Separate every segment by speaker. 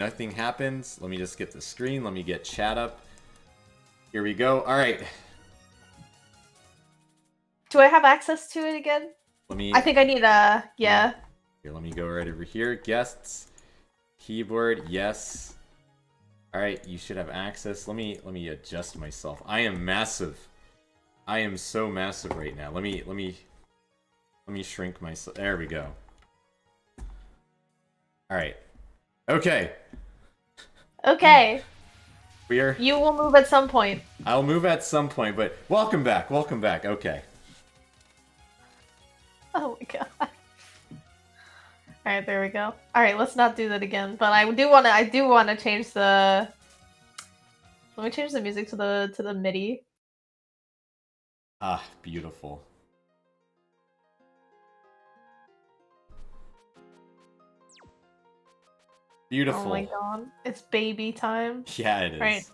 Speaker 1: Nothing happens. Let me just get the screen. Let me get chat up. Here we go. All right.
Speaker 2: Do I have access to it again?
Speaker 1: Let me.
Speaker 2: I think I need a yeah.
Speaker 1: Here, let me go right over here. Guests, keyboard, yes. All right, you should have access. Let me adjust myself. I am massive. I am so massive right now. Let me shrink myself. There we go. All right. Okay.
Speaker 2: Okay.
Speaker 1: We are.
Speaker 2: You will move at some point.
Speaker 1: I'll move at some point, but welcome back. Welcome back. Okay.
Speaker 2: Oh my god. Alright, there we go. Alright, let's not do that again. But I do wanna change the let me change the music to the MIDI.
Speaker 1: Ah, beautiful. Beautiful.
Speaker 2: Oh my god. It's baby time.
Speaker 1: Yeah, it is.
Speaker 2: Right.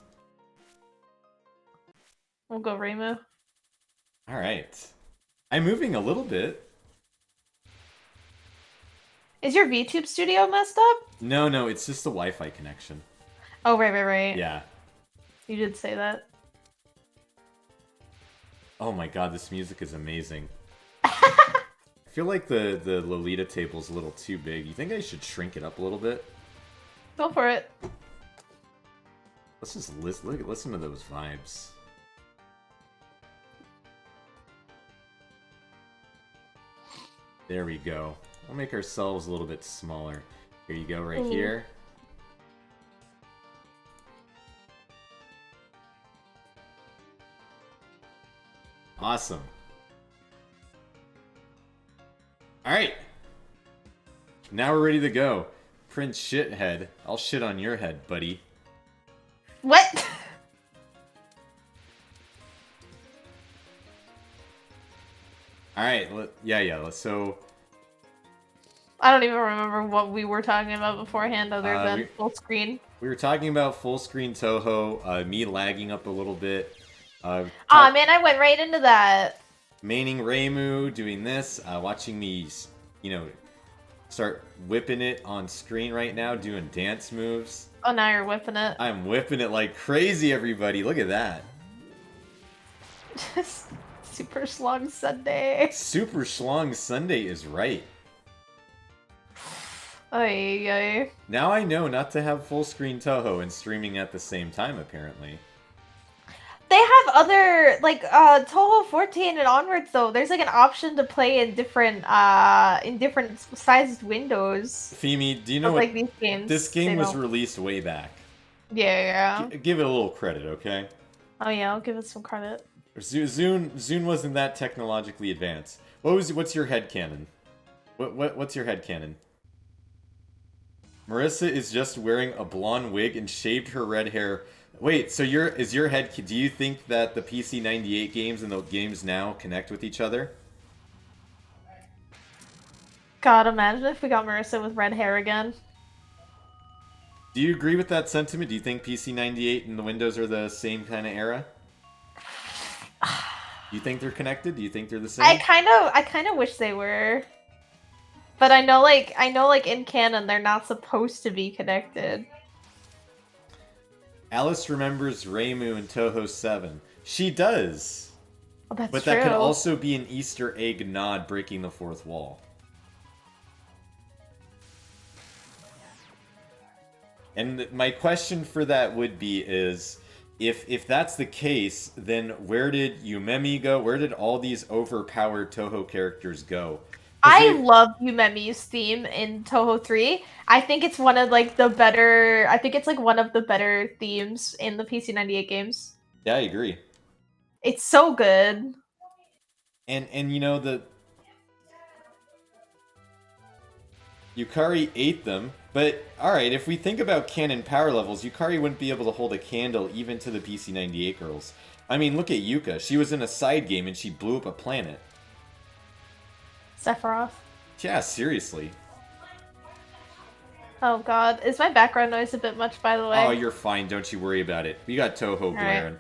Speaker 2: We'll go Reimu.
Speaker 1: Alright. I'm moving a little bit.
Speaker 2: Is your VTube studio messed up?
Speaker 1: No, it's just the Wi-Fi connection.
Speaker 2: Oh, right.
Speaker 1: Yeah.
Speaker 2: You did say that.
Speaker 1: Oh my god, this music is amazing. I feel like the Lolita table's a little too big. You think I should shrink it up a little bit?
Speaker 2: Go for it.
Speaker 1: Let's just listen to those vibes. There we go. We'll make ourselves a little bit smaller. Here you go, right here. Awesome. Alright. Now we're ready to go. Prince Shithead. I'll shit on your head, buddy.
Speaker 2: What?
Speaker 1: Alright, yeah, so...
Speaker 2: I don't even remember what we were talking about beforehand other than full screen.
Speaker 1: We were talking about full screen Touhou, me lagging up a little bit.
Speaker 2: Aw, man, I went right into that.
Speaker 1: Maining Reimu, doing this, watching me, start whipping it on screen right now, doing dance moves.
Speaker 2: Oh, now you're whipping it.
Speaker 1: I'm whipping it like crazy, everybody. Look at that.
Speaker 2: Super Schlong Sunday.
Speaker 1: Super Schlong Sunday is right.
Speaker 2: Ay.
Speaker 1: Now I know not to have full screen Touhou and streaming at the same time, apparently.
Speaker 2: They have other, like, Touhou 14 and onwards, though. There's, like, an option to play in different sized windows.
Speaker 1: Femi, do you know
Speaker 2: like these games?
Speaker 1: This game was released way back.
Speaker 2: Yeah.
Speaker 1: Give it a little credit, okay?
Speaker 2: Oh yeah, I'll give it some credit.
Speaker 1: Zune wasn't that technologically advanced. What's your headcanon? What's your headcanon? Marissa is just wearing a blonde wig and shaved her red hair. Wait, so do you think that the PC98 games and the games now connect with each other?
Speaker 2: God, imagine if we got Marissa with red hair again.
Speaker 1: Do you agree with that sentiment? Do you think PC98 and the Windows are the same kind of era? Do you think they're connected? Do you think they're the same?
Speaker 2: I kind of wish they were. But I know like in canon they're not supposed to be connected.
Speaker 1: Alice remembers Reimu in Touhou 7. She does.
Speaker 2: Oh, that's
Speaker 1: but
Speaker 2: true.
Speaker 1: That could also be an Easter egg nod breaking the fourth wall. And my question for that would be is, if that's the case, then where did Yumemi go? Where did all these overpowered Touhou characters go?
Speaker 2: I love Yumemi's theme in Touhou 3. I think it's one of like the better. I think it's like one of the better themes in the PC98 games.
Speaker 1: Yeah, I agree.
Speaker 2: It's so good.
Speaker 1: And you know the Yukari ate them, but alright, if we think about canon power levels, Yukari wouldn't be able to hold a candle even to the PC98 girls. I mean, look at Yuka. She was in a side game and she blew up a planet.
Speaker 2: Sephiroth.
Speaker 1: Yeah, seriously.
Speaker 2: Oh god. Is my background noise a bit much, by the way?
Speaker 1: Oh, you're fine. Don't you worry about it. We got Touhou glaring.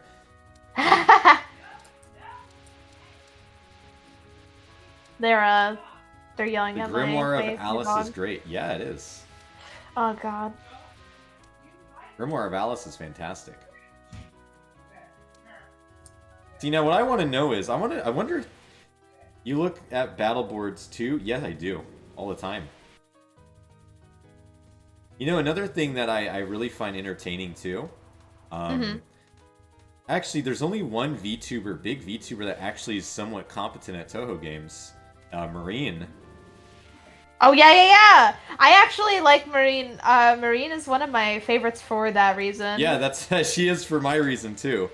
Speaker 2: They're yelling at my
Speaker 1: Grimoire of
Speaker 2: face.
Speaker 1: Alice is great. Yeah, it is.
Speaker 2: Oh god.
Speaker 1: Grimoire of Alice is fantastic. See, now what I want to know is, I wonder, you look at battle boards too? Yes, I do. All the time. You know, another thing that I really find entertaining too, actually, there's only one VTuber, big VTuber, that actually is somewhat competent at Touhou games. Marine.
Speaker 2: Oh, yeah. I actually like Marine. Marine is one of my favorites for that reason.
Speaker 1: Yeah, that's she is for my reason too.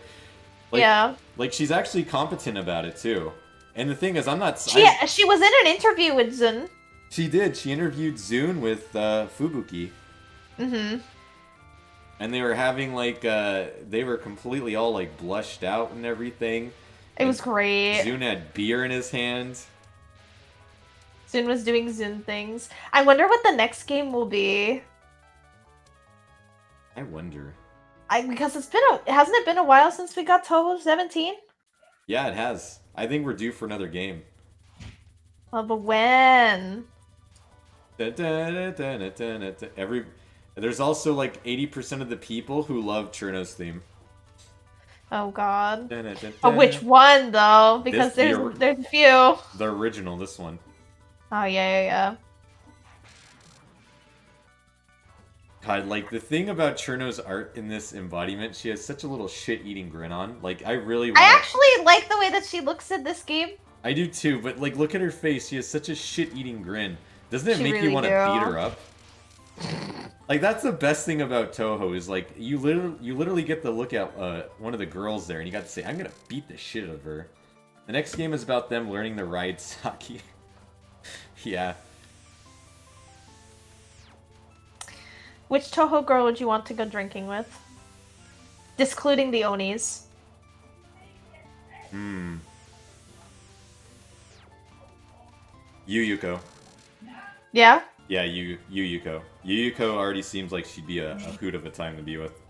Speaker 1: Like,
Speaker 2: yeah.
Speaker 1: Like, she's actually competent about it too. And the thing is, I'm not...
Speaker 2: She was in an interview with Zun.
Speaker 1: She did. She interviewed Zun with Fubuki.
Speaker 2: Mm-hmm.
Speaker 1: And they were having, like, they were completely all, like, blushed out and everything.
Speaker 2: It was great.
Speaker 1: Zun had beer in his hand.
Speaker 2: Zun was doing Zun things. I wonder what the next game will be.
Speaker 1: I wonder.
Speaker 2: Because hasn't it been a while since we got Touhou 17?
Speaker 1: Yeah, it has. I think we're due for another game.
Speaker 2: Well, but when?
Speaker 1: There's also like 80% of the people who love Cherno's theme.
Speaker 2: Oh god. But which one though? Because there's a few.
Speaker 1: The original, this one.
Speaker 2: Oh yeah.
Speaker 1: God, like, the thing about Cherno's art in this embodiment, she has such a little shit-eating grin on. Like, I
Speaker 2: actually like the way that she looks in this game.
Speaker 1: I do too, but, like, look at her face. She has such a shit-eating grin. Doesn't it make
Speaker 2: really
Speaker 1: you want to beat her up? Like, that's the best thing about Touhou, is, like, you literally get to look at one of the girls there, and you got to say, I'm gonna beat the shit out of her. The next game is about them learning to ride Saki. Yeah.
Speaker 2: Which Touhou girl would you want to go drinking with? Discluding the Onis.
Speaker 1: Yuyuko.
Speaker 2: Yeah?
Speaker 1: Yeah, Yuyuko. Yuyuko already seems like she'd be a hoot of a time to be with.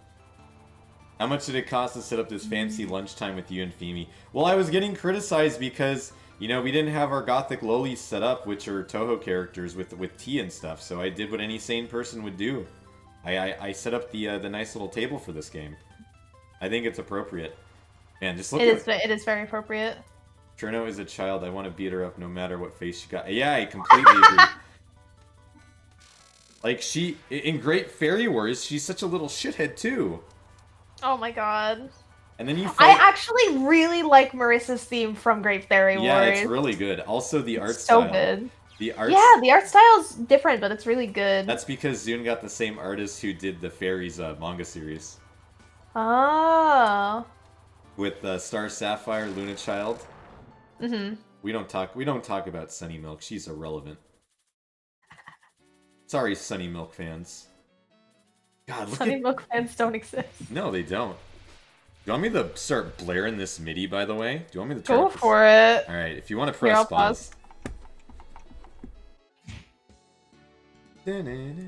Speaker 1: How much did it cost to set up this fancy lunchtime with you and Femi? Well, I was getting criticized because, you know, we didn't have our gothic lolis set up, which are Touhou characters with tea and stuff, so I did what any sane person would do. I set up the nice little table for this game. I think it's appropriate. Man, just look at it.
Speaker 2: It is very appropriate.
Speaker 1: Cherno is a child. I want to beat her up no matter what face she got. Yeah, I completely agree. Like, in Great Fairy Wars, she's such a little shithead, too.
Speaker 2: Oh my god.
Speaker 1: And then you fight...
Speaker 2: I actually really like Marissa's theme from Great Fairy Wars.
Speaker 1: Yeah, it's really good. Also, the art style.
Speaker 2: So good.
Speaker 1: The art
Speaker 2: style's different, but it's really good.
Speaker 1: That's because Zun got the same artist who did the Fairies manga series.
Speaker 2: Oh.
Speaker 1: With Star Sapphire, Luna Child.
Speaker 2: Mm-hmm.
Speaker 1: We don't talk about Sunny Milk. She's irrelevant. Sorry, Sunny Milk fans. God,
Speaker 2: Sunny Milk fans don't exist.
Speaker 1: No, they don't. Do you want me to start blaring this MIDI, by the way? Do you want me to turn
Speaker 2: Go for it.
Speaker 1: Alright, if you want to press pause.
Speaker 2: I don't remember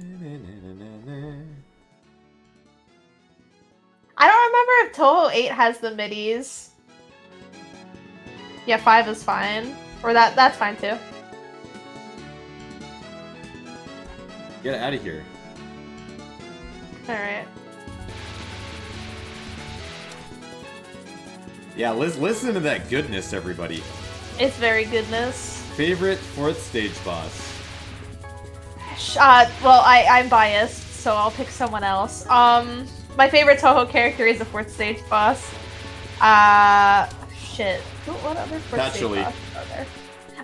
Speaker 2: if Touhou 8 has the midis. Yeah, 5 is fine. Or that's fine too.
Speaker 1: Get out of here.
Speaker 2: Alright.
Speaker 1: Yeah, listen to that goodness, everybody.
Speaker 2: It's very goodness.
Speaker 1: Favorite 4th stage boss?
Speaker 2: Well, I'm biased, so I'll pick someone else. My favorite Touhou character is the 4th stage boss. Shit. What other 4th stage bosses are there?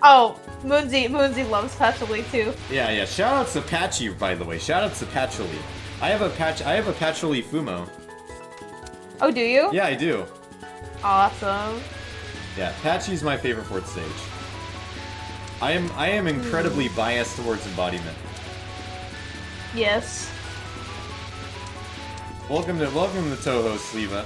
Speaker 2: Oh, Moonzy loves Patchouli too.
Speaker 1: Yeah. Shout out to Patchy, by the way. Shout out to Patchouli. I have a Patchouli Fumo.
Speaker 2: Oh, do you?
Speaker 1: Yeah, I do.
Speaker 2: Awesome.
Speaker 1: Yeah, Patchy's my favorite 4th stage. I am incredibly biased towards Embodiment.
Speaker 2: Yes.
Speaker 1: Welcome to Touhou, Sliva.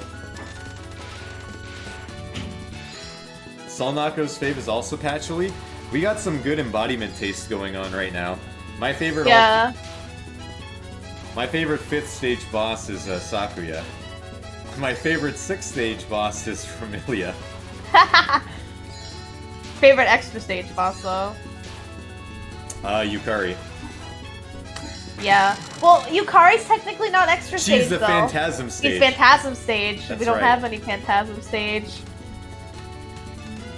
Speaker 1: Solnako's fave is also Patchouli. We got some good Embodiment tastes going on right now. My favorite My favorite 5th stage boss is Sakuya. My favorite 6th stage boss is Familia.
Speaker 2: Favorite extra stage boss though?
Speaker 1: Yukari.
Speaker 2: Yeah. Well, Yukari's technically not extra stage,
Speaker 1: She's the
Speaker 2: though.
Speaker 1: Phantasm stage.
Speaker 2: She's Phantasm stage.
Speaker 1: That's
Speaker 2: we don't
Speaker 1: right.
Speaker 2: have any Phantasm stage.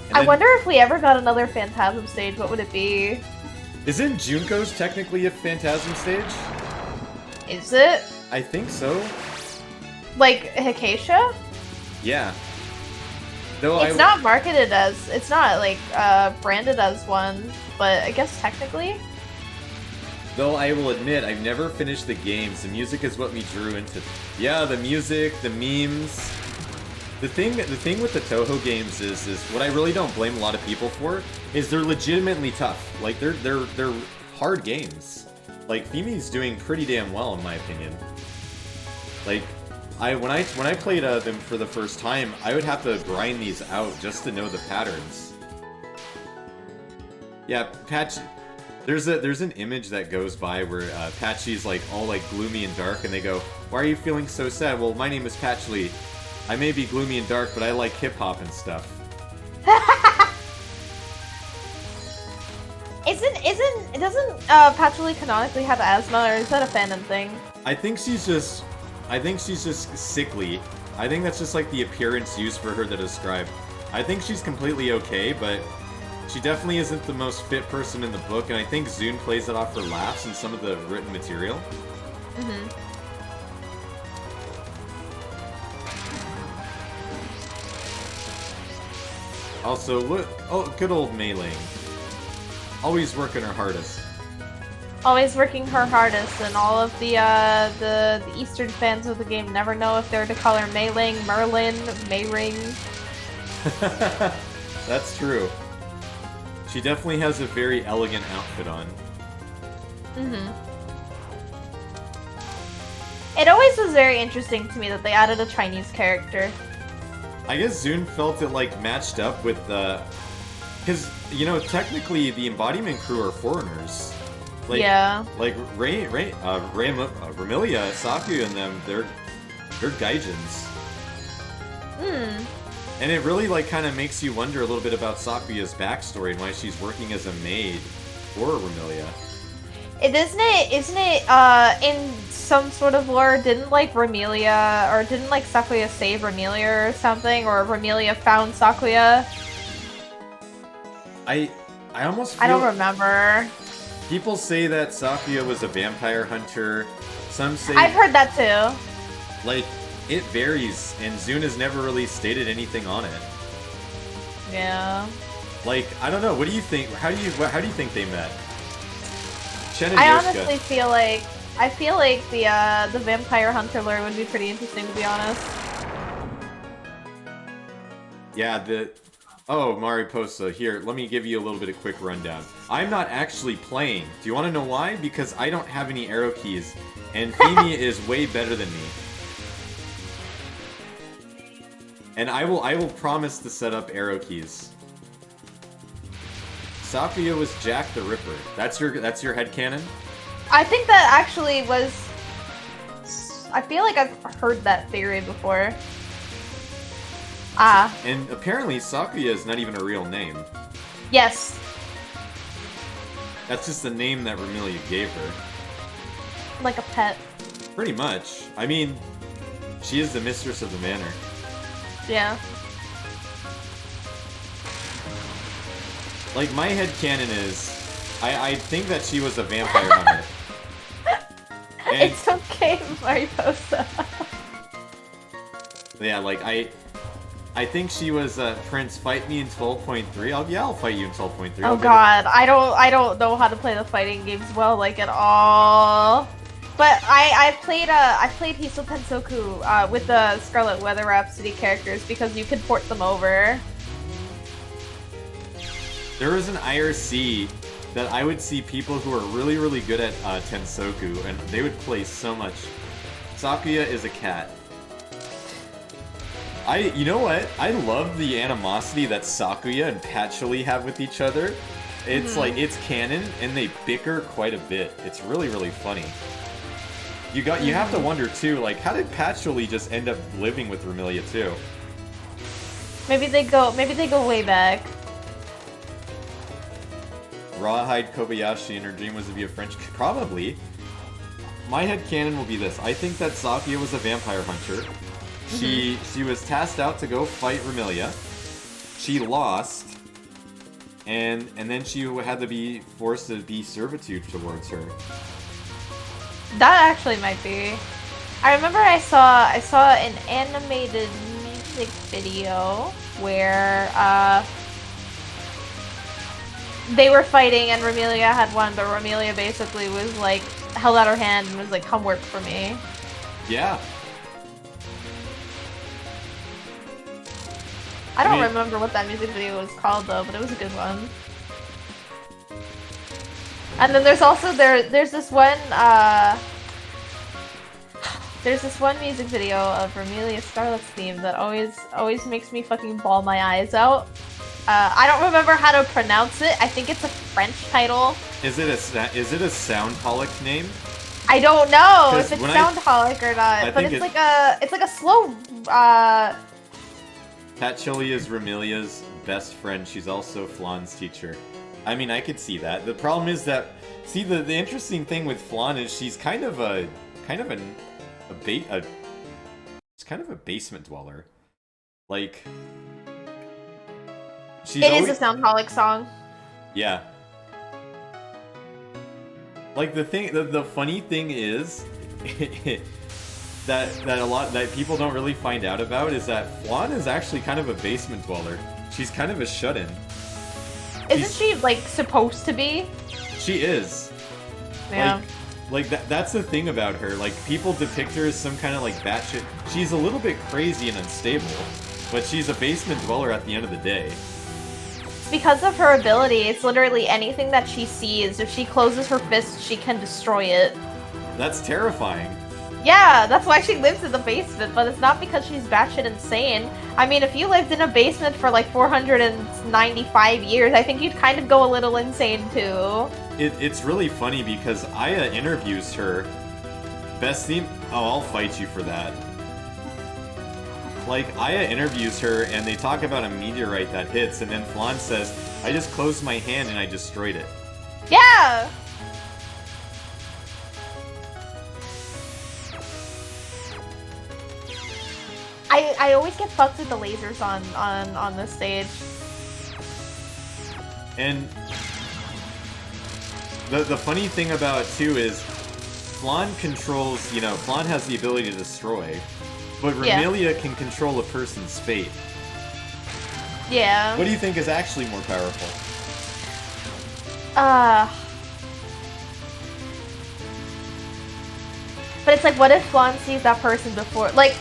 Speaker 1: And
Speaker 2: I
Speaker 1: then-
Speaker 2: wonder if we ever got another Phantasm stage, what would it be?
Speaker 1: Isn't Junko's technically a Phantasm stage?
Speaker 2: Is it?
Speaker 1: I think so.
Speaker 2: Like Hikasha?
Speaker 1: Yeah. Though
Speaker 2: It's not marketed as, it's not like branded as one, but I guess technically.
Speaker 1: Though I will admit, I've never finished the games. The music is what me drew into. Yeah, the music, the memes. The thing with the Touhou games is what I really don't blame a lot of people for is they're legitimately tough. Like they're hard games. Like Fimi's doing pretty damn well in my opinion. Like when I played them for the first time, I would have to grind these out just to know the patterns. Yeah, Patch. There's an image that goes by where Patchy's like all like gloomy and dark, and they go, "Why are you feeling so sad?" Well, my name is Patch Lee. I may be gloomy and dark, but I like hip hop and stuff.
Speaker 2: Doesn't Patch Lee canonically have asthma, or is that a fandom thing?
Speaker 1: I think she's just sickly. I think that's just like the appearance used for her to describe. I think she's completely okay, but she definitely isn't the most fit person in the book, and I think Zune plays it off for laughs in some of the written material.
Speaker 2: Mm-hmm.
Speaker 1: Also, look, oh, good old Mei Ling. Always working her hardest.
Speaker 2: Always working her hardest, and all of the Eastern fans of the game never know if they're to call her Mei Ling, Merlin, Mei Ring.
Speaker 1: That's true. She definitely has a very elegant outfit on.
Speaker 2: Mm-hmm. It always was very interesting to me that they added a Chinese character.
Speaker 1: I guess Zune felt it like matched up with the, because you know technically the Embodiment crew are foreigners. Like,
Speaker 2: yeah.
Speaker 1: Like Ramilia, Saku, and them, they're Gaijins.
Speaker 2: Hmm.
Speaker 1: And it really like kind of makes you wonder a little bit about Sakuya's backstory and why she's working as a maid for Ramilia.
Speaker 2: Isn't it in some sort of lore, didn't like Ramilia, or didn't like Sakuya save Ramilia or something, or Ramilia found Sakuya?
Speaker 1: I almost feel...
Speaker 2: I don't remember.
Speaker 1: People say that Sakuya was a vampire hunter. Some say...
Speaker 2: I've heard that too.
Speaker 1: Like, it varies, and Zune has never really stated anything on it.
Speaker 2: Yeah.
Speaker 1: Like, I don't know, what do you think? How do you think they met? Chen and
Speaker 2: I
Speaker 1: Yoshika.
Speaker 2: honestly feel like the vampire hunter lore would be pretty interesting, to be honest.
Speaker 1: Yeah, oh, Mariposa, here, let me give you a little bit of quick rundown. I'm not actually playing. Do you want to know why? Because I don't have any arrow keys, and Fimi is way better than me. And I will promise to set up arrow keys. Sakuya was Jack the Ripper. That's your headcanon?
Speaker 2: I think that actually was... I feel like I've heard that theory before. Ah.
Speaker 1: And apparently Sakuya is not even a real name.
Speaker 2: Yes.
Speaker 1: That's just the name that Ramilia gave her.
Speaker 2: Like a pet.
Speaker 1: Pretty much. I mean, she is the mistress of the manor.
Speaker 2: Yeah.
Speaker 1: Like, my headcanon is... I think that she was a vampire hunter. And,
Speaker 2: It's okay, Mariposa.
Speaker 1: yeah, like, I think she was, Prince, fight me in 12.3. I'll fight you in 12.3.
Speaker 2: Oh god, I don't know how to play the fighting games well, like, at all. But I played Hiso Tensoku with the Scarlet Weather Rhapsody characters because you could port them over.
Speaker 1: There was an IRC that I would see people who are really, really good at Tensoku, and they would play so much. Sakuya is a cat. You know what? I love the animosity that Sakuya and Patchouli have with each other. It's like, it's canon, and they bicker quite a bit. It's really, really funny. You have to wonder too, like, how did Patchouli just end up living with Ramilia too?
Speaker 2: Maybe they go way back.
Speaker 1: Rawhide Kobayashi and her dream was to be a French... Probably. my headcanon will be this. I think that Zafia was a vampire hunter. She was tasked out to go fight Remilia. She lost. And then she had to be forced to be servitude towards her.
Speaker 2: That actually might be. I remember I saw an animated music video where they were fighting and Remilia had won, but Remilia basically was like held out her hand and was like, "Come work for me."
Speaker 1: Yeah.
Speaker 2: I don't remember what that music video was called though, but it was a good one. And then there's also there's this one music video of Remilia Scarlet's theme that always makes me fucking bawl my eyes out. I don't remember how to pronounce it. I think it's a French title.
Speaker 1: Is it a Soundholic name?
Speaker 2: I don't know if it's Soundholic or not, but it's like a slow
Speaker 1: Patchouli is Remilia's best friend. She's also Flan's teacher. I mean, I could see that. The problem is that, see, the interesting thing with Flan is she's kind of a basement dweller. Like, she's
Speaker 2: is a Soundholic song.
Speaker 1: Yeah. Like the funny thing is that people don't really find out about is that Flan is actually kind of a basement dweller. She's kind of a shut-in.
Speaker 2: Isn't she like supposed to be?
Speaker 1: She is.
Speaker 2: Yeah.
Speaker 1: Like that's the thing about her. Like, people depict her as some kind of like batshit. She's a little bit crazy and unstable, but she's a basement dweller at the end of the day.
Speaker 2: Because of her ability, it's literally anything that she sees. If she closes her fist, she can destroy it.
Speaker 1: That's terrifying.
Speaker 2: Yeah, that's why she lives in the basement, but it's not because she's batshit insane. I mean, if you lived in a basement for like 495 years, I think you'd kind of go a little insane too.
Speaker 1: It's really funny because Aya interviews her. Best theme? Oh, I'll fight you for that. Like, Aya interviews her and they talk about a meteorite that hits, and then Flan says, "I just closed my hand and I destroyed it."
Speaker 2: Yeah! I always get fucked with the lasers on this stage.
Speaker 1: And the funny thing about it too is Flan controls, Flan has the ability to destroy, but Remilia can control a person's fate.
Speaker 2: Yeah.
Speaker 1: What do you think is actually more powerful?
Speaker 2: But it's like, what if Flan sees that person before? Like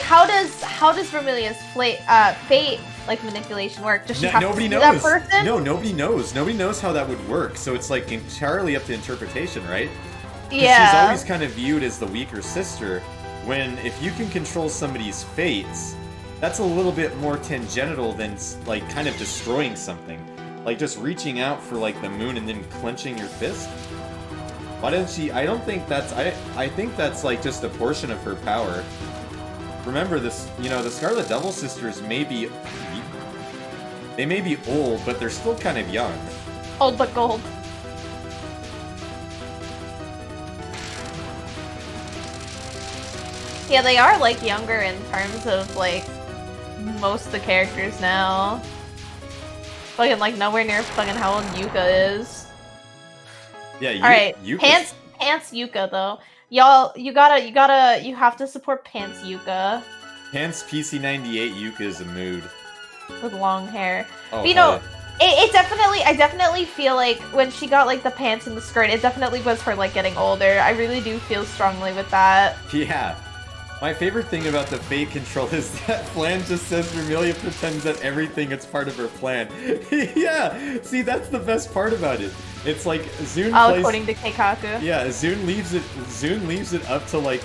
Speaker 2: how does Remilia's fate like manipulation work? Does she have to see that person?
Speaker 1: No, nobody knows. Nobody knows how that would work. So it's like entirely up to interpretation, right?
Speaker 2: Yeah.
Speaker 1: She's always kind of viewed as the weaker sister. When if you can control somebody's fates, that's a little bit more tangential than like kind of destroying something, like just reaching out for like the moon and then clenching your fist. Why doesn't she? I don't think that's. I think that's like just a portion of her power. Remember this, the Scarlet Devil sisters may be old, but they're still kind of young.
Speaker 2: Old but gold. Yeah, they are like younger in terms of like most of the characters now. Fucking like nowhere near fucking how old Yuka is.
Speaker 1: Yeah,
Speaker 2: Alright, Pants Yuka though. Y'all, you have to support Pants Yuka.
Speaker 1: Pants PC98 Yuka is a mood.
Speaker 2: With long hair.
Speaker 1: Oh,
Speaker 2: but, I definitely feel like when she got like the pants and the skirt, it definitely was her like getting older. I really do feel strongly with that.
Speaker 1: Yeah. My favorite thing about the fate control is that Flan just says Remilia pretends that everything is part of her plan. Yeah, see, that's the best part about it. It's like Zune plays...
Speaker 2: according to Keikaku.
Speaker 1: Yeah, Zune leaves it up to like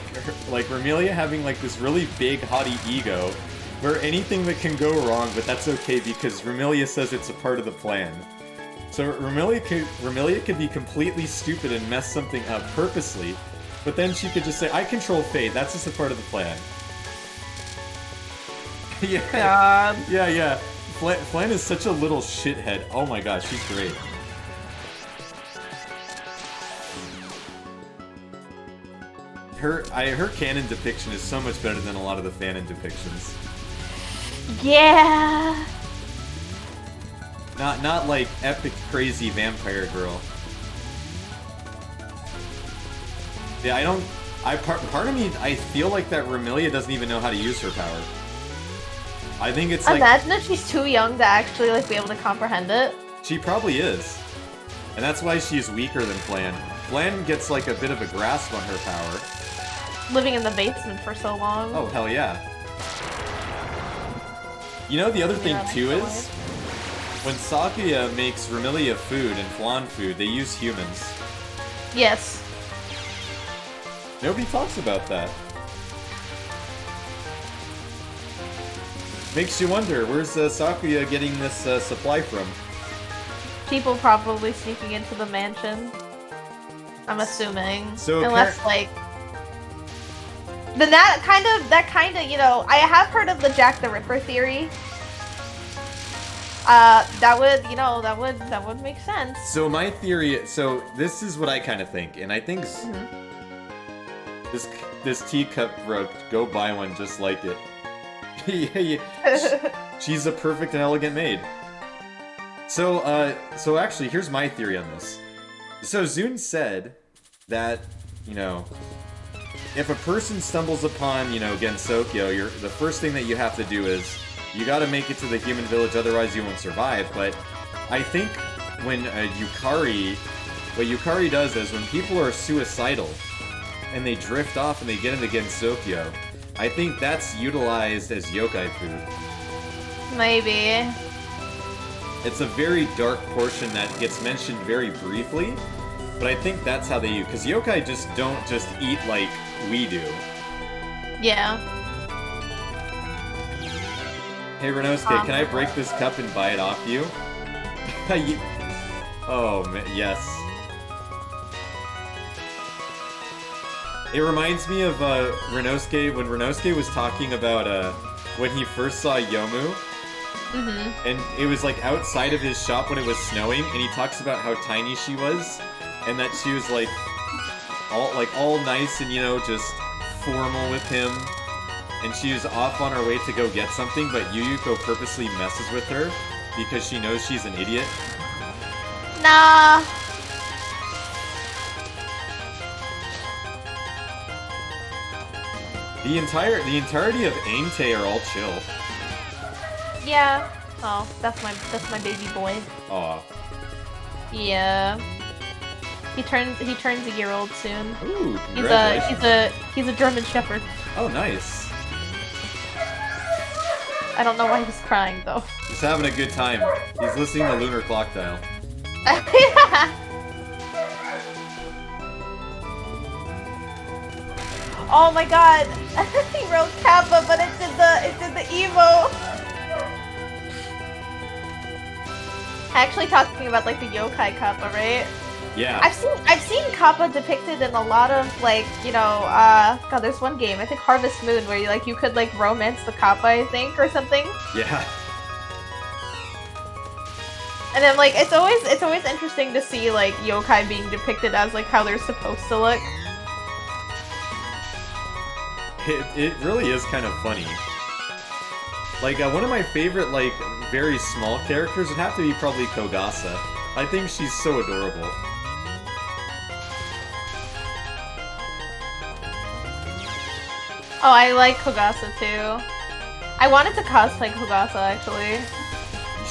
Speaker 1: Remilia having like this really big haughty ego, where anything that can go wrong, but that's okay because Remilia says it's a part of the plan. So Remilia could be completely stupid and mess something up purposely. But then she could just say, "I control fate. That's just a part of the plan." Yeah.
Speaker 2: God.
Speaker 1: Yeah. Flan is such a little shithead. Oh my gosh, she's great. her canon depiction is so much better than a lot of the fanon depictions.
Speaker 2: Yeah.
Speaker 1: Not like epic crazy vampire girl. Yeah, part of me, I feel like that Remilia doesn't even know how to use her power. I think it's like...
Speaker 2: Imagine if she's too young to actually like be able to comprehend it.
Speaker 1: She probably is. And that's why she's weaker than Flan. Flan gets like a bit of a grasp on her power.
Speaker 2: Living in the basement for so long.
Speaker 1: Oh, hell yeah. You know, the other thing too is, when Sakuya makes Remilia food and Flan food, they use humans.
Speaker 2: Yes.
Speaker 1: Nobody talks about that. Makes you wonder, where's Sakuya getting this supply from?
Speaker 2: People probably sneaking into the mansion. I'm assuming.
Speaker 1: So
Speaker 2: unless like... Then that kind of, you know, I have heard of the Jack the Ripper theory. That would, you know, that would make sense.
Speaker 1: So my theory, so this is what I kind of think, and I think this teacup broke. Go buy one just like it. She's a perfect and elegant maid. So actually, here's my theory on this. So Zune said that, you know, if a person stumbles upon, you know, Gensokyo, the first thing that you have to do is you gotta make it to the human village, otherwise you won't survive. But I think when what Yukari does is when people are suicidal and they drift off and they get into Gensokyo, I think that's utilized as yokai food.
Speaker 2: Maybe.
Speaker 1: It's a very dark portion that gets mentioned very briefly, but I think that's how they use, because yokai just don't just eat like we do.
Speaker 2: Yeah.
Speaker 1: Hey Renosuke, can I break this cup and buy it off you? Oh, man, yes. It reminds me of Renosuke, when Renosuke was talking about when he first saw Yomu. And it was like outside of his shop when it was snowing, and he talks about how tiny she was, and that she was like all nice and, you know, just formal with him, and she was off on her way to go get something, but Yuyuko purposely messes with her because she knows she's an idiot.
Speaker 2: Nah.
Speaker 1: The entirety of Ainte are all chill.
Speaker 2: Yeah. Oh, that's my baby boy.
Speaker 1: Aw.
Speaker 2: Yeah. He turns a year old soon.
Speaker 1: Ooh, congratulations.
Speaker 2: He's a German Shepherd.
Speaker 1: Oh, nice.
Speaker 2: I don't know why he's crying though.
Speaker 1: He's having a good time. He's listening to Lunar Clock Dial.
Speaker 2: Oh my god! He wrote Kappa, but it did the Evo. Actually, talking about like the yokai Kappa, right?
Speaker 1: Yeah.
Speaker 2: I've seen Kappa depicted in a lot of like, you know, God, there's one game, I think Harvest Moon, where you could like romance the Kappa, I think, or something.
Speaker 1: Yeah.
Speaker 2: And then like it's always interesting to see like yokai being depicted as like how they're supposed to look.
Speaker 1: It really is kind of funny. Like, one of my favorite, like, very small characters would have to be probably Kogasa. I think she's so adorable.
Speaker 2: Oh, I like Kogasa too. I wanted to cosplay Kogasa actually.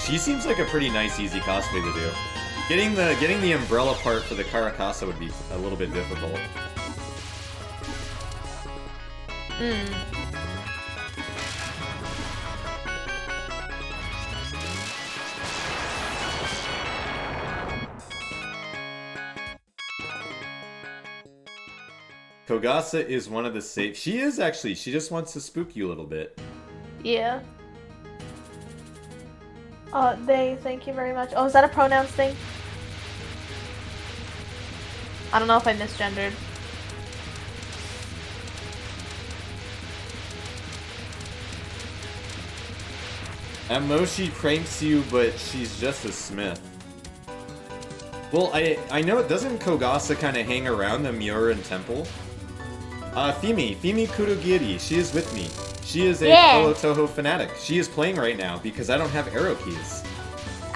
Speaker 1: She seems like a pretty nice, easy cosplay to do. Getting the umbrella part for the Karakasa would be a little bit difficult. Kogasa is one of the safe. She is actually. She just wants to spook you a little bit.
Speaker 2: Yeah. Thank you very much. Oh, is that a pronouns thing? I don't know if I misgendered.
Speaker 1: At most she pranks you, but she's just a smith. Well, I know, doesn't Kogasa kind of hang around the Mioran temple? Fimi Kurogiri, she is with me. She is a fellow Touhou fanatic. She is playing right now because I don't have arrow keys.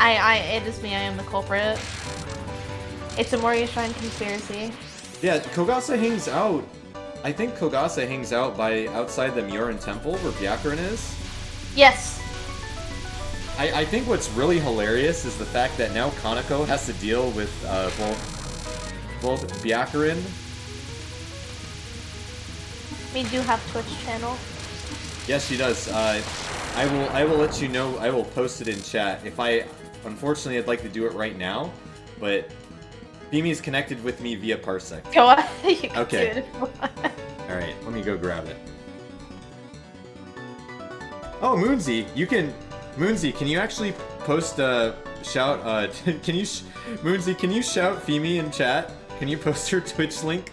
Speaker 2: It is me, I am the culprit. It's a Moria Shrine conspiracy.
Speaker 1: Yeah, Kogasa hangs out. I think Kogasa hangs out outside the Myoran Temple where Byakuren is.
Speaker 2: Yes.
Speaker 1: I think what's really hilarious is the fact that now Kaneko has to deal with both Byakuren.
Speaker 2: We do have Twitch channel.
Speaker 1: Yes, she does. I will let you know. I will post it in chat. Unfortunately, I'd like to do it right now, but Fimi's connected with me via Parsec.
Speaker 2: Go on. You can
Speaker 1: Okay.
Speaker 2: do it if you want.
Speaker 1: Alright, let me go grab it. Oh, Moonsy, Moonsy, can you actually post a shout, Moonsy, can you shout Fimi in chat? Can you post her Twitch link?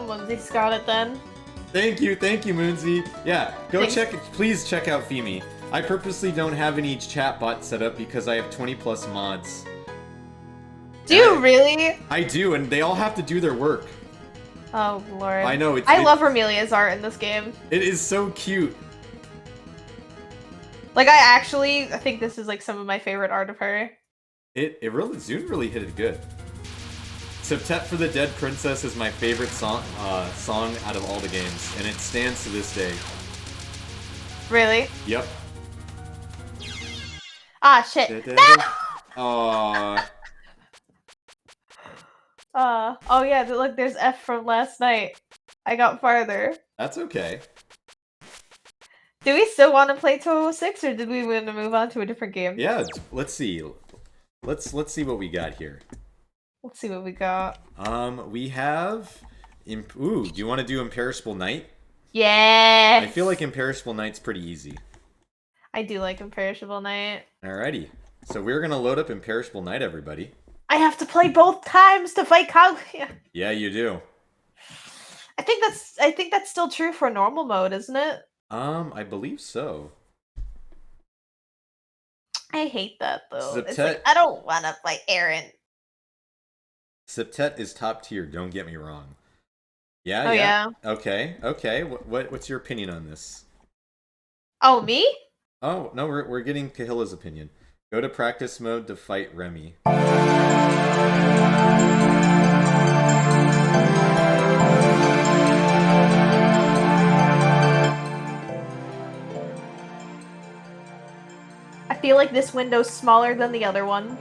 Speaker 2: Lindsay's got it then.
Speaker 1: Thank you, Moonsy. Yeah, please check out Fimi. I purposely don't have any chat bot set up because I have 20 plus mods.
Speaker 2: Do you really?
Speaker 1: I do, and they all have to do their work.
Speaker 2: Oh lord.
Speaker 1: I know,
Speaker 2: I love Remelia's art in this game.
Speaker 1: It is so cute.
Speaker 2: Like, I think this is like some of my favorite art of her.
Speaker 1: Zune really hit it good. Septet for the Dead Princess is my favorite song out of all the games, and it stands to this day.
Speaker 2: Really?
Speaker 1: Yep.
Speaker 2: Ah, shit.
Speaker 1: Aww.
Speaker 2: Oh yeah, look, there's F from last night. I got farther.
Speaker 1: That's okay.
Speaker 2: Do we still want to play 206, or did we want to move on to a different game?
Speaker 1: Yeah, let's see. Let's see what we got here.
Speaker 2: Let's see what we got.
Speaker 1: We have... Ooh, do you want to do Imperishable Night?
Speaker 2: Yeah.
Speaker 1: I feel like Imperishable Night's pretty easy.
Speaker 2: I do like Imperishable Night.
Speaker 1: Alrighty. So we're gonna load up Imperishable Night, everybody.
Speaker 2: I have to play both times to fight Kaguya.
Speaker 1: Yeah, you do.
Speaker 2: I think that's still true for normal mode, isn't it?
Speaker 1: I believe so.
Speaker 2: I hate that though.
Speaker 1: Septet...
Speaker 2: It's like, I don't want to fight Aaron.
Speaker 1: Septet is top tier, don't get me wrong. Yeah,
Speaker 2: oh,
Speaker 1: yeah. Okay. What's your opinion on this?
Speaker 2: Oh, me?
Speaker 1: Oh, no, we're getting Kahila's opinion. Go to practice mode to fight Remy.
Speaker 2: I feel like this window's smaller than the other one.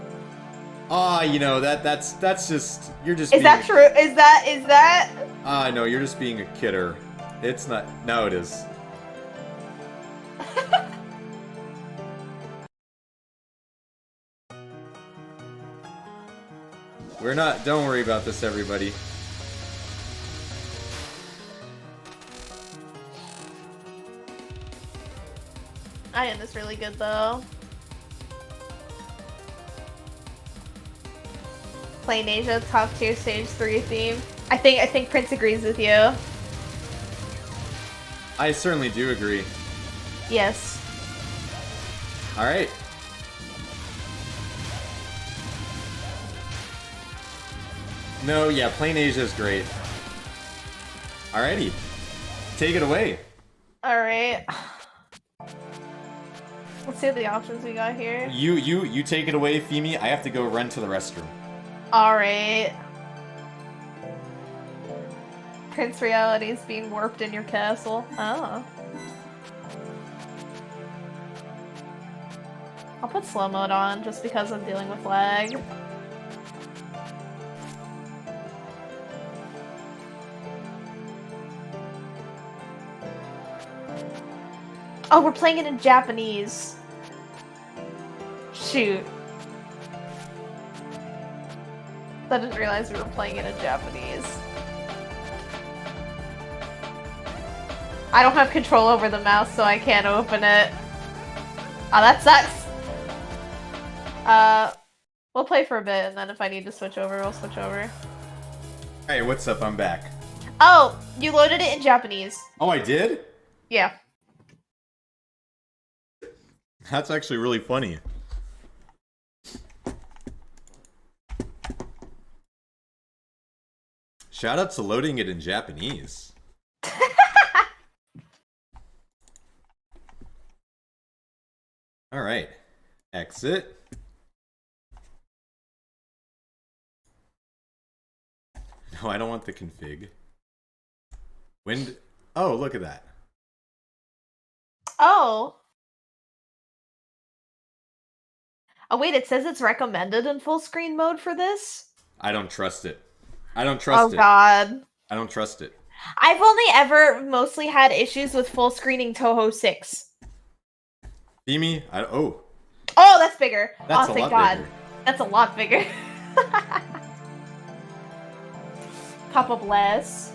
Speaker 1: Ah, you know, that's just you're just
Speaker 2: Is that true? Is that
Speaker 1: Ah, no, you're just being a kidder. It's not. No, it is. We're not. Don't worry about this, everybody.
Speaker 2: I am this really good though. Plain Asia top tier stage 3 theme. I think Prince agrees with you.
Speaker 1: I certainly do agree.
Speaker 2: Yes.
Speaker 1: All right. No, yeah, Plain Asia is great. Alrighty. Take it away.
Speaker 2: Alright. Let's see what the options we got here.
Speaker 1: You take it away, Fimi. I have to go run to the restroom.
Speaker 2: Alright. Prince reality is being warped in your castle. Oh. I'll put slow mode on just because I'm dealing with lag. Oh, we're playing it in Japanese. Shoot. I didn't realize we were playing it in Japanese. I don't have control over the mouse, so I can't open it. Oh, that sucks! We'll play for a bit, and then if I need to switch over, we'll switch over.
Speaker 1: Hey, what's up? I'm back.
Speaker 2: Oh, you loaded it in Japanese.
Speaker 1: Oh, I did?
Speaker 2: Yeah.
Speaker 1: That's actually really funny. Shout out to loading it in Japanese. All right. Exit. No, I don't want the config. Wind. Oh, look at that.
Speaker 2: Oh. Oh wait, it says it's recommended in full screen mode for this?
Speaker 1: I don't trust it. I don't trust it.
Speaker 2: Oh god.
Speaker 1: I don't trust it.
Speaker 2: I've only ever mostly had issues with full screening Touhou 6.
Speaker 1: Fimi, oh.
Speaker 2: Oh, that's bigger.
Speaker 1: That's
Speaker 2: oh,
Speaker 1: a
Speaker 2: thank
Speaker 1: lot
Speaker 2: god.
Speaker 1: bigger.
Speaker 2: That's a lot bigger. Papa bless.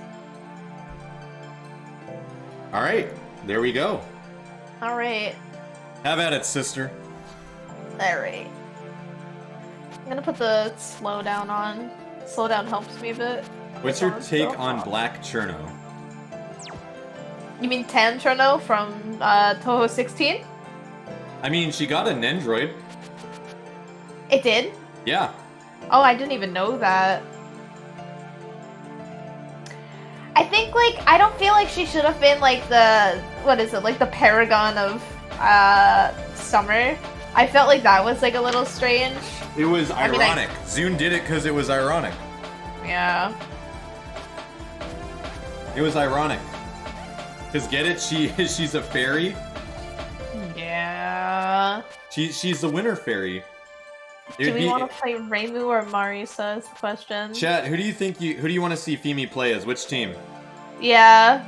Speaker 1: Alright, there we go.
Speaker 2: Alright.
Speaker 1: Have at it, sister.
Speaker 2: Alright. I'm gonna put the slowdown on. Slowdown helps me a bit.
Speaker 1: What's your take on Black Cherno?
Speaker 2: You mean Tan Cherno from Touhou 16?
Speaker 1: I mean, she got an Nendroid.
Speaker 2: It did?
Speaker 1: Yeah.
Speaker 2: Oh, I didn't even know that. I think, like, I don't feel like she should have been, like, the, what is it, like, the paragon of, summer. I felt like that was, like, a little strange.
Speaker 1: It was ironic. Zune did it because it was ironic.
Speaker 2: Yeah.
Speaker 1: It was ironic. Because get it? She's a fairy.
Speaker 2: Yeah.
Speaker 1: She's the winter fairy.
Speaker 2: Do we want to play Reimu or Marisa is the question.
Speaker 1: Chat, who do you want to see Fimi play as? Which team?
Speaker 2: Yeah.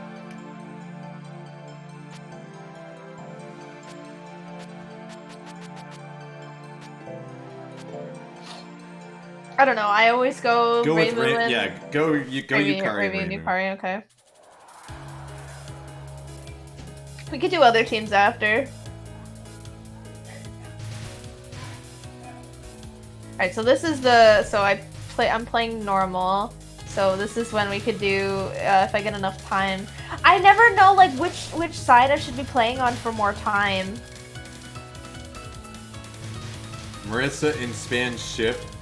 Speaker 2: I don't know. I always go
Speaker 1: with
Speaker 2: Reimu and...
Speaker 1: Yeah, go Yukari.
Speaker 2: Reimu and Yukari, okay. We could do other teams after. Alright, so this is the... So I'm playing normal. So this is when we could do, if I get enough time. I never know, like, which side I should be playing on for more time.
Speaker 1: Marissa in span shift.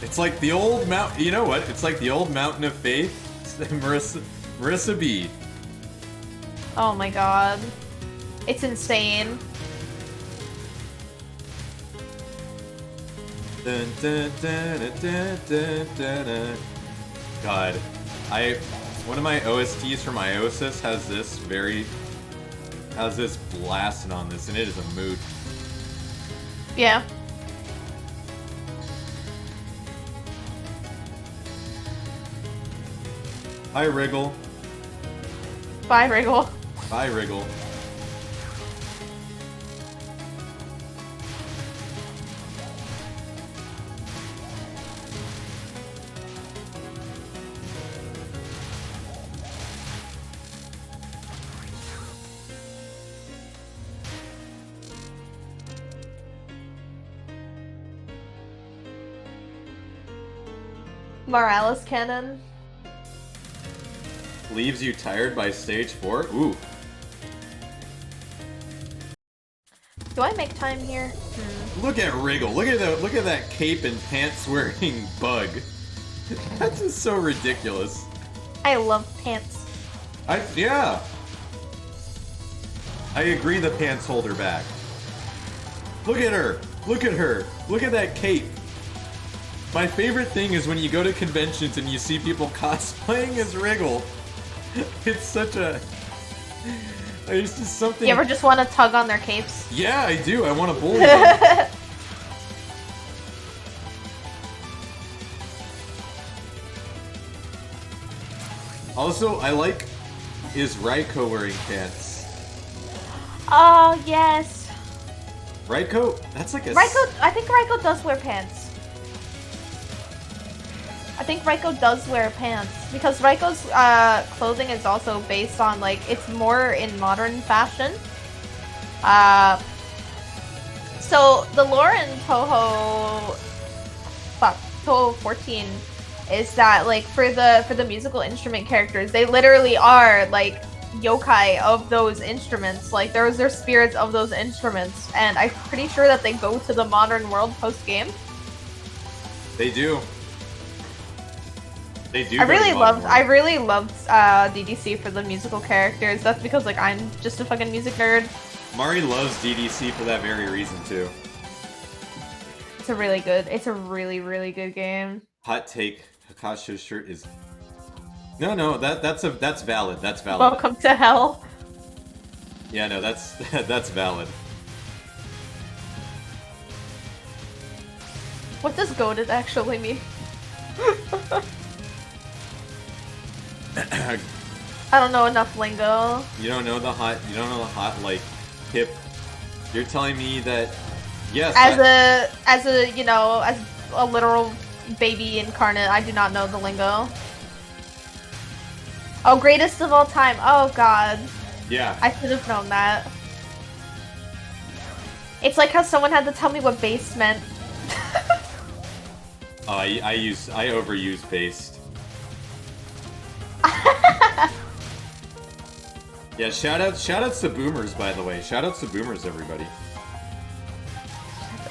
Speaker 1: It's like the old mount. You know what? It's like the old Mountain of Faith. Marissa B.
Speaker 2: Oh my god. It's insane.
Speaker 1: Dun, dun, dun, dun, dun, dun, dun, dun. God, one of my OSTs for my Iosis has this blasting on this, and it is a mood.
Speaker 2: Yeah.
Speaker 1: Hi, Wriggle.
Speaker 2: Bye, Wriggle.
Speaker 1: Bye, Wriggle.
Speaker 2: Morales cannon.
Speaker 1: Leaves you tired by stage 4? Ooh.
Speaker 2: Do I make time here?
Speaker 1: Look at Wriggle. Look at that cape and pants wearing bug. That's just so ridiculous.
Speaker 2: I love pants.
Speaker 1: Yeah. I agree the pants hold her back. Look at her. Look at her. Look at that cape. My favorite thing is when you go to conventions and you see people cosplaying as Wriggle. It's such a... There's just something...
Speaker 2: You ever just want to tug on their capes?
Speaker 1: Yeah, I do. I want to bully them. Also, I like... Is Raiko wearing pants?
Speaker 2: Oh, yes.
Speaker 1: Raiko? That's like a...
Speaker 2: I think Raiko does wear pants. I think Raiko does wear pants because Raiko's clothing is also based on, like, it's more in modern fashion. So the lore in Touhou 14 is that, like, for the musical instrument characters, they literally are like yokai of those instruments. Like, they're spirits of those instruments, and I'm pretty sure that they go to the modern world post game.
Speaker 1: They do. They do.
Speaker 2: I really loved DDC for the musical characters. That's because like I'm just a fucking music nerd.
Speaker 1: Mari loves DDC for that very reason too.
Speaker 2: It's a really, really good game.
Speaker 1: Hot take: Hakasho's shirt is. No, that's valid. That's valid.
Speaker 2: Welcome to hell.
Speaker 1: Yeah, no, that's that's valid.
Speaker 2: What does goated actually mean? I don't know enough lingo.
Speaker 1: You don't know the hot like hip. You're telling me that yes.
Speaker 2: As a literal baby incarnate, I do not know the lingo. Oh, greatest of all time. Oh god.
Speaker 1: Yeah.
Speaker 2: I should have known that. It's like how someone had to tell me what bass meant.
Speaker 1: Oh, I overuse based. Yeah, shoutouts to boomers, by the way. Shoutouts to boomers, everybody.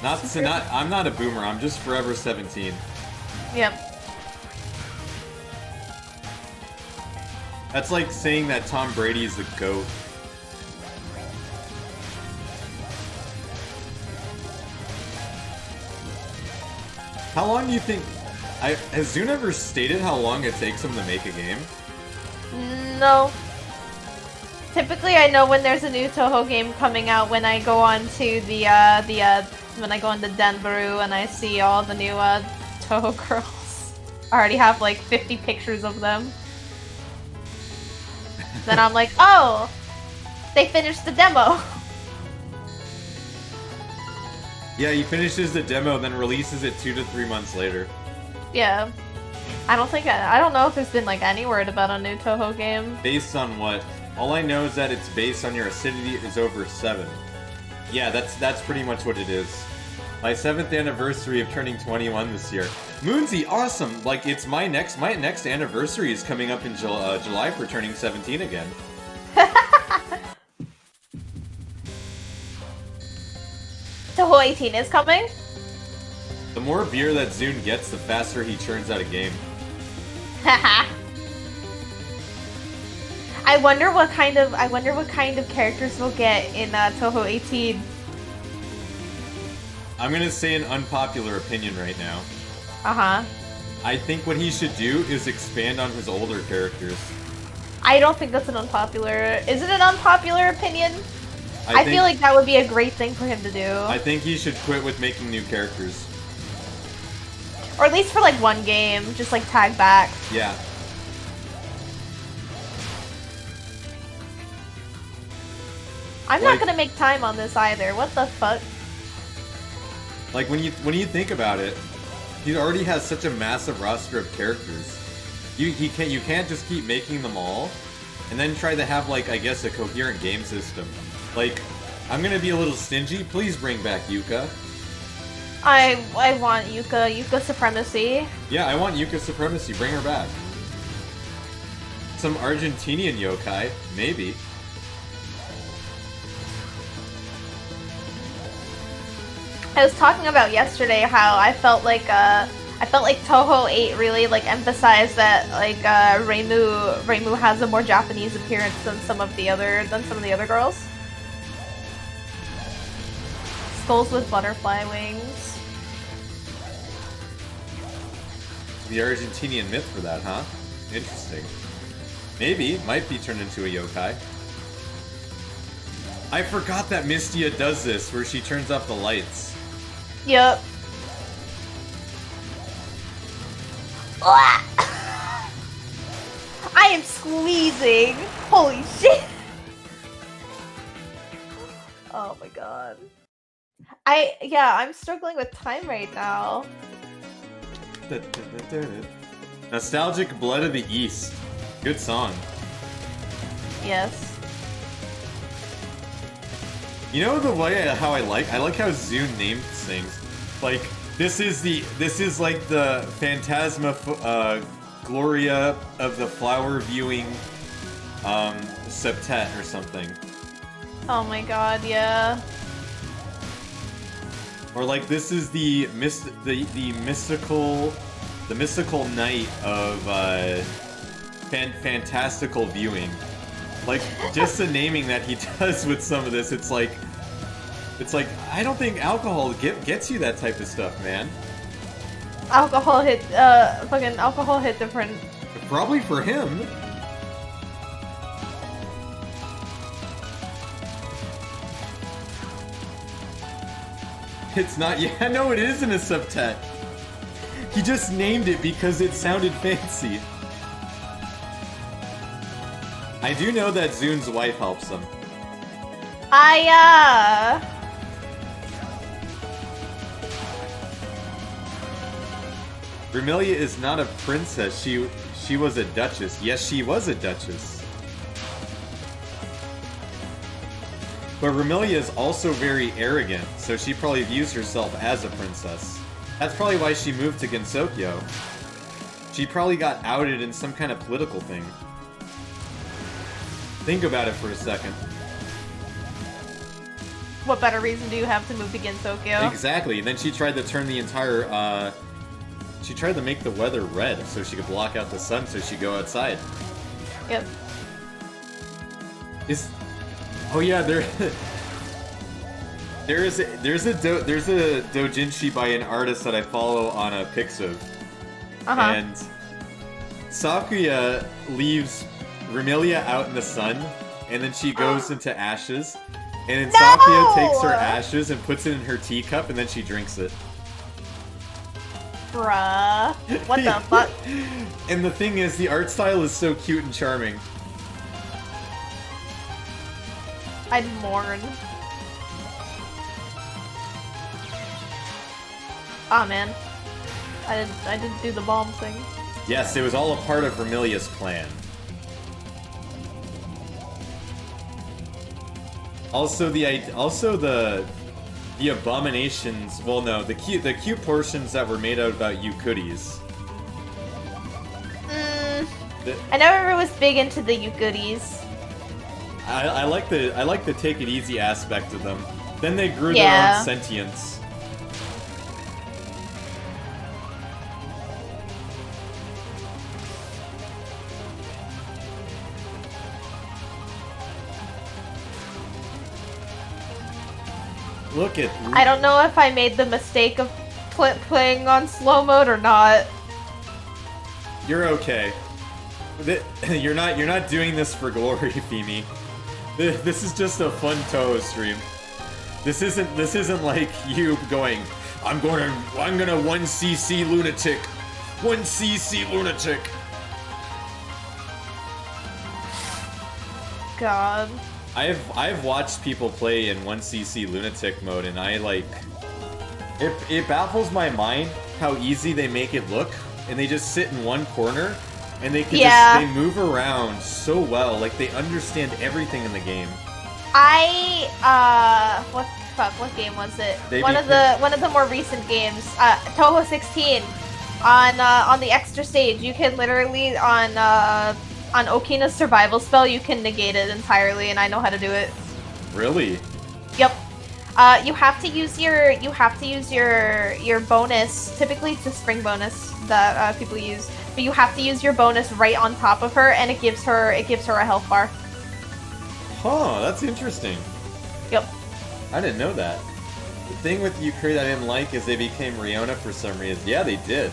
Speaker 1: I'm not a boomer. I'm just forever 17.
Speaker 2: Yep.
Speaker 1: That's like saying that Tom Brady is the GOAT. How long do you think... has Zune ever stated how long it takes him to make a game?
Speaker 2: No. Typically, I know when there's a new Touhou game coming out when I go on to when I go on to Denbaru and I see all the new Touhou girls. I already have like 50 pictures of them. Then I'm like, oh, they finished the demo.
Speaker 1: Yeah, he finishes the demo, then releases it 2 to 3 months later.
Speaker 2: Yeah. I don't know if there's been like any word about a new Touhou game.
Speaker 1: Based on what? All I know is that it's based on your acidity is over 7. Yeah, that's pretty much what it is. My 7th anniversary of turning 21 this year. Moonsy, awesome! Like, it's my next anniversary is coming up in July for turning 17 again.
Speaker 2: Touhou 18 is coming?
Speaker 1: The more beer that Zune gets, the faster he churns out a game.
Speaker 2: Haha. I wonder what kind of characters we'll get in Touhou 18.
Speaker 1: I'm gonna say an unpopular opinion right now.
Speaker 2: Uh-huh.
Speaker 1: I think what he should do is expand on his older characters.
Speaker 2: I don't think that's an unpopular... Is it an unpopular opinion? I feel like that would be a great thing for him to do.
Speaker 1: I think he should quit with making new characters.
Speaker 2: Or at least for like one game, just like tag back.
Speaker 1: Yeah.
Speaker 2: I'm not gonna make time on this either. What the fuck?
Speaker 1: Like when you think about it, he already has such a massive roster of characters. You can't just keep making them all, and then try to have like I guess a coherent game system. Like, I'm gonna be a little stingy. Please bring back Yuka.
Speaker 2: I want Yuka supremacy.
Speaker 1: Yeah, I want Yuka supremacy. Bring her back. Some Argentinian yokai, maybe.
Speaker 2: I was talking about yesterday how I felt like Touhou 8 really like emphasized that like Reimu has a more Japanese appearance than some of the other girls. Skulls with butterfly wings.
Speaker 1: The Argentinian myth for that, huh? Interesting. Maybe, might be turned into a yokai. I forgot that Mystia does this, where she turns off the lights.
Speaker 2: Yup. I am squeezing! Holy shit! Oh my god. I'm struggling with time right now.
Speaker 1: Nostalgic Blood of the East. Good song.
Speaker 2: Yes.
Speaker 1: You know the way how I like how Zune named things. Like this is like the Phantasma Gloria of the flower viewing septet or something.
Speaker 2: Oh my god, yeah.
Speaker 1: Or like this is the mystical the mystical night of fantastical viewing. Like, just the naming that he does with some of this, it's like I don't think alcohol gets you that type of stuff, man.
Speaker 2: Fucking alcohol hit different.
Speaker 1: Probably for him. It's not. Yeah, no, it isn't a septet. He just named it because it sounded fancy. I do know that Zun's wife helps him. Vermilia is not a princess. She was a duchess. Yes, she was a duchess. But Vermilia is also very arrogant, so she probably views herself as a princess. That's probably why she moved to Gensokyo. She probably got outed in some kind of political thing. Think about it for a second.
Speaker 2: What better reason do you have to move to Gensokyo?
Speaker 1: Exactly, and then she tried to turn the entire, she tried to make the weather red so she could block out the sun so she'd go outside.
Speaker 2: Yep.
Speaker 1: Oh yeah, there's a doujinshi by an artist that I follow on a Pixel. And Sakuya leaves Vermilia out in the sun, and then she goes into ashes, and then Sakuya takes her ashes and puts it in her teacup, and then she drinks it.
Speaker 2: Bruh. What the fuck?
Speaker 1: And the thing is, the art style is so cute and charming.
Speaker 2: I'd mourn. Ah, man. I didn't do the bomb thing.
Speaker 1: Yes, it was all a part of Vermilia's plan. Also, the abominations. Well, no, the cute portions that were made out about Yukuris.
Speaker 2: I never was big into the Yukuris.
Speaker 1: I like the take it easy aspect of them. Then they grew their own sentience. Look at.
Speaker 2: I don't know if I made the mistake of playing on slow mode or not.
Speaker 1: You're okay. You're not doing this for glory, Femi. This is just a fun Touhou stream. This isn't like you going, I'm gonna 1cc lunatic. 1cc lunatic.
Speaker 2: God.
Speaker 1: I've watched people play in 1cc lunatic mode, and I like it baffles my mind how easy they make it look, and they just sit in one corner and they can they move around so well, like they understand everything in the game.
Speaker 2: What game was it? One of the more recent games, Touhou 16. On the extra stage, you can literally on Okina's survival spell, you can negate it entirely, and I know how to do it.
Speaker 1: Really?
Speaker 2: Yep. You have to use your bonus. Typically, it's a spring bonus that people use, but you have to use your bonus right on top of her, and it gives her a health bar.
Speaker 1: Huh? That's interesting.
Speaker 2: Yep.
Speaker 1: I didn't know that. The thing with Yukari that I didn't like is they became Riona for some reason. Yeah, they did.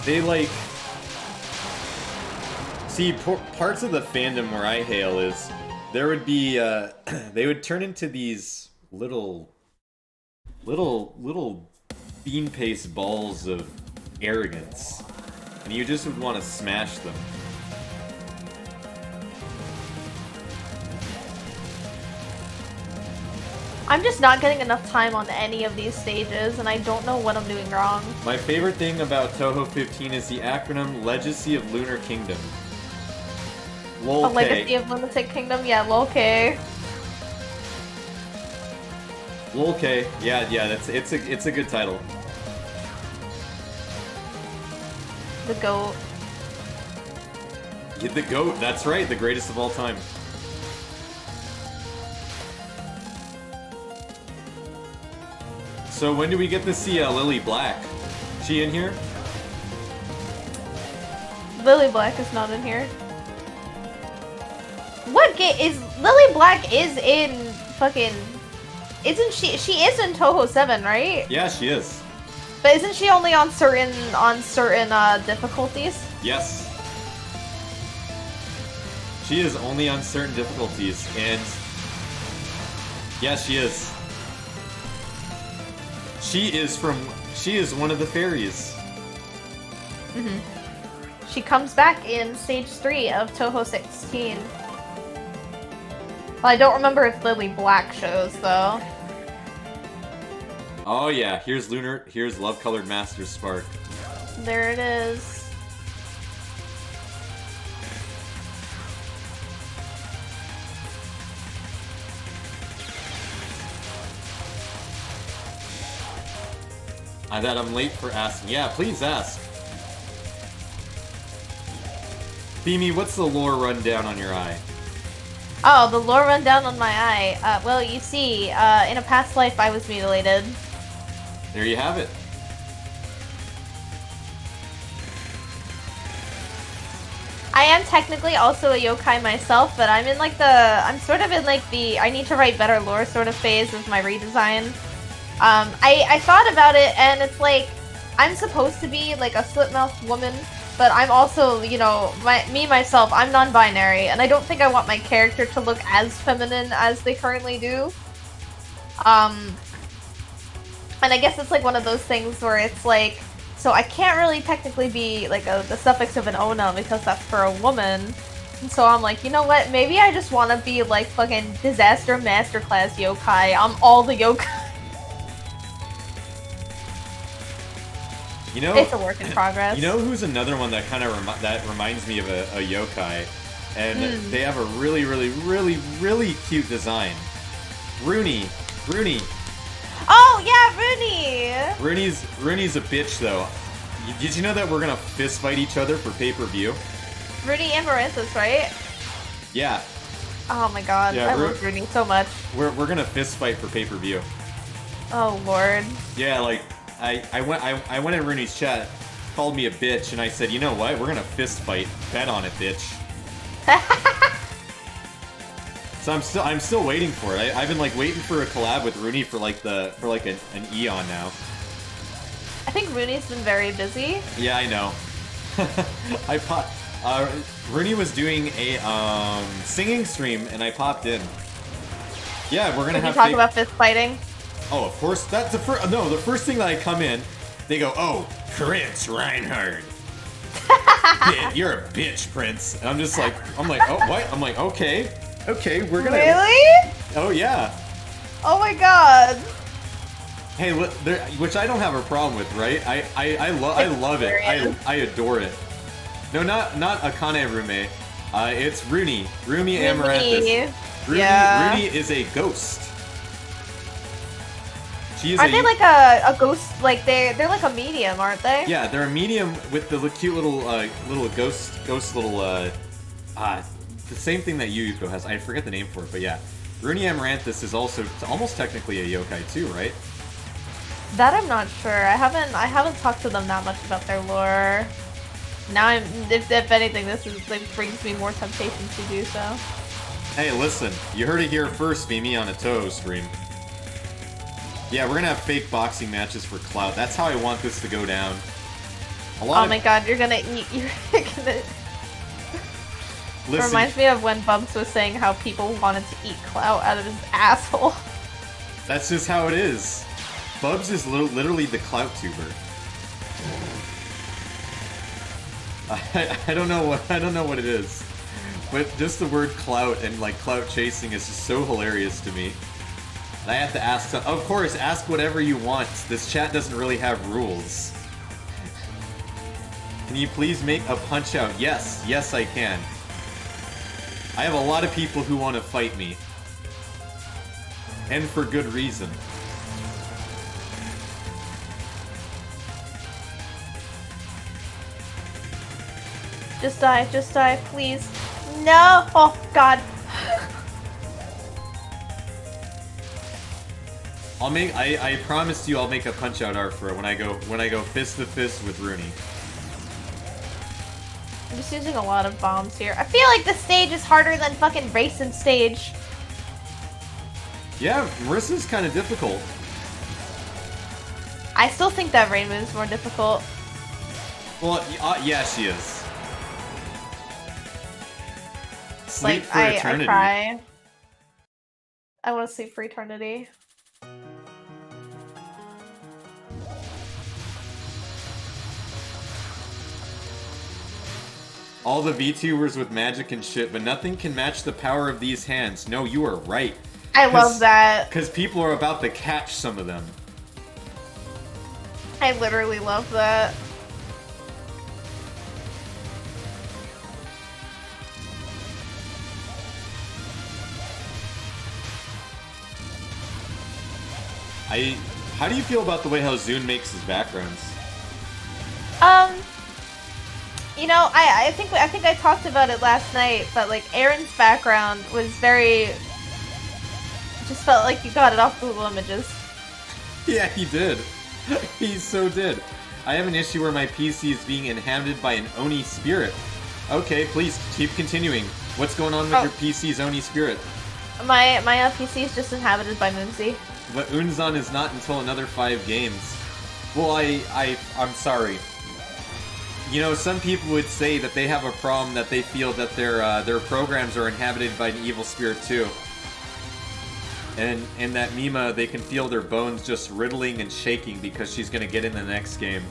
Speaker 1: They like. See, parts of the fandom where I hail is there would be they would turn into these little bean paste balls of arrogance, and you just would want to smash them.
Speaker 2: I'm just not getting enough time on any of these stages, and I don't know what I'm doing wrong.
Speaker 1: My favorite thing about Touhou 15 is the acronym Legacy of Lunar Kingdom. LOL-K.
Speaker 2: A Legacy of Lunatic Kingdom? Yeah, LOL-K.
Speaker 1: LOL-K. Yeah, it's a good title.
Speaker 2: The GOAT.
Speaker 1: Yeah, the GOAT, that's right, the greatest of all time. So when do we get to see Lily Black? She in here?
Speaker 2: Lily Black is not in here. What game is Lily Black is in fucking? Isn't she? She is in Touhou 7, right?
Speaker 1: Yeah, she is.
Speaker 2: But isn't she only on certain difficulties?
Speaker 1: Yes. She is only on certain difficulties, and yes, she is. She is one of the fairies.
Speaker 2: Mm-hmm. She comes back in stage 3 of Touhou 16. Well, I don't remember if Lily Black shows though.
Speaker 1: Oh yeah, here's Love Colored Master Spark.
Speaker 2: There it is.
Speaker 1: I thought I'm late for asking. Yeah, please ask. Femi, what's the lore rundown on your eye?
Speaker 2: Oh, the lore rundown on my eye. Well, you see, in a past life I was mutilated.
Speaker 1: There you have it.
Speaker 2: I am technically also a yokai myself, but I'm sort of in like the I need to write better lore sort of phase of my redesign. I thought about it, and it's like, I'm supposed to be like a slit-mouthed woman, but I'm also, you know, myself, I'm non-binary, and I don't think I want my character to look as feminine as they currently do. And I guess it's like one of those things where it's like, so I can't really technically be like the suffix of an ona because that's for a woman. And so I'm like, you know what, maybe I just want to be like fucking disaster masterclass yokai. I'm all the yokai.
Speaker 1: You know,
Speaker 2: it's a work in progress.
Speaker 1: You know who's another one that kind of reminds me of a yokai, and they have a really, really, really, really cute design. Rooney.
Speaker 2: Oh yeah, Rooney.
Speaker 1: Rooney's a bitch though. Did you know that we're gonna fist fight each other for pay-per-view?
Speaker 2: Rooney Amaranthus, right?
Speaker 1: Yeah.
Speaker 2: Oh my god, yeah, I love Rooney so much.
Speaker 1: We're gonna fist fight for pay-per-view.
Speaker 2: Oh lord.
Speaker 1: Yeah, like. I went in Rooney's chat, called me a bitch, and I said, you know what? We're gonna fist fight. Bet on it, bitch. So I'm still waiting for it. I've been like waiting for a collab with Rooney for an eon now.
Speaker 2: I think Rooney's been very busy.
Speaker 1: Yeah, I know. Rooney was doing a singing stream, and I popped in. Yeah, we're gonna have.
Speaker 2: Talk about fist fighting.
Speaker 1: Oh, of course. That's the first. No, the first thing that I come in, they go, "Oh, Prince Reinhardt, you're a bitch, Prince." And I'm like, "Oh, what?" I'm like, "Okay, we're gonna."
Speaker 2: Really?
Speaker 1: Oh yeah.
Speaker 2: Oh my god.
Speaker 1: Hey, look, which I don't have a problem with, right? I love it. I adore it. No, not Akane Rume. It's Rooney Amaranthus. Rooney is a ghost.
Speaker 2: Aren't they like a ghost? Like they're like a medium, aren't they?
Speaker 1: Yeah, they're a medium with the cute little ghost little the same thing that Yuyuko has. I forget the name for it, but yeah, Rooney Amaranthus is also almost technically a yokai too, right?
Speaker 2: That I'm not sure. I haven't talked to them that much about their lore. Now if anything, this brings me more temptation to do so.
Speaker 1: Hey, listen, you heard it here first, Femi, on a Touhou stream. Yeah, we're gonna have fake boxing matches for clout. That's how I want this to go down.
Speaker 2: Oh my god, you're gonna eat. You're gonna. Listen, it reminds me of when Bumps was saying how people wanted to eat clout out of his asshole.
Speaker 1: That's just how it is. Bubs is literally the clout tuber. I don't know what it is, but just the word clout and like clout chasing is just so hilarious to me. And I have to ask some. Of course, ask whatever you want. This chat doesn't really have rules. Can you please make a punch out? Yes, I can. I have a lot of people who want to fight me, and for good reason.
Speaker 2: Just die, please. No! Oh, God.
Speaker 1: I promised you I'll make a punch out art for it when I go fist to fist with Rooney.
Speaker 2: I'm just using a lot of bombs here. I feel like this stage is harder than fucking Racing stage.
Speaker 1: Yeah, Marissa's kind of difficult.
Speaker 2: I still think that Rain Moon's more difficult.
Speaker 1: Well, yeah, she is. Sleep
Speaker 2: Like,
Speaker 1: for eternity.
Speaker 2: I cry. I want to sleep for eternity.
Speaker 1: All the VTubers with magic and shit, but nothing can match the power of these hands. No, you are right.
Speaker 2: I love that.
Speaker 1: Because people are about to catch some of them.
Speaker 2: I literally love that.
Speaker 1: How do you feel about the way how Zune makes his backgrounds?
Speaker 2: You know, I think I talked about it last night, but like Aaron's background was very. Just felt like you got it off Google Images.
Speaker 1: Yeah, he did. He so did. I have an issue where my PC is being inhabited by an Oni spirit. Okay, please keep continuing. What's going on with your PC's Oni spirit?
Speaker 2: My PC is just inhabited by Moonsy.
Speaker 1: But Unzan is not until another 5 games. Well, I'm sorry. You know, some people would say that they have a problem that they feel that their programs are inhabited by an evil spirit too. And in that Mima, they can feel their bones just riddling and shaking because she's gonna get in the next game.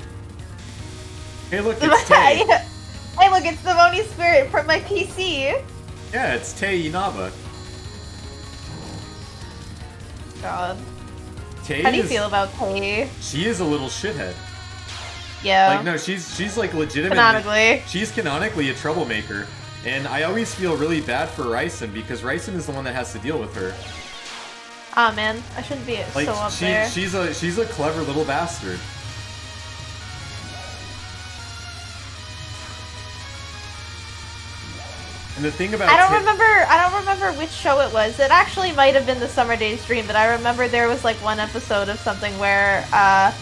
Speaker 1: Hey look, it's Tay!
Speaker 2: Hey look, it's the Oni spirit from my PC!
Speaker 1: Yeah, it's Tay Inaba.
Speaker 2: God.
Speaker 1: Tay
Speaker 2: How do you feel about Tay?
Speaker 1: She is a little shithead.
Speaker 2: Yeah.
Speaker 1: Like, no, she's like legitimately...
Speaker 2: Canonically.
Speaker 1: She's canonically a troublemaker. And I always feel really bad for Ryson because Ryson is the one that has to deal with her.
Speaker 2: Aw, man. I shouldn't be
Speaker 1: Like,
Speaker 2: so up there.
Speaker 1: She's a clever little bastard. And the thing about
Speaker 2: I don't remember which show it was. It actually might have been the Summer Days Dream, but I remember there was like one episode of something where I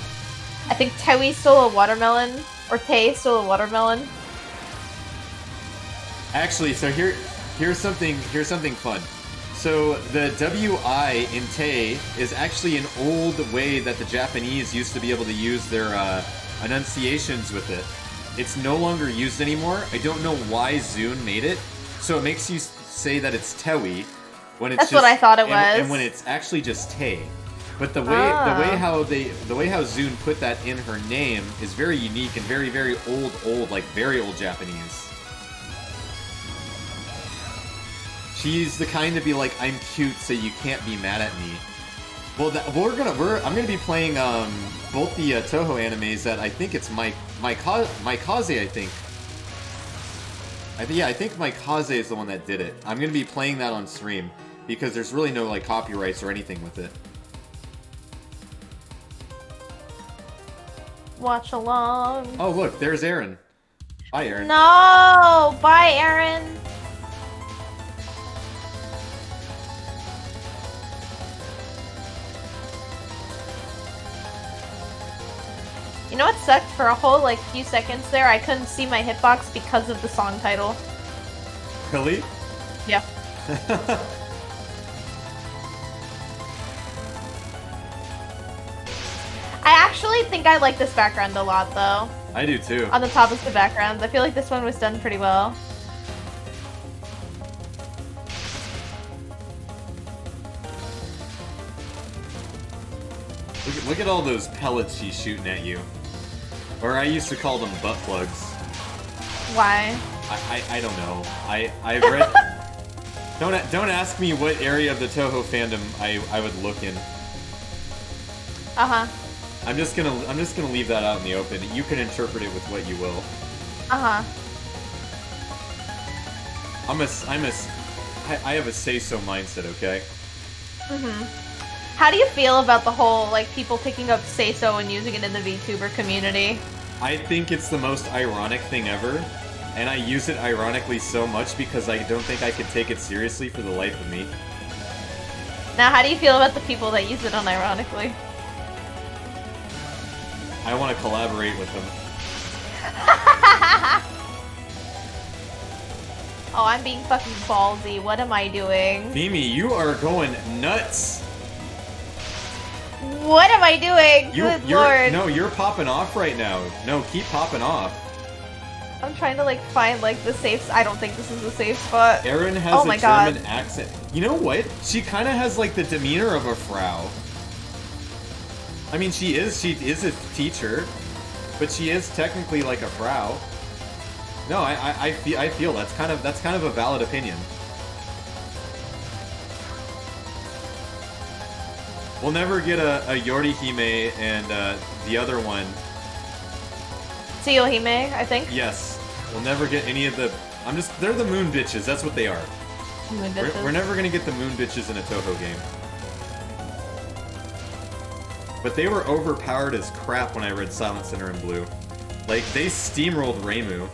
Speaker 2: think Tewi stole a watermelon, or Tay stole a watermelon.
Speaker 1: Actually, so here's something fun. So the WI in Tay is actually an old way that the Japanese used to be able to use their enunciations with it. It's no longer used anymore. I don't know why Zune made it. So it makes you say that it's Tewi when it's
Speaker 2: That's what I thought it was.
Speaker 1: and when it's actually just Tay. But the way how Zune put that in her name is very unique and very, very old, like very old Japanese. She's the kind to be like, I'm cute, so you can't be mad at me. Well, I'm gonna be playing both the Touhou animes that I think it's Maikaze, I think. I think Maikaze is the one that did it. I'm gonna be playing that on stream because there's really no like copyrights or anything with it.
Speaker 2: Watch along.
Speaker 1: Oh look, there's Aaron. Bye, Aaron.
Speaker 2: No! Bye, Aaron! You know what sucked? For a whole, like, few seconds there, I couldn't see my hitbox because of the song title.
Speaker 1: Really?
Speaker 2: Yeah. I actually think I like this background a lot, though.
Speaker 1: I do too.
Speaker 2: On the top of the background. I feel like this one was done pretty well.
Speaker 1: Look at all those pellets she's shooting at you. Or I used to call them butt plugs.
Speaker 2: Why?
Speaker 1: I don't know. I've read. Don't ask me what area of the Touhou fandom I would look in.
Speaker 2: Uh-huh.
Speaker 1: I'm just gonna leave that out in the open. You can interpret it with what you will.
Speaker 2: Uh-huh.
Speaker 1: I have a say-so mindset, okay?
Speaker 2: Mm-hmm. How do you feel about the whole, like, people picking up say-so and using it in the VTuber community?
Speaker 1: I think it's the most ironic thing ever, and I use it ironically so much because I don't think I could take it seriously for the life of me.
Speaker 2: Now, how do you feel about the people that use it unironically?
Speaker 1: I want to collaborate with them.
Speaker 2: Oh, I'm being fucking ballsy. What am I doing?
Speaker 1: Mimi, you are going nuts.
Speaker 2: What am I doing? Good lord.
Speaker 1: No, you're popping off right now. No, keep popping off.
Speaker 2: I'm trying to like find like the safe. I don't think this is a safe spot.
Speaker 1: Erin has a German accent. You know what? She kind of has like the demeanor of a Frau. I mean, she is a teacher, but she is technically like a Frau. No, I feel that's kind of a valid opinion. We'll never get a Yorihime and the other one.
Speaker 2: Tsuyohime, I think.
Speaker 1: Yes, we'll never get any of the. They're the moon bitches. That's what they are.
Speaker 2: Moon bitches.
Speaker 1: We're never gonna get the moon bitches in a Touhou game. But they were overpowered as crap when I read Silent Sinner in Blue. Like, they steamrolled Reimu.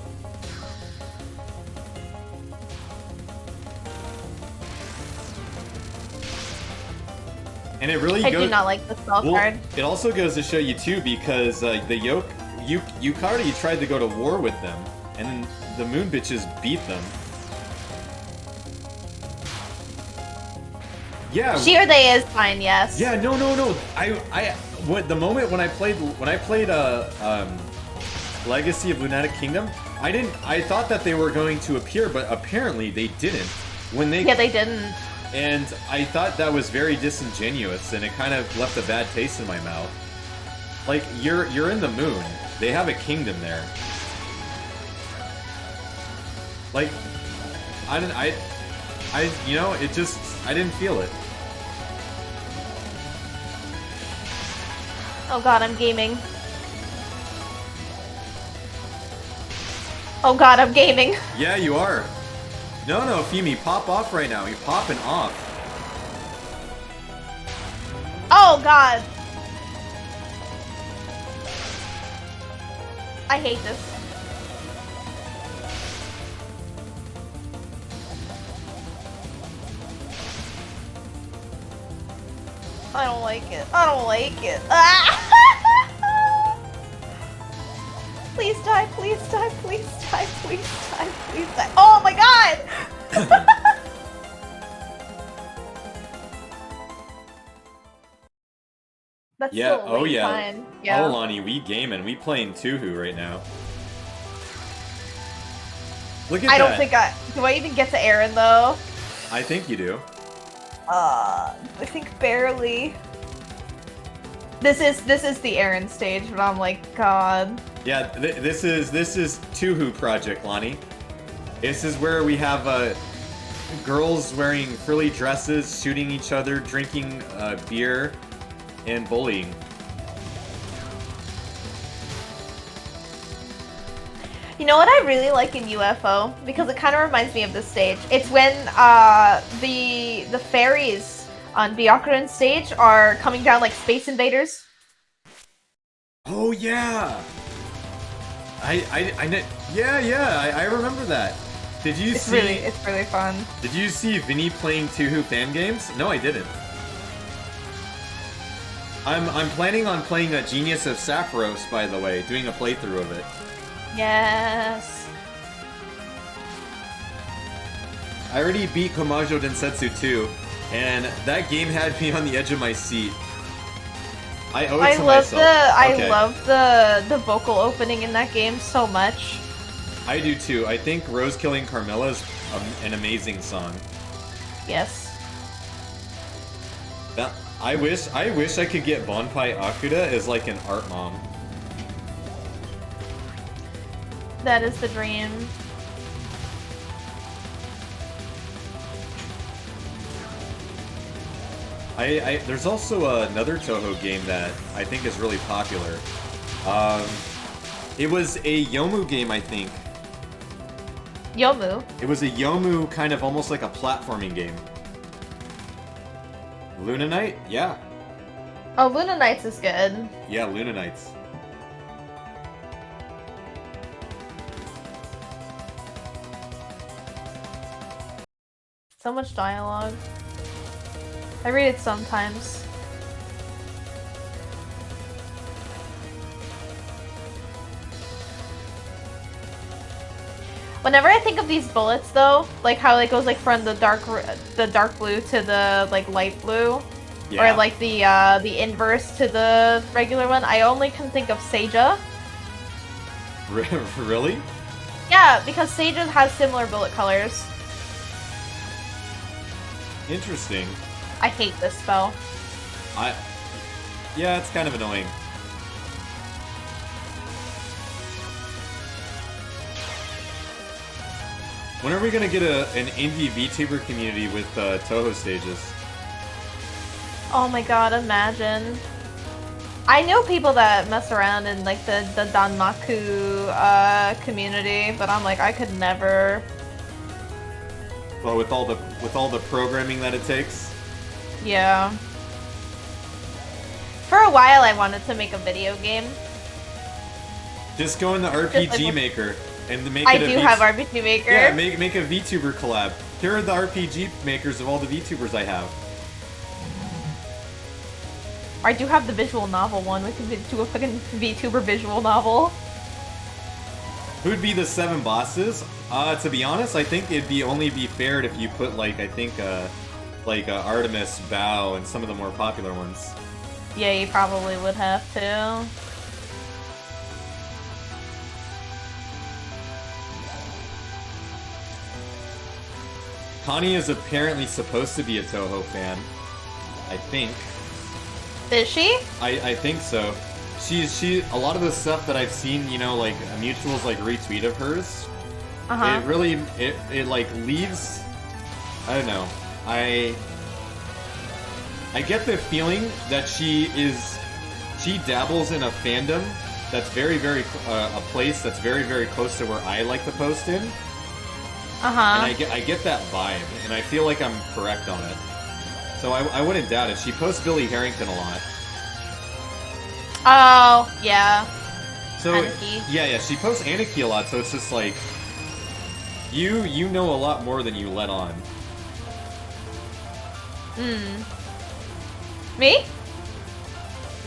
Speaker 1: And it really goes...
Speaker 2: I do not like the spell card.
Speaker 1: It also goes to show you, too, because the Yukari tried to go to war with them, and then the moon bitches beat them. Yeah.
Speaker 2: Shirde is fine, yes.
Speaker 1: Yeah, no. The moment when I played Legacy of Lunatic Kingdom, I thought that they were going to appear, but apparently they didn't.
Speaker 2: Yeah, they didn't.
Speaker 1: And I thought that was very disingenuous, and it kind of left a bad taste in my mouth. Like, you're in the moon. They have a kingdom there. Like, I didn't feel it.
Speaker 2: Oh god, I'm gaming. Oh god, I'm gaming.
Speaker 1: Yeah, you are. No, Fumi, pop off right now. You're popping off.
Speaker 2: Oh god. I hate this. I don't like it. I don't like it. Ah! Please die, please die, please die, please die, please die. Oh my god! That's
Speaker 1: Yeah,
Speaker 2: still fine. Yeah.
Speaker 1: Oh, Lonnie, we gaming. We playing Touhou right now. Look at that.
Speaker 2: I don't think do I even get to Aaron though?
Speaker 1: I think you do.
Speaker 2: I think barely. This is the Aaron stage, but I'm like, god.
Speaker 1: Yeah, this is Touhou Project, Lonnie. This is where we have girls wearing frilly dresses, shooting each other, drinking beer, and bullying.
Speaker 2: You know what I really like in UFO? Because it kind of reminds me of this stage. It's when the fairies on Byakuran stage are coming down like Space Invaders.
Speaker 1: Oh yeah! I remember that. Did you see?
Speaker 2: It's really fun.
Speaker 1: Did you see Vinny playing Touhou fan games? No, I didn't. I'm planning on playing a Genius of Sapphiros, by the way, doing a playthrough of it.
Speaker 2: Yes.
Speaker 1: I already beat Komajo Densetsu 2, and that game had me on the edge of my seat. I owe it to myself.
Speaker 2: I love the vocal opening in that game so much.
Speaker 1: I do too. I think Rose Killing Carmilla is an amazing song.
Speaker 2: Yes.
Speaker 1: I wish I could get Bonpai Akuda as like an art mom.
Speaker 2: That is the dream.
Speaker 1: There's also another Touhou game that I think is really popular. It was a Yomu game, I think.
Speaker 2: Yomu?
Speaker 1: It was a Yomu kind of almost like a platforming game. Luna Knight? Yeah.
Speaker 2: Oh, Luna Knights is good.
Speaker 1: Yeah, Luna Knights.
Speaker 2: So much dialogue. I read it sometimes. Whenever I think of these bullets, though, like how it goes like from the dark blue to the like light blue,
Speaker 1: Yeah.
Speaker 2: or like the inverse to the regular one, I only can think of Seija.
Speaker 1: Really?
Speaker 2: Yeah, because Seija has similar bullet colors.
Speaker 1: Interesting.
Speaker 2: I hate this spell.
Speaker 1: Yeah, it's kind of annoying. When are we gonna get an indie VTuber community with Touhou stages?
Speaker 2: Oh my god, imagine. I know people that mess around in like the Danmaku community, but I'm like, I could never.
Speaker 1: Well, with all the programming that it takes.
Speaker 2: Yeah. For a while, I wanted to make a video game.
Speaker 1: Just go in the RPG Maker and make
Speaker 2: I
Speaker 1: it
Speaker 2: do have RPG Maker.
Speaker 1: Yeah, make a VTuber collab. Here are the RPG makers of all the VTubers I have.
Speaker 2: I do have the visual novel one. We could do a fucking VTuber visual novel.
Speaker 1: Who'd be the 7 bosses? To be honest, I think it'd only be fair if you put like Artemis, Bao, and some of the more popular ones.
Speaker 2: Yeah, you probably would have to.
Speaker 1: Connie is apparently supposed to be a Touhou fan. I think.
Speaker 2: Is she?
Speaker 1: I think so. She a lot of the stuff that I've seen, you know, like mutuals like retweet of hers. It really it like leaves. I don't know. I get the feeling that she dabbles in a fandom that's very a place that's very close to where I like to post in. And I get that vibe, and I feel like I'm correct on it. So I wouldn't doubt it. She posts Billy Harrington a lot.
Speaker 2: Oh, yeah.
Speaker 1: So
Speaker 2: Aniki.
Speaker 1: yeah, she posts Aniki a lot, so it's just like you know a lot more than you let on.
Speaker 2: Me?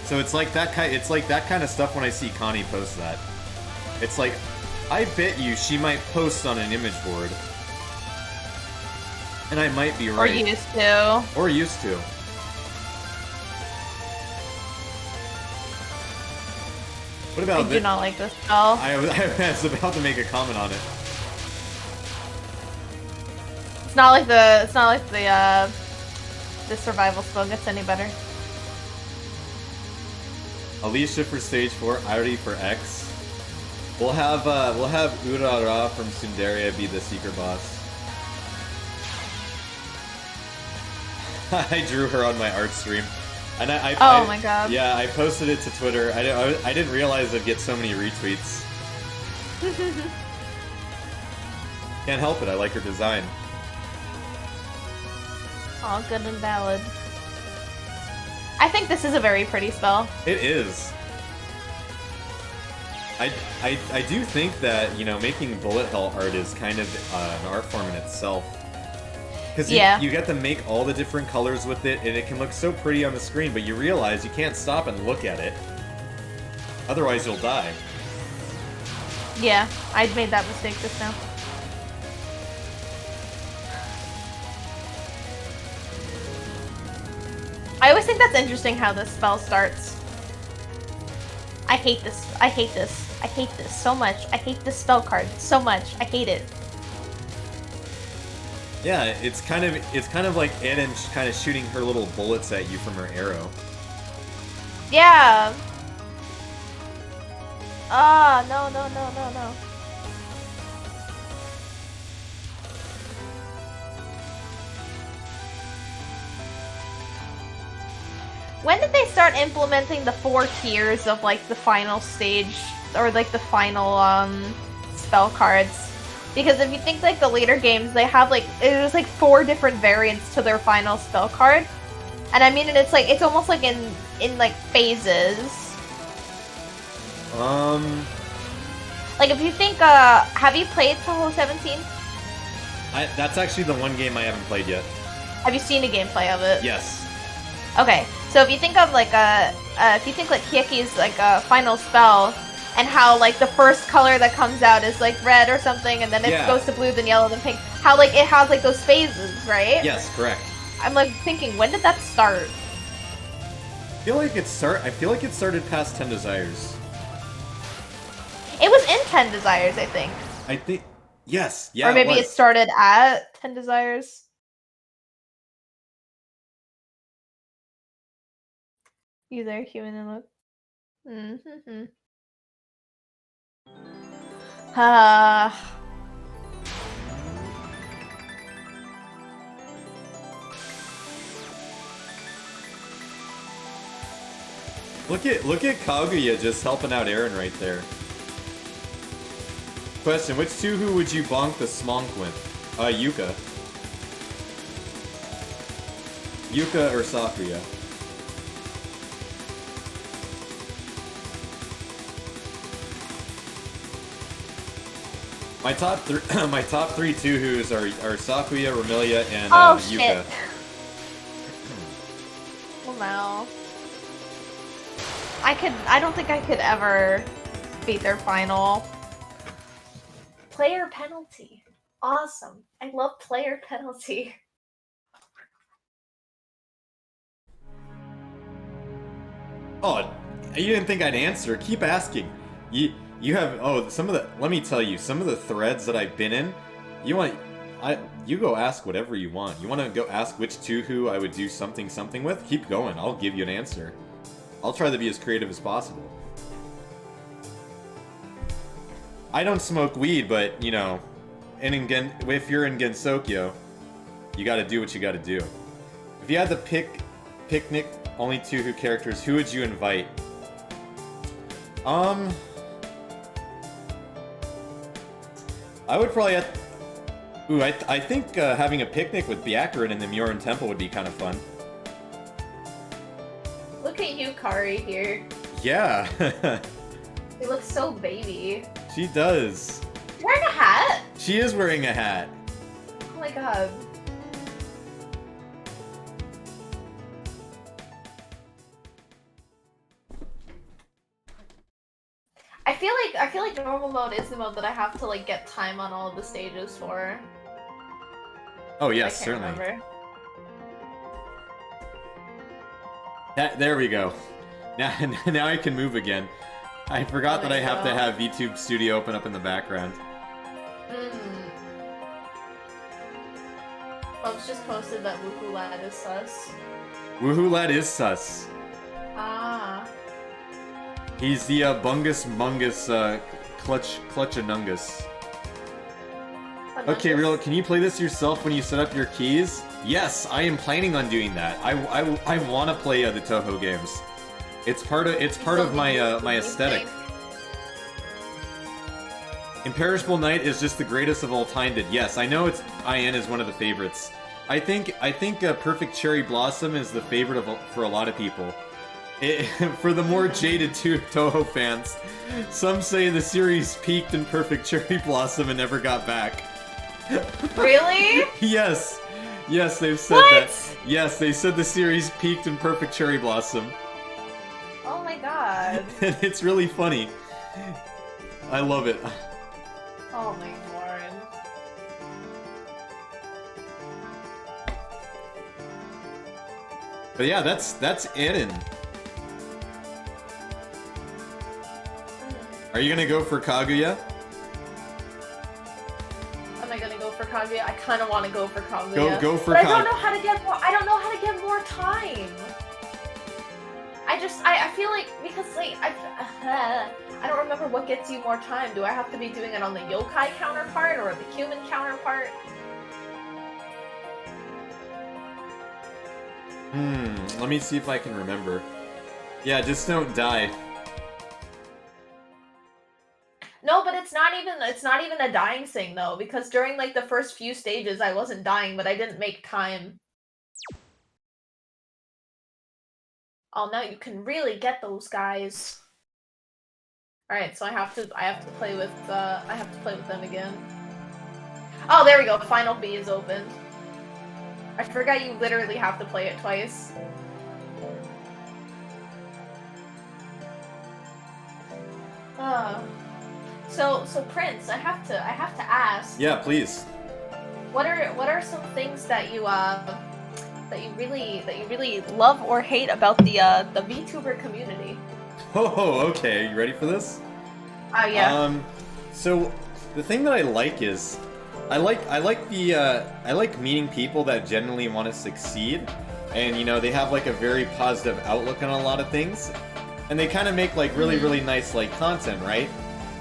Speaker 1: So it's like that kind of stuff when I see Connie post that. It's like, I bet you she might post on an image board. And I might be right.
Speaker 2: Or used to.
Speaker 1: Or used to. What about
Speaker 2: I do not like this spell.
Speaker 1: I was about to make a comment on it.
Speaker 2: It's not like the survival spell gets any better.
Speaker 1: Alicia for stage 4, Airi for X. We'll have Urara from Sundaria be the secret boss. I drew her on my art stream, and
Speaker 2: oh my god!
Speaker 1: Yeah, I posted it to Twitter. I didn't realize I'd get so many retweets. Can't help it. I like her design.
Speaker 2: All good and valid. I think this is a very pretty spell.
Speaker 1: It is. I do think that, you know, making bullet hell art is kind of an art form in itself. Because you get to make all the different colors with it, and it can look so pretty on the screen, but you realize you can't stop and look at it. Otherwise you'll die.
Speaker 2: Yeah, I made that mistake just now. I always think that's interesting how this spell starts. I hate this. I hate this. I hate this so much. I hate this spell card so much. I hate it.
Speaker 1: Yeah, it's kind of like Eden kind of shooting her little bullets at you from her arrow.
Speaker 2: Yeah. Ah, no. When did they start implementing the 4 tiers of like the final stage or like the final spell cards? Because if you think like the later games, they have like there's like 4 different variants to their final spell card, and I mean, and it's like it's almost like in like phases. Like if you think, have you played Touhou 17?
Speaker 1: That's actually the one game I haven't played yet.
Speaker 2: Have you seen a gameplay of it?
Speaker 1: Yes.
Speaker 2: Okay, so if you think of like if you think like Hieki's like a final spell, and how like the first color that comes out is like red or something, and then it
Speaker 1: Yeah.
Speaker 2: goes to blue, then yellow, then pink. How like it has like those phases, right?
Speaker 1: Yes, correct.
Speaker 2: I'm like thinking, when did that start?
Speaker 1: I feel like it started past 10 Desires.
Speaker 2: It was in 10 Desires, I think.
Speaker 1: I think yes, yeah.
Speaker 2: Or maybe
Speaker 1: it
Speaker 2: it started at 10 Desires. You there, human in look? Mm-hmm.
Speaker 1: Look at Kaguya just helping out Aaron right there. Question, which Touhou would you bonk the smonk with? Yuka. Yuka or Sakuya? My top three Touhous are Sakuya, Ramilia, and Yuka.
Speaker 2: Shit. Well, no. I don't think I could ever beat their final. Player penalty. Awesome. I love player penalty.
Speaker 1: Oh, you didn't think I'd answer? Keep asking. You have let me tell you, some of the threads that I've been in, you go ask whatever you want. You want to go ask which Touhou I would do something with? Keep going. I'll give you an answer. I'll try to be as creative as possible. I don't smoke weed, but, you know, if you're in Gensokyo, you gotta do what you gotta do. If you had to picnic only Touhou characters, who would you invite? I would probably have... Ooh, I think having a picnic with Byakuren in the Myoran Temple would be kind of fun.
Speaker 2: Look at you, Kari, here.
Speaker 1: Yeah.
Speaker 2: You look so baby.
Speaker 1: She does.
Speaker 2: Wearing a hat?
Speaker 1: She is wearing a hat.
Speaker 2: Oh my god. I feel like normal mode is the mode that I have to like get time on all of the stages for.
Speaker 1: Oh yes, certainly.
Speaker 2: Remember.
Speaker 1: There we go. Now I can move again. I forgot that I have to have VTube Studio open up in the background.
Speaker 2: Folks just posted that Woohoo Lad is sus.
Speaker 1: Woohoo Lad is sus.
Speaker 2: Ah.
Speaker 1: He's the Bungus Mungus Clutchanungus. Okay, Real, can you play this yourself when you set up your keys? Yes, I am planning on doing that. I want to play the Touhou games. It's part of my my aesthetic. Imperishable Night is just the greatest of all time. Yes, I know IN is one of the favorites. I think Perfect Cherry Blossom is the favorite for a lot of people. For the more jaded Touhou fans, some say the series peaked in Perfect Cherry Blossom and never got back.
Speaker 2: Really?
Speaker 1: Yes, they've said that. Yes, they said the series peaked in Perfect Cherry Blossom.
Speaker 2: Oh my god.
Speaker 1: And it's really funny. I love it.
Speaker 2: Oh my Warren.
Speaker 1: But yeah, that's Eren. Are you gonna go for Kaguya?
Speaker 2: Am I gonna go for Kaguya? I kind of want to go for Kaguya.
Speaker 1: Go for Kaguya.
Speaker 2: But I don't know how to get more. I don't know how to get more time. I feel like because like I don't remember what gets you more time. Do I have to be doing it on the yokai counterpart or the human counterpart?
Speaker 1: Let me see if I can remember. Yeah, just don't die.
Speaker 2: No, but it's not even a dying thing though, because during like the first few stages I wasn't dying, but I didn't make time. Oh, now you can really get those guys. All right, so I have to play with them again. Oh, there we go. Final B is opened. I forgot you literally have to play it twice. Uh, so Prince, I have to ask.
Speaker 1: Yeah, please.
Speaker 2: What are some things that you really love or hate about the VTuber community?
Speaker 1: Oh, okay. You ready for this?
Speaker 2: Oh yeah.
Speaker 1: So the thing that I like is, I like meeting people that genuinely want to succeed, and they have like a very positive outlook on a lot of things, and they kind of make like really nice like content, right?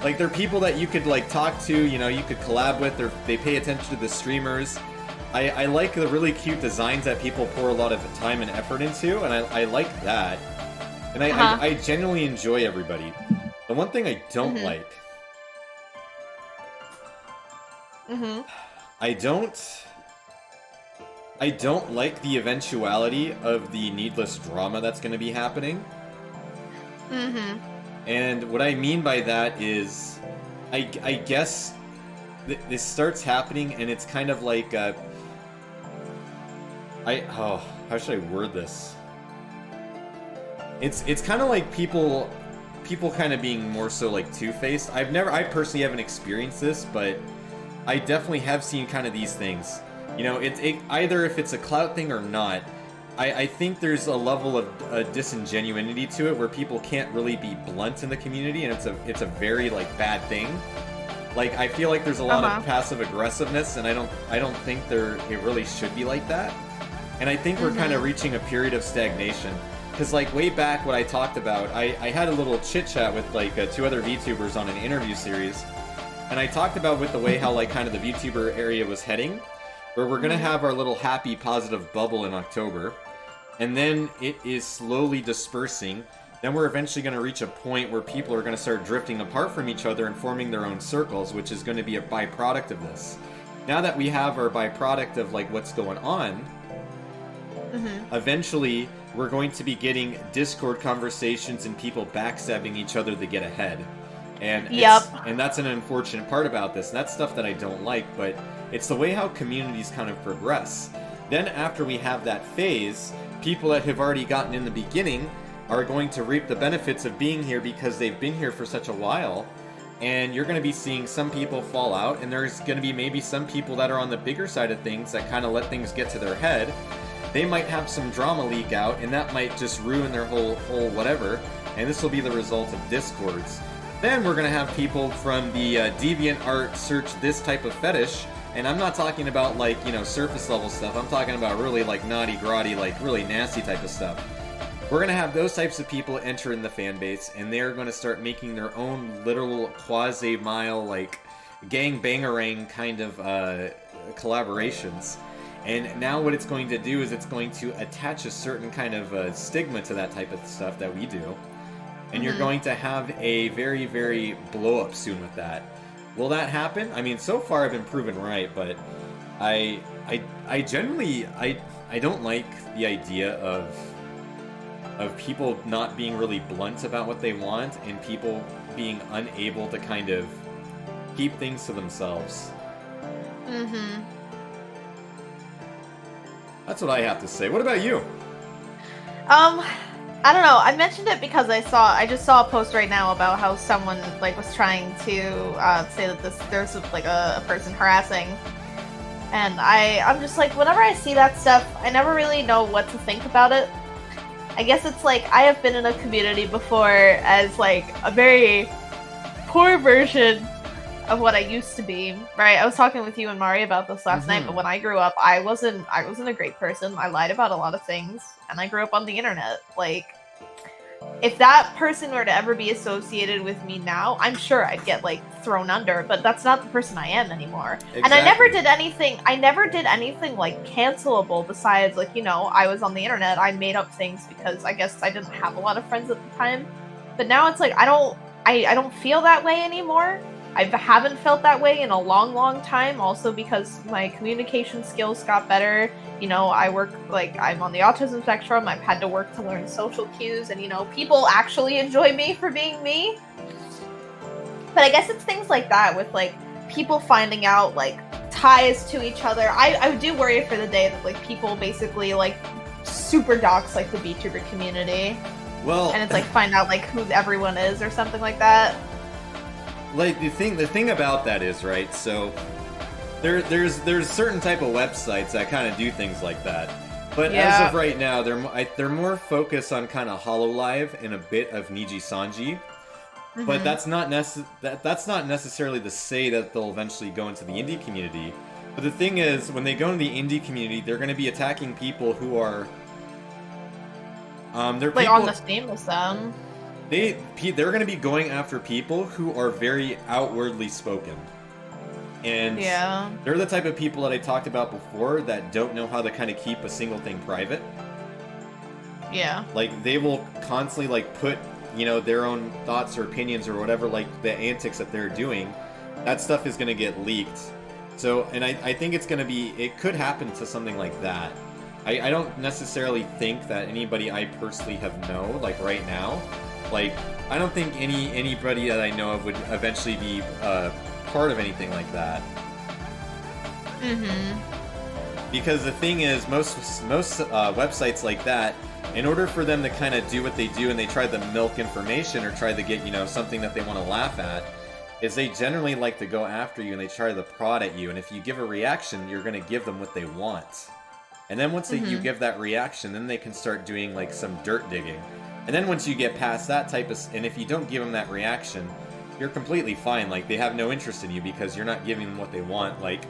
Speaker 1: Like they're people that you could like talk to, you could collab with, or they pay attention to the streamers. I like the really cute designs that people pour a lot of time and effort into, and I like that. And I genuinely enjoy everybody. The one thing I don't like... I don't like the eventuality of the needless drama that's going to be happening. And what I mean by that is, I guess this starts happening, and it's kind of like how should I word this? It's kind of like people kind of being more so like two-faced. I personally haven't experienced this, but I definitely have seen kind of these things. It either if it's a clout thing or not. I think there's a level of disingenuity to it where people can't really be blunt in the community, and it's a very like bad thing. Like I feel like there's a lot of passive aggressiveness, and I don't think it really should be like that. And I think we're kind of reaching a period of stagnation. Because like way back, what I talked about, I had a little chit chat with like 2 other VTubers on an interview series, and I talked about with the way how like kind of the VTuber area was heading, where we're gonna have our little happy positive bubble in October, and then it is slowly dispersing. Then we're eventually going to reach a point where people are going to start drifting apart from each other and forming their own circles, which is going to be a byproduct of this. Now that we have our byproduct of like what's going on, eventually we're going to be getting Discord conversations and people backstabbing each other to get ahead. And and that's an unfortunate part about this. And that's stuff that I don't like, but it's the way how communities kind of progress. Then after we have that phase, people that have already gotten in the beginning are going to reap the benefits of being here because they've been here for such a while. And you're going to be seeing some people fall out, and there's going to be maybe some people that are on the bigger side of things that kind of let things get to their head. They might have some drama leak out, and that might just ruin their whole whatever, and this will be the result of discords. Then we're going to have people from the DeviantArt search this type of fetish, and I'm not talking about like, surface level stuff. I'm talking about really like naughty, grotty, like really nasty type of stuff. We're going to have those types of people enter in the fan base, and they're going to start making their own literal quasi-mile, like, gang-bangerang kind of collaborations. And now what it's going to do is it's going to attach a certain kind of stigma to that type of stuff that we do. And you're going to have a very, very blow-up soon with that. Will that happen? I mean, so far I've been proven right, but I generally, I don't like the idea of people not being really blunt about what they want, and people being unable to kind of keep things to themselves. That's what I have to say. What about you?
Speaker 2: I don't know. I mentioned it because I just saw a post right now about how someone like was trying to say that there's like a person harassing, and I'm just like, whenever I see that stuff, I never really know what to think about it. I guess it's like, I have been in a community before as like a very poor version of what I used to be, right? I was talking with you and Mari about this last night, but when I grew up, I wasn't a great person. I lied about a lot of things, and I grew up on the internet. Like, if that person were to ever be associated with me now, I'm sure I'd get like thrown under, but that's not the person I am anymore. Exactly. And I never did anything like cancelable besides like, I was on the internet, I made up things because I guess I didn't have a lot of friends at the time. But now it's like, I don't feel that way anymore. I haven't felt that way in a long time, also because my communication skills got better. I work, like, I'm on the autism spectrum. I've had to work to learn social cues, and, people actually enjoy me for being me. But I guess it's things like that with, like, people finding out, like, ties to each other. I do worry for the day that, like, people basically, like, super dox, like, the VTuber community.
Speaker 1: Well...
Speaker 2: And it's, like, find out, like, who everyone is or something like that.
Speaker 1: like the thing about that is, right, so there's certain type of websites that kind of do things like that. But as of right now, they're more focused on kind of HoloLive and a bit of Niji Sanji. But that's not necessarily to say that they'll eventually go into the indie community. But the thing is, when they go into the indie community, they're going to be attacking people who are they're
Speaker 2: like
Speaker 1: people,
Speaker 2: on the same as them.
Speaker 1: They're going to be going after people who are very outwardly spoken. And they're the type of people that I talked about before that don't know how to kind of keep a single thing private.
Speaker 2: Yeah.
Speaker 1: Like, they will constantly, like, put, you know, their own thoughts or opinions or whatever, like, the antics that they're doing. That stuff is going to get leaked. So, and I think it's going to be, it could happen to something like that. I don't necessarily think that anybody I personally know, like, right now, like, I don't think anybody that I know of would eventually be, part of anything like that. Because the thing is, most websites like that, in order for them to kind of do what they do and they try to milk information or try to get, you know, something that they want to laugh at, is they generally like to go after you and they try to prod at you, and if you give a reaction, you're going to give them what they want. And then once you give that reaction, then they can start doing like some dirt digging. And then once you get past that type of, and if you don't give them that reaction, you're completely fine. Like, they have no interest in you because you're not giving them what they want. Like,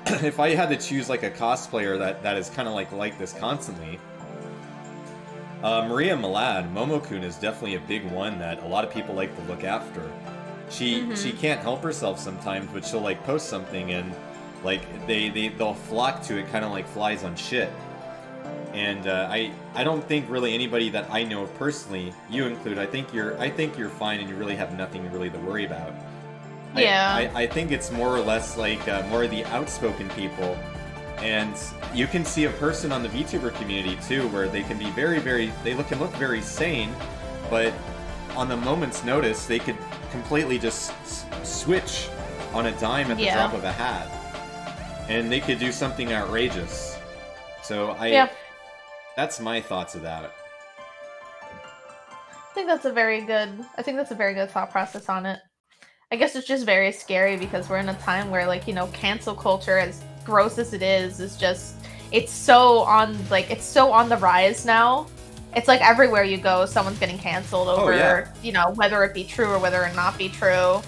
Speaker 1: if I had to choose, like, a cosplayer that is kind of like this constantly, Maria Malad, Momokun, is definitely a big one that a lot of people like to look after. She can't help herself sometimes, but she'll, like, post something and, like, they'll flock to it kind of like flies on shit. And I don't think really anybody that I know personally, you included, I think you're fine and you really have nothing really to worry about. I think it's more or less like more of the outspoken people, and you can see a person on the VTuber community too, where they can be can look very sane, but on the moment's notice, they could completely just switch on a dime at the drop of a hat, and they could do something outrageous. So that's my thoughts of that.
Speaker 2: I think that's a very good thought process on it. I guess it's just very scary because we're in a time where, like, you know, cancel culture, as gross as it is just, it's so on the rise now. It's like everywhere you go, someone's getting canceled over, you know, whether it be true or whether it not be true.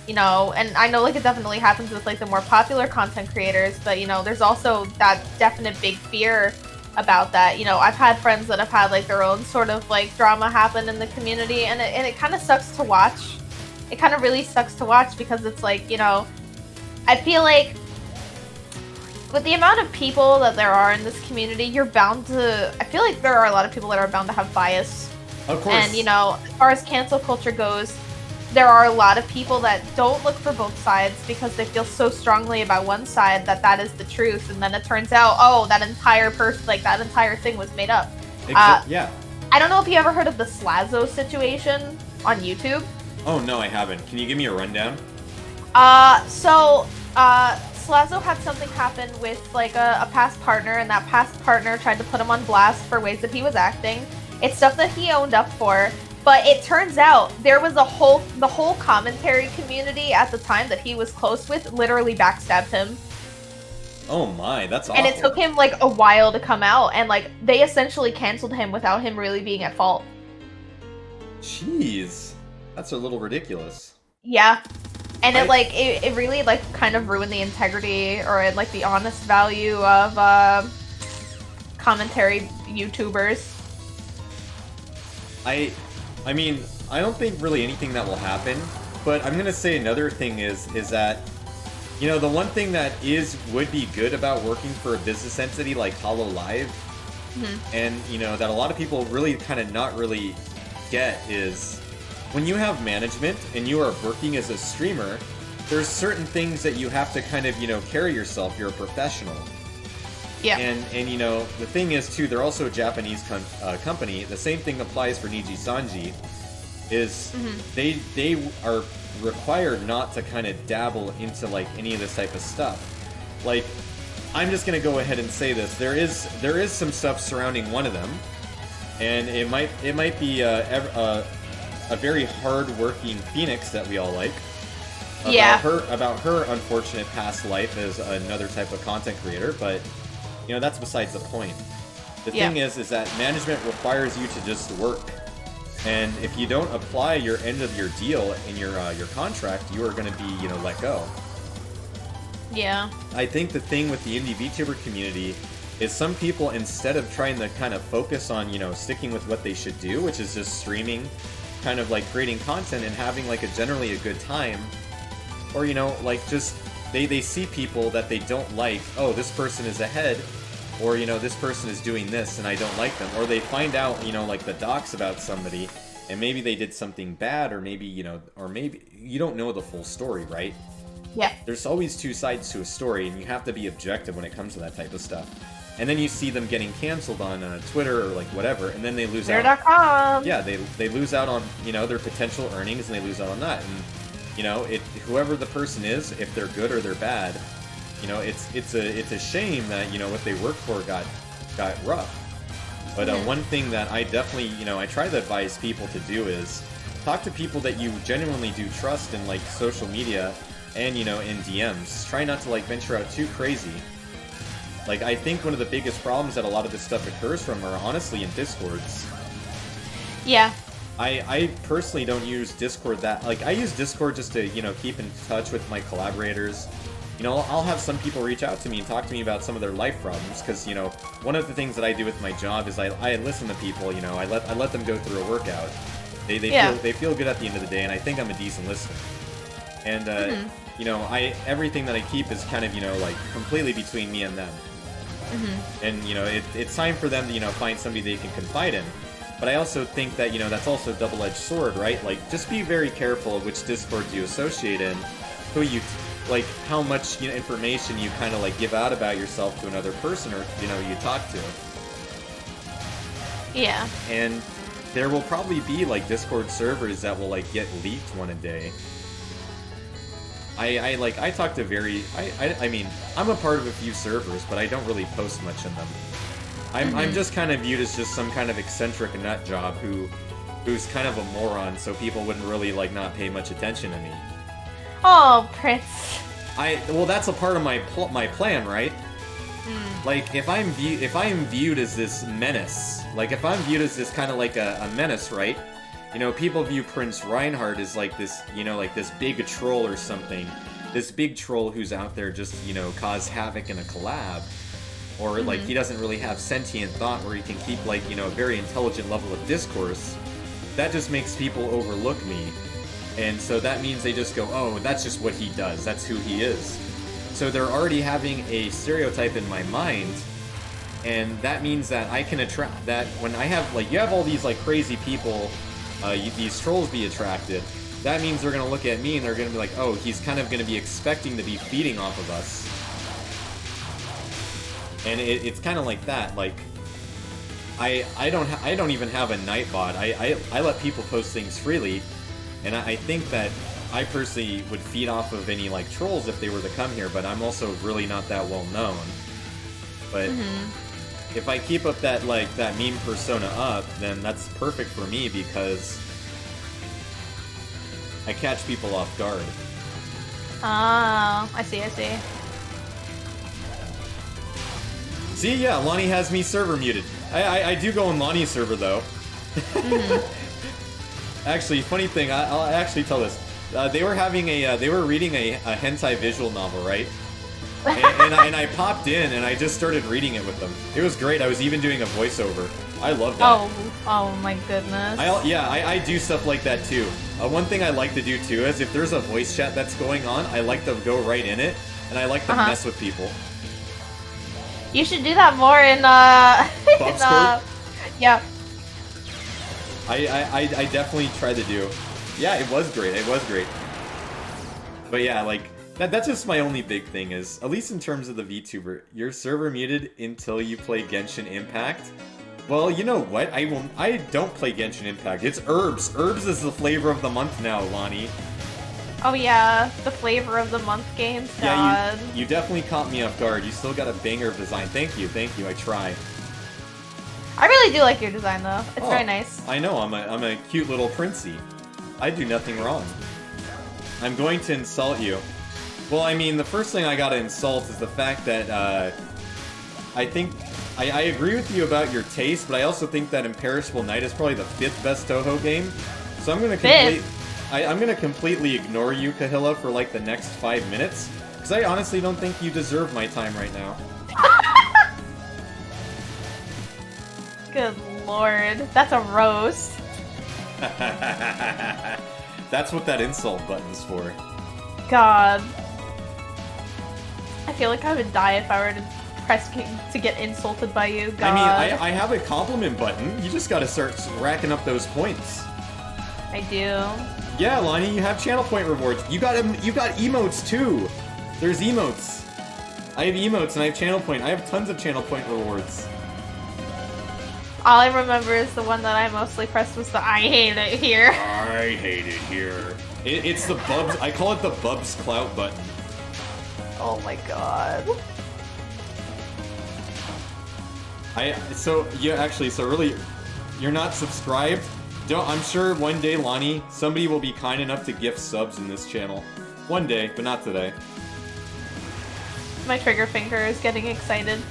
Speaker 2: You know, and I know, like, it definitely happens with, like, the more popular content creators, but, you know, there's also that definite big fear about that. You know, I've had friends that have had, like, their own sort of, like, drama happen in the community, and it kind of sucks to watch. It kind of really sucks to watch because it's like, you know, I feel like with the amount of people that there are in this community, I feel like there are a lot of people that are bound to have bias.
Speaker 1: Of course.
Speaker 2: And, you know, as far as cancel culture goes, there are a lot of people that don't look for both sides because they feel so strongly about one side that is the truth, and then it turns out, oh, that entire thing was made up.
Speaker 1: Yeah.
Speaker 2: I don't know if you ever heard of the Slazo situation on YouTube.
Speaker 1: Oh no, I haven't. Can you give me a rundown?
Speaker 2: Slazo had something happen with, like, a past partner, and that past partner tried to put him on blast for ways that he was acting. It's stuff that he owned up for. But it turns out there was the whole commentary community at the time that he was close with literally backstabbed him.
Speaker 1: Oh my, that's awful.
Speaker 2: And it took him, like, a while to come out, and, like, they essentially canceled him without him really being at fault.
Speaker 1: Jeez. That's a little ridiculous.
Speaker 2: Yeah. And it really, like, kind of ruined the integrity or, like, the honest value of commentary YouTubers.
Speaker 1: I mean, I don't think really anything that will happen, but I'm gonna say another thing is that, you know, the one thing that would be good about working for a business entity like HoloLive, and, you know, that a lot of people really kind of not really get is, when you have management and you are working as a streamer, there's certain things that you have to kind of, you know, carry yourself. You're a professional.
Speaker 2: Yeah.
Speaker 1: And you know, the thing is, too, they're also a Japanese company. The same thing applies for Niji Sanji, is they are required not to kind of dabble into, like, any of this type of stuff. Like, I'm just gonna go ahead and say this. There is some stuff surrounding one of them, and it might be a very hard-working Phoenix that we all like.
Speaker 2: Yeah.
Speaker 1: about her unfortunate past life as another type of content creator, but you know, that's besides the point. The thing is that management requires you to just work, and if you don't apply your end of your deal in your contract, you are going to be, you know, let go.
Speaker 2: Yeah.
Speaker 1: I think the thing with the indie VTuber community is some people, instead of trying to kind of focus on, you know, sticking with what they should do, which is just streaming, kind of like creating content and having like generally a good time, or, you know, like just they see people that they don't like, oh, this person is ahead, or, you know, this person is doing this and I don't like them, or they find out, you know, like the docs about somebody and maybe they did something bad, or maybe, you know, or maybe you don't know the full story, right?
Speaker 2: Yeah.
Speaker 1: There's always two sides to a story, and you have to be objective when it comes to that type of stuff. And then you see them getting canceled on Twitter or like whatever, and then they lose out.
Speaker 2: Twitter.com.
Speaker 1: Yeah, they lose out on, you know, their potential earnings, and they lose out on that. And you know, whoever the person is, if they're good or they're bad, you know, it's a shame that, you know, what they worked for got rough. But one thing that I definitely, you know, I try to advise people to do is talk to people that you genuinely do trust in, like, social media and, you know, in DMs. Try not to, like, venture out too crazy. Like, I think one of the biggest problems that a lot of this stuff occurs from are honestly in Discords.
Speaker 2: Yeah.
Speaker 1: I personally don't use Discord that... Like, I use Discord just to, you know, keep in touch with my collaborators. You know, I'll have some people reach out to me and talk to me about some of their life problems, because, you know, one of the things that I do with my job is I listen to people, you know, I let them go through a workout. They feel good at the end of the day, and I think I'm a decent listener. And, you know, everything that I keep is kind of, you know, like, completely between me and them. And, you know, it's time for them to, you know, find somebody they can confide in. But I also think that, you know, that's also a double-edged sword, right? Like, just be very careful of which Discords you associate in, who you, like, how much, you know, information you kind of, like, give out about yourself to another person, or, you know, you talk to.
Speaker 2: Yeah.
Speaker 1: And there will probably be, like, Discord servers that will, like, get leaked one a day. I talk to I mean, I'm a part of a few servers, but I don't really post much in them. I'm just kind of viewed as just some kind of eccentric nut job who's kind of a moron, so people wouldn't really, like, not pay much attention to me.
Speaker 2: Oh, Prince.
Speaker 1: Well, that's a part of my plan, right? Like, if I'm viewed as this menace, like, if I'm viewed as this kind of like a menace, right? You know, people view Prince Reinhardt as like this, you know, like this big troll or something. This big troll who's out there just, you know, cause havoc in a collab. Or, like, he doesn't really have sentient thought where he can keep, like, you know, a very intelligent level of discourse. That just makes people overlook me. And so that means they just go, oh, that's just what he does. That's who he is. So they're already having a stereotype in my mind. And that means that I can attract that when I have, like, you have all these, like, crazy people, these trolls be attracted. That means they're going to look at me and they're going to be like, oh, he's kind of going to be expecting to be feeding off of us. And it's kind of like that. Like, I don't even have a Nightbot. I let people post things freely, and I think that I personally would feed off of any, like, trolls if they were to come here. But I'm also really not that well known. But if I keep up that, like, that meme persona up, then that's perfect for me because I catch people off guard.
Speaker 2: Oh, I see.
Speaker 1: See, yeah, Lonnie has me server muted. I do go on Lonnie's server, though. Actually, funny thing, I'll actually tell this. They were reading a hentai visual novel, right? and I popped in, and I just started reading it with them. It was great. I was even doing a voiceover. I love that.
Speaker 2: Oh my goodness.
Speaker 1: I do stuff like that, too. One thing I like to do, too, is if there's a voice chat that's going on, I like to go right in it, and I like to mess with people.
Speaker 2: You should do that more in, yeah.
Speaker 1: I definitely tried to do. Yeah, it was great. But yeah, like, that's just my only big thing is, at least in terms of the VTuber, you're server muted until you play Genshin Impact. Well, you know what? I don't play Genshin Impact. It's Herbs. Herbs is the flavor of the month now, Lonnie.
Speaker 2: Oh yeah, the flavor of the month games. God.
Speaker 1: Yeah, you definitely caught me off guard. You still got a banger of design. Thank you. I try.
Speaker 2: I really do like your design though. It's very nice.
Speaker 1: I know. I'm a cute little princey. I do nothing wrong. I'm going to insult you. Well, I mean, the first thing I gotta insult is the fact that, I think... I agree with you about your taste, but I also think that Imperishable Night is probably the 5th best Touhou game. So I'm gonna completely ignore you, Kahilla, for like the next 5 minutes. Because I honestly don't think you deserve my time right now.
Speaker 2: Good lord. That's a roast.
Speaker 1: That's what that insult button's for.
Speaker 2: God. I feel like I would die if I were to press to get insulted by you. God.
Speaker 1: I mean, I have a compliment button. You just gotta start racking up those points.
Speaker 2: I do.
Speaker 1: Yeah, Lonnie, you have channel point rewards. You got emotes too. There's emotes. I have emotes and I have channel point. I have tons of channel point rewards.
Speaker 2: All I remember is the one that I mostly pressed was the I hate it here.
Speaker 1: I hate it here. It's the Bubs. I call it the Bubs Clout button.
Speaker 2: Oh my god.
Speaker 1: So really, you're not subscribed? I'm sure one day, Lonnie, somebody will be kind enough to gift subs in this channel. One day, but not today.
Speaker 2: My trigger finger is getting excited.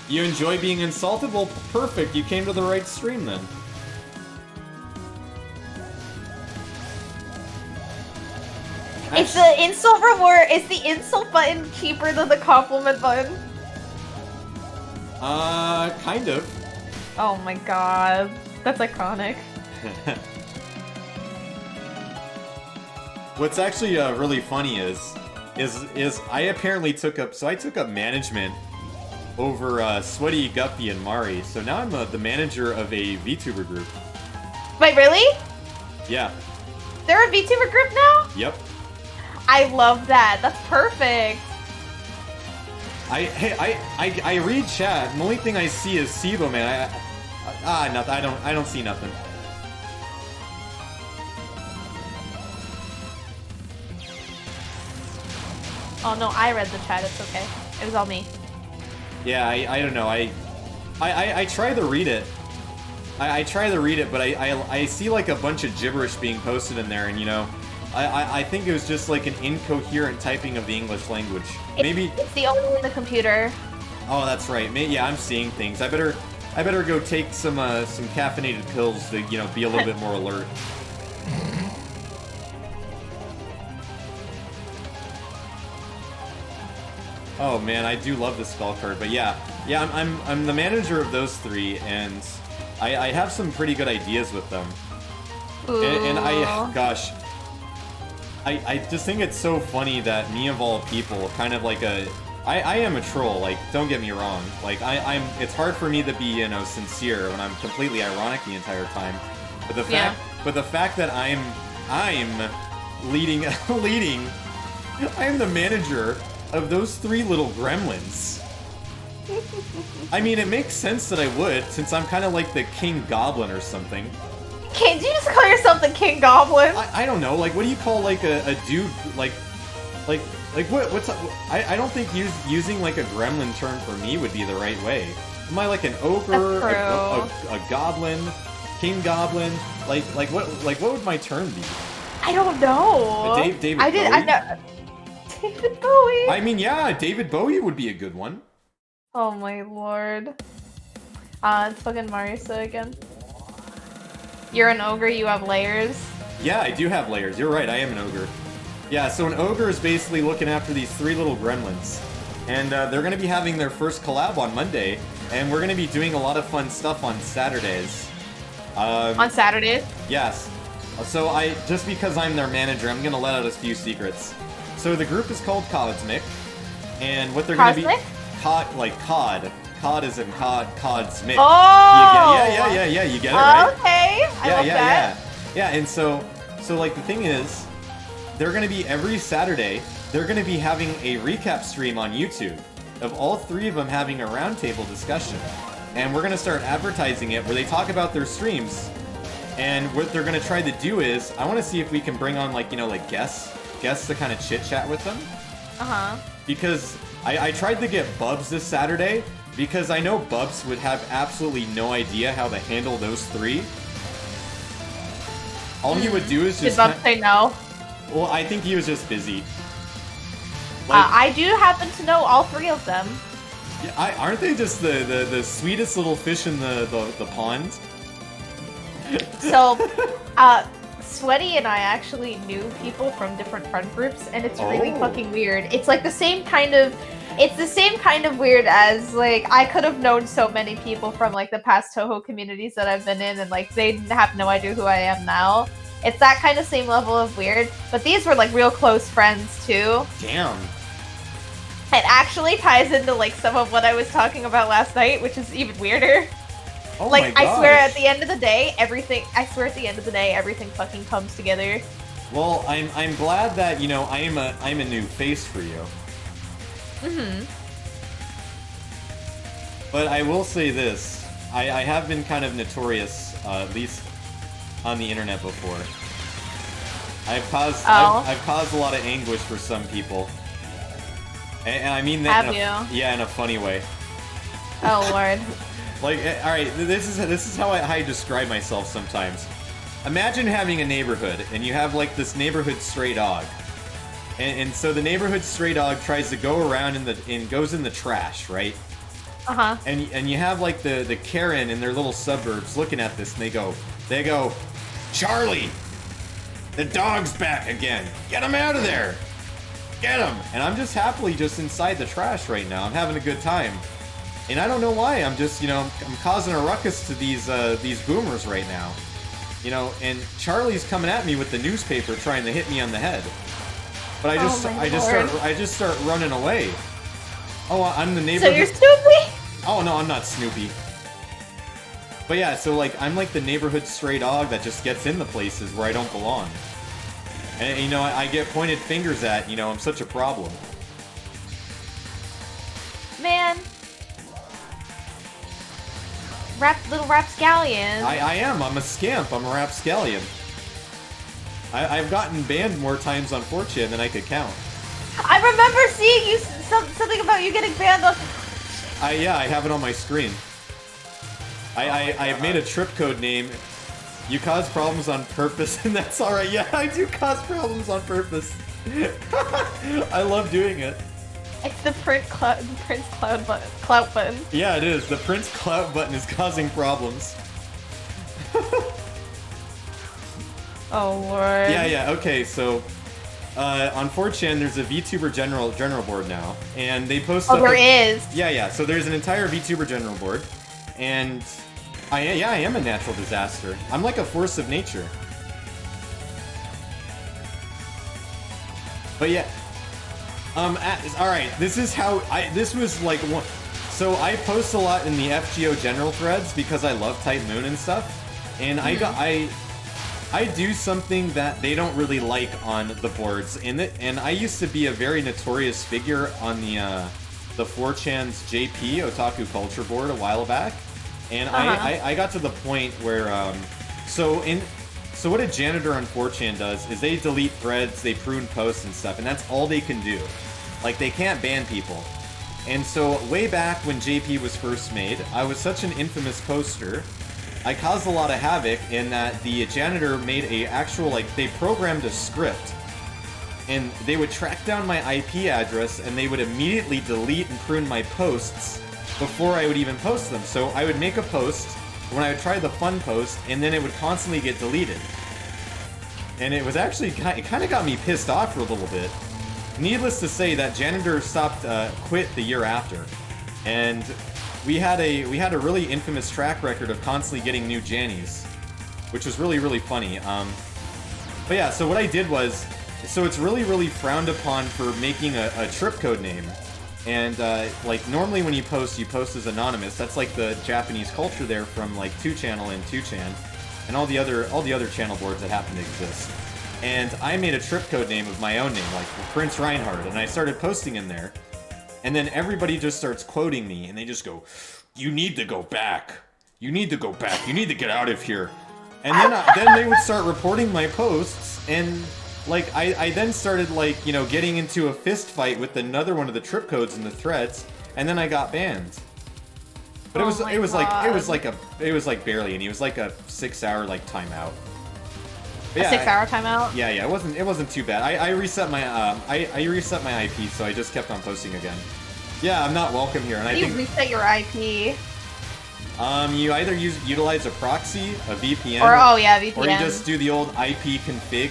Speaker 1: You enjoy being insulted? Well, perfect. You came to the right stream then.
Speaker 2: Is the insult reward, is the insult button cheaper than the compliment button?
Speaker 1: Kind of.
Speaker 2: Oh my god. That's iconic.
Speaker 1: What's actually really funny is I apparently took up management over Sweaty Guppy and Mari, so now I'm the manager of a VTuber group.
Speaker 2: Wait, really?
Speaker 1: Yeah.
Speaker 2: They're a VTuber group now?
Speaker 1: Yep.
Speaker 2: I love that. That's perfect.
Speaker 1: I read chat, and the only thing I see is Sibo, man. Nothing. I don't see nothing.
Speaker 2: Oh no, I read the chat. It's okay. It was all me.
Speaker 1: Yeah, I don't know. I try to read it. I try to read it, but I see like a bunch of gibberish being posted in there, and you know, I think it was just like an incoherent typing of the English language. Maybe
Speaker 2: it's the only in the computer.
Speaker 1: Oh, that's right. Yeah, I'm seeing things. I better go take some caffeinated pills to, you know, be a little bit more alert. Oh man, I do love the spell card, but yeah, I'm the manager of those three, and I have some pretty good ideas with them. And gosh, I just think it's so funny that me of all people, kind of like I am a troll, like, don't get me wrong. Like, it's hard for me to be, you know, sincere when I'm completely ironic the entire time. But the fact that I'm leading, I'm the manager of those three little gremlins. I mean, it makes sense that I would, since I'm kind of like the King Goblin or something.
Speaker 2: Can't you just call yourself the King Goblin?
Speaker 1: I don't know, like, what do you call, like, a dude, like, what's up? I don't think using, like, a gremlin term for me would be the right way. Am I, like, an ogre, a goblin, King Goblin? Like, what would my term be?
Speaker 2: I don't know.
Speaker 1: David Bowie?
Speaker 2: David Bowie?
Speaker 1: I mean, yeah, David Bowie would be a good one.
Speaker 2: Oh my lord. It's fucking Marisa again. You're an ogre, you have layers?
Speaker 1: Yeah, I do have layers. You're right, I am an ogre. Yeah, so an ogre is basically looking after these three little gremlins. And they're going to be having their first collab on Monday, and we're going to be doing a lot of fun stuff on Saturdays.
Speaker 2: On Saturdays?
Speaker 1: Yes. So just because I'm their manager, I'm going to let out a few secrets. So the group is called Cosmic, and what they're going to be... Cod. Cod is in Codsmic.
Speaker 2: Oh!
Speaker 1: Yeah, you get it, right?
Speaker 2: Okay, I love that.
Speaker 1: Yeah, and so like the thing is, they're going to be every Saturday, they're going to be having a recap stream on YouTube of all three of them having a roundtable discussion. And we're going to start advertising it where they talk about their streams. And what they're going to try to do is, I want to see if we can bring on, like, you know, like guests to kind of chit-chat with them.
Speaker 2: Uh-huh.
Speaker 1: Because I tried to get Bubs this Saturday, because I know Bubs would have absolutely no idea how to handle those three. All he would do is
Speaker 2: Did
Speaker 1: just...
Speaker 2: not say no.
Speaker 1: Well, I think he was just busy.
Speaker 2: I do happen to know all 3 of them.
Speaker 1: Yeah, aren't they just the sweetest little fish in the pond?
Speaker 2: So, Sweaty and I actually knew people from different friend groups, and it's really fucking weird. It's like the same kind of... It's the same kind of weird as, like, I could have known so many people from, like, the past Touhou communities that I've been in, and, like, they have no idea who I am now. It's that kind of same level of weird, but these were, like, real close friends, too.
Speaker 1: Damn.
Speaker 2: It actually ties into, like, some of what I was talking about last night, which is even weirder.
Speaker 1: Oh
Speaker 2: like,
Speaker 1: my gosh.
Speaker 2: I swear at the end of the day, everything fucking comes together.
Speaker 1: Well, I'm glad that, you know, I'm a new face for you.
Speaker 2: Mm-hmm.
Speaker 1: But I will say this, I have been kind of notorious, at least on the internet before. I've caused a lot of anguish for some people. And I mean that in a funny way.
Speaker 2: Oh lord.
Speaker 1: Like, alright, this is how I describe myself sometimes. Imagine having a neighborhood, and you have, like, this neighborhood stray dog. And so the neighborhood stray dog tries to go around and goes in the trash, right?
Speaker 2: Uh-huh.
Speaker 1: And you have, like, the Karen in their little suburbs looking at this, and they go, Charlie! The dog's back again! Get him out of there! Get him! And I'm just happily just inside the trash right now. I'm having a good time. And I don't know why. I'm just, you know, I'm causing a ruckus to these boomers right now. You know, and Charlie's coming at me with the newspaper trying to hit me on the head. But I just start running away. Oh, I'm the neighborhood.
Speaker 2: So you're Snoopy?
Speaker 1: Oh no, I'm not Snoopy. But yeah, so like I'm like the neighborhood stray dog that just gets in the places where I don't belong. And you know, I get pointed fingers at, you know, I'm such a problem.
Speaker 2: Man. Little rapscallion.
Speaker 1: I am. I'm a scamp. I'm a rapscallion. I've gotten banned more times on 4chan than I could count.
Speaker 2: I remember seeing you something about you getting banned on.
Speaker 1: Yeah, I have it on my screen. I made a trip code name. You cause problems on purpose, and that's alright. Yeah, I do cause problems on purpose. I love doing it.
Speaker 2: It's the Prince Clout button.
Speaker 1: Yeah, it is. The Prince Clout button is causing problems.
Speaker 2: Oh lord.
Speaker 1: Yeah, okay, so on 4chan there's a VTuber general board now, and they post stuff.
Speaker 2: Oh, there is.
Speaker 1: Yeah, so there's an entire VTuber general board, and I am a natural disaster. I'm like a force of nature. But yeah, alright, this is how this was like one. So I post a lot in the FGO general threads because I love Type Moon and stuff, and I do something that they don't really like on the boards, and I used to be a very notorious figure on the 4chan's JP Otaku Culture board a while back, and I got to the point where so what a janitor on 4chan does is they delete threads, they prune posts and stuff, and that's all they can do. Like, they can't ban people. And so way back when JP was first made, I was such an infamous poster. I caused a lot of havoc in that the janitor made a actual, like, they programmed a script. And they would track down my IP address, and they would immediately delete and prune my posts before I would even post them. So I would make a post, when I would try the fun post, and then it would constantly get deleted. And it was actually, it kind of got me pissed off for a little bit. Needless to say, that janitor quit the year after. And we had a really infamous track record of constantly getting new Jannies, which was really, really funny. But yeah, so what I did was, so it's really, really frowned upon for making a trip code name. And like normally when you post as anonymous. That's like the Japanese culture there from like 2channel and 2chan, and all the other channel boards that happen to exist. And I made a trip code name of my own name, like Prince Reinhardt, and I started posting in there. And then everybody just starts quoting me, and they just go, "You need to go back. You need to go back. You need to get out of here." And then they would start reporting my posts, and like I then started, like, you know, getting into a fist fight with another one of the trip codes in the threads, and then I got banned. But it was like barely, and he was like a 6-hour like timeout. But
Speaker 2: A 6-hour timeout?
Speaker 1: Yeah, it wasn't too bad. I reset my I reset my IP, so I just kept on posting again. Yeah, I'm not welcome here, and I think
Speaker 2: reset your IP.
Speaker 1: You either utilize a proxy, a VPN,
Speaker 2: or VPN,
Speaker 1: or you just do the old IP config.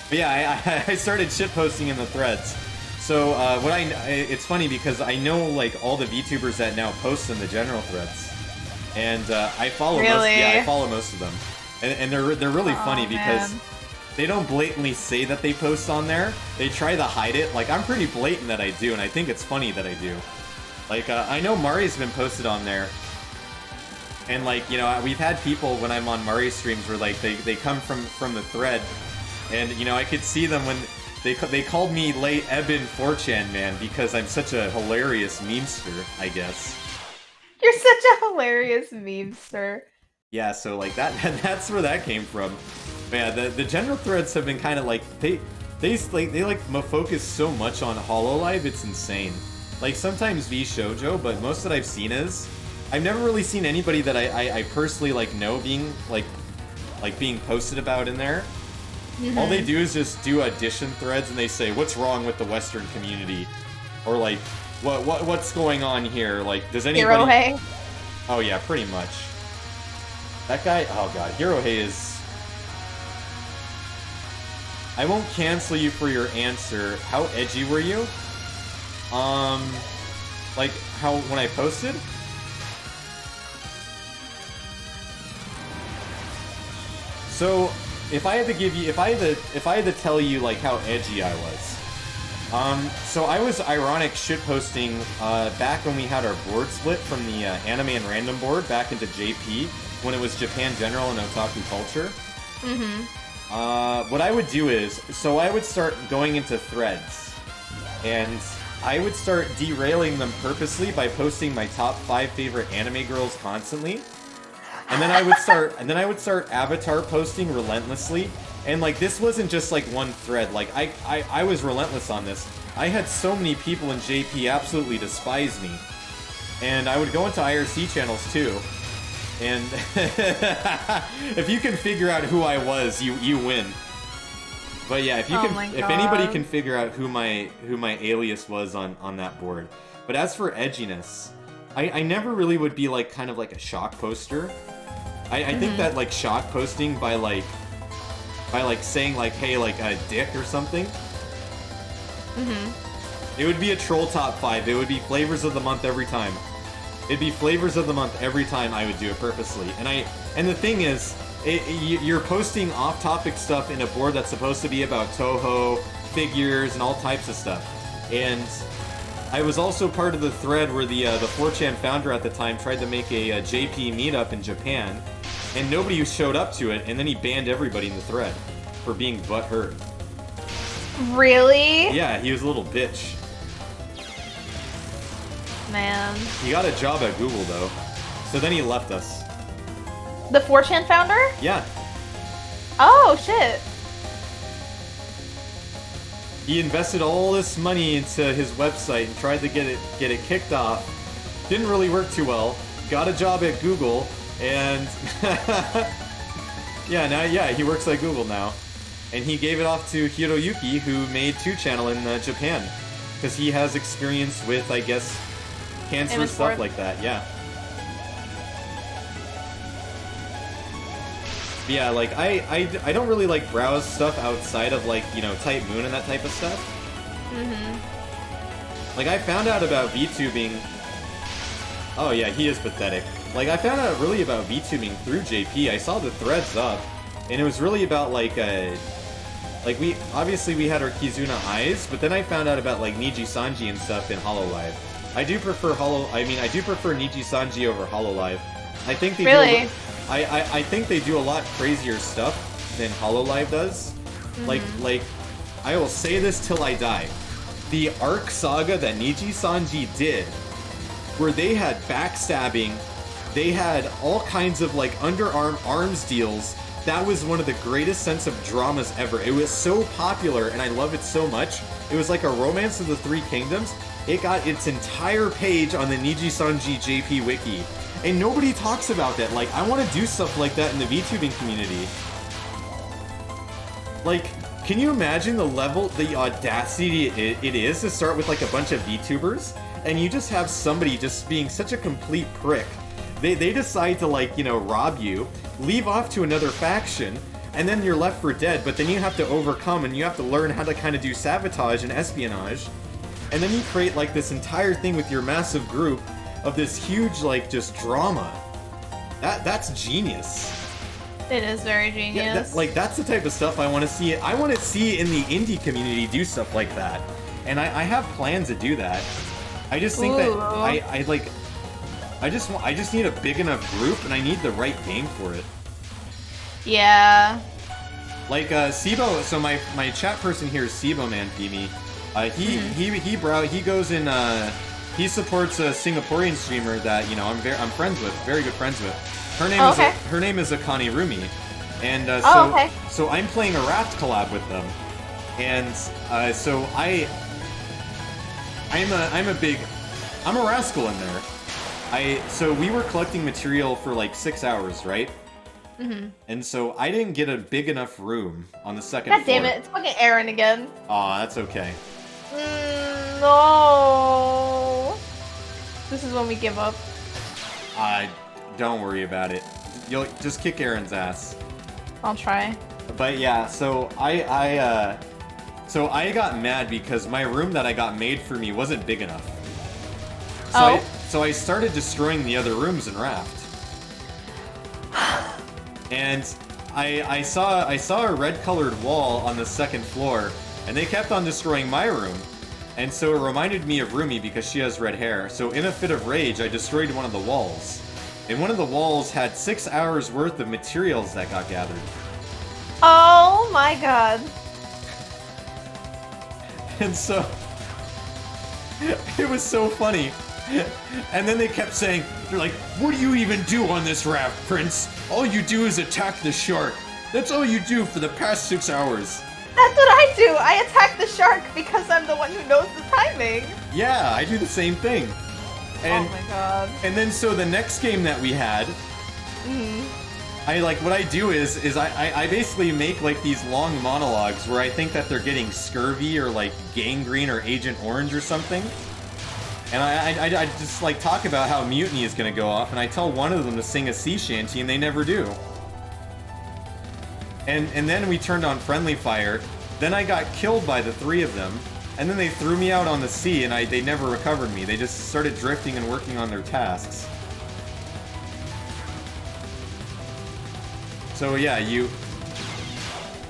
Speaker 1: But yeah, I started shitposting in the threads. So it's funny because I know like all the VTubers that now post in the general threads, and I follow I follow most of them, and they're really funny because they don't blatantly say that they post on there. They try to hide it. Like I'm pretty blatant that I do, and I think it's funny that I do. Like, I know Mari's been posted on there, and like, you know, we've had people when I'm on Mari streams where like they come from the thread, and you know, I could see them when they called me late Eben 4chan man because I'm such a hilarious memester, I guess.
Speaker 2: You're such a hilarious memester.
Speaker 1: Yeah, so like that's where that came from. But yeah, the general threads have been kind of like they focus so much on HoloLive, it's insane. Like, sometimes V-Shoujo, but most that I've seen is... I've never really seen anybody that I personally, like, know being, like being posted about in there. Mm-hmm. All they do is just do audition threads, and they say, what's wrong with the Western community? Or, like, what's going on here? Like, does anybody...
Speaker 2: Hirohei?
Speaker 1: Oh, yeah, pretty much. That guy... Oh, God. Hirohei is... I won't cancel you for your answer. How edgy were you? Like, how, when I posted? So, if I had to give you, if I had to tell you, like, how edgy I was, so I was ironic shitposting, back when we had our board split from the, anime and random board back into JP, when it was Japan General and Otaku Culture. Mm-hmm. What I would do is, so I would start going into threads, and I would start derailing them purposely by posting my top 5 favorite anime girls constantly. And then I would start avatar posting relentlessly. And like this wasn't just like one thread. Like I was relentless on this. I had so many people in JP absolutely despise me. And I would go into IRC channels too. And if you can figure out who I was, you win. But yeah, if anybody can figure out who my alias was on that board. But as for edginess, I never really would be like kind of like a shock poster. I think that like shock posting by like saying like, hey, like a dick or something. It would be a troll top 5. It would be flavors of the month every time. It'd be flavors of the month every time I would do it purposely. And the thing is, you're posting off-topic stuff in a board that's supposed to be about Touhou, figures, and all types of stuff. And I was also part of the thread where the 4chan founder at the time tried to make a JP meetup in Japan, and nobody showed up to it, and then he banned everybody in the thread for being butthurt.
Speaker 2: Really?
Speaker 1: Yeah, he was a little bitch.
Speaker 2: Man.
Speaker 1: He got a job at Google, though. So then he left us.
Speaker 2: The 4chan founder?
Speaker 1: Yeah.
Speaker 2: Oh, shit.
Speaker 1: He invested all this money into his website and tried to get it kicked off. Didn't really work too well. Got a job at Google, and he works at Google now. And he gave it off to Hiroyuki, who made 2channel in Japan, because he has experience with, I guess, cancer stuff like that. Yeah. Yeah, like, I don't really, like, browse stuff outside of, like, you know, Type Moon and that type of stuff. Like, I found out about VTubing... Oh, yeah, he is pathetic. Like, I found out really about VTubing through JP. I saw the threads up, and it was really about, like, we had our Kizuna eyes, but then I found out about, like, Niji Sanji and stuff in HoloLive. I do prefer Niji Sanji over HoloLive. I think they
Speaker 2: really?
Speaker 1: I think they do a lot crazier stuff than HoloLive does. Like, I will say this till I die. The Arc Saga that Niji Sanji did, where they had backstabbing, they had all kinds of, like, underarm arms deals, that was one of the greatest sense of dramas ever. It was so popular, and I love it so much. It was like a Romance of the Three Kingdoms. It got its entire page on the Niji Sanji JP wiki. And nobody talks about that. Like, I want to do stuff like that in the VTubing community. Like, can you imagine the level, the audacity it is to start with like a bunch of VTubers, and you just have somebody just being such a complete prick. They decide to, like, you know, rob you, leave off to another faction, and then you're left for dead, but then you have to overcome and you have to learn how to kind of do sabotage and espionage. And then you create, like, this entire thing with your massive group of this huge, like, just drama. That's genius.
Speaker 2: It is very genius.
Speaker 1: Yeah, that's the type of stuff I want to see. I want to see in the indie community do stuff like that. And I have plans to do that. I just think that I just need a big enough group, and I need the right game for it.
Speaker 2: Yeah.
Speaker 1: Like, Sibo, so my chat person here is Sibo Man Fimi. He goes in, he supports a Singaporean streamer that, you know, I'm friends with, very good friends with. Her name is Akane Rumi. And, so I'm playing a Raft collab with them. And, so I'm a rascal in there. So we were collecting material for like 6 hours, right? Mm-hmm. And so I didn't get a big enough room on the second floor.
Speaker 2: God damn it, it's fucking Aaron again.
Speaker 1: Aw, that's okay.
Speaker 2: No. This is when we give up.
Speaker 1: Don't worry about it. You'll just kick Aaron's ass.
Speaker 2: I'll try.
Speaker 1: But yeah, so I got mad because my room that I got made for me wasn't big enough. So I started destroying the other rooms in Raft. And I saw a red-colored wall on the second floor, and they kept on destroying my room. And so it reminded me of Rumi because she has red hair. So in a fit of rage, I destroyed one of the walls. And one of the walls had 6 hours worth of materials that got gathered.
Speaker 2: Oh my god.
Speaker 1: And so it was so funny. And then they kept saying, they're like, what do you even do on this raft, Prince? All you do is attack the shark. That's all you do for the past 6 hours.
Speaker 2: That's what I do! I attack the shark because I'm the one who knows the timing!
Speaker 1: Yeah, I do the same thing. And,
Speaker 2: oh my god.
Speaker 1: And then so the next game that we had, what I do is I basically make like these long monologues where I think that they're getting scurvy or like gangrene or Agent Orange or something. And I just like talk about how mutiny is gonna go off, and I tell one of them to sing a sea shanty, and they never do. And then we turned on friendly fire. Then I got killed by the 3 of them, and then they threw me out on the sea, and they never recovered me. They just started drifting and working on their tasks. So yeah,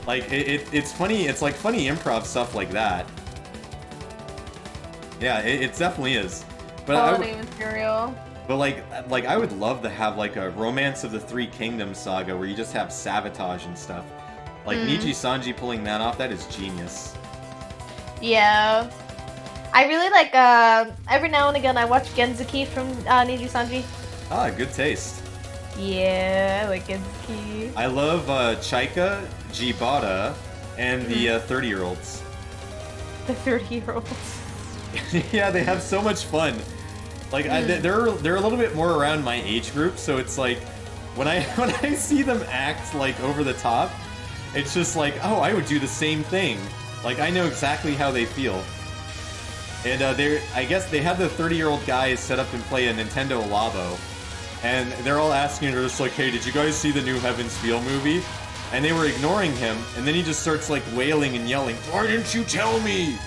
Speaker 1: it's funny. It's like funny improv stuff like that. Yeah, it definitely is. But
Speaker 2: quality material.
Speaker 1: But like I would love to have like a Romance of the Three Kingdoms saga where you just have sabotage and stuff. Like Niji Sanji pulling that off, that is genius.
Speaker 2: Yeah. I really like, every now and again I watch Genzuki from Niji Sanji.
Speaker 1: Ah, good taste.
Speaker 2: Yeah, I like Genzuki.
Speaker 1: I love Chaika, Jibata, and the 30-year-olds.
Speaker 2: The 30-year-olds.
Speaker 1: Yeah, they have so much fun. Like they're a little bit more around my age group, so it's like when I see them act like over the top, it's just like, oh, I would do the same thing. Like I know exactly how they feel. And I guess they had the 30-year-old guys set up and play a Nintendo Labo, and they're all asking, they're just like, hey, did you guys see the new Heaven's Feel movie? And they were ignoring him, and then he just starts like wailing and yelling, why didn't you tell me?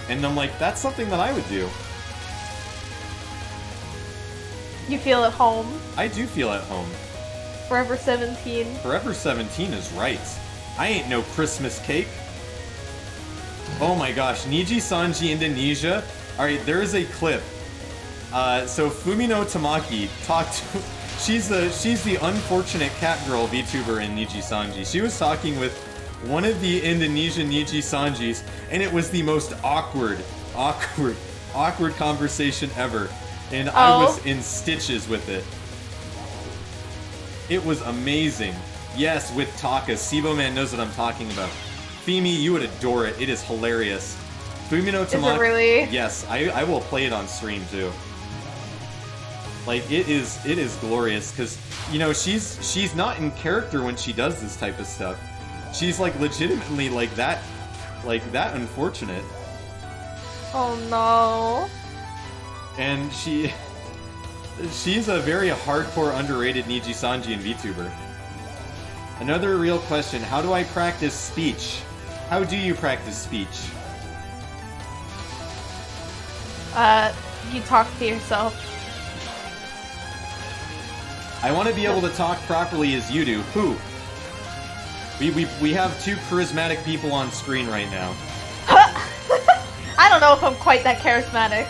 Speaker 1: And I'm like, that's something that I would do.
Speaker 2: You feel at home.
Speaker 1: I do feel at home.
Speaker 2: Forever 17.
Speaker 1: Forever 17 is right. I ain't no Christmas cake. Oh my gosh, Niji Sanji Indonesia. Alright, there is a clip. So Fumino Tamaki talked to... She's the unfortunate cat girl VTuber in Niji Sanji. She was talking with one of the Indonesian Niji Sanjis, and it was the most awkward conversation ever. And I was in stitches with it. It was amazing. Yes, with Taka. Sibo Man knows what I'm talking about. Fimi, you would adore it. It is hilarious. Fumino Tamaki.
Speaker 2: Is it really?
Speaker 1: Yes, I will play it on stream too. Like it is glorious because you know she's not in character when she does this type of stuff. She's like legitimately like that unfortunate.
Speaker 2: Oh no.
Speaker 1: And she's a very hardcore underrated Niji-sanji and VTuber. Another real question, how do I practice speech? How do you practice speech?
Speaker 2: You talk to yourself.
Speaker 1: I want to be able to talk properly as you do. Who? We have two charismatic people on screen right now.
Speaker 2: I don't know if I'm quite that charismatic.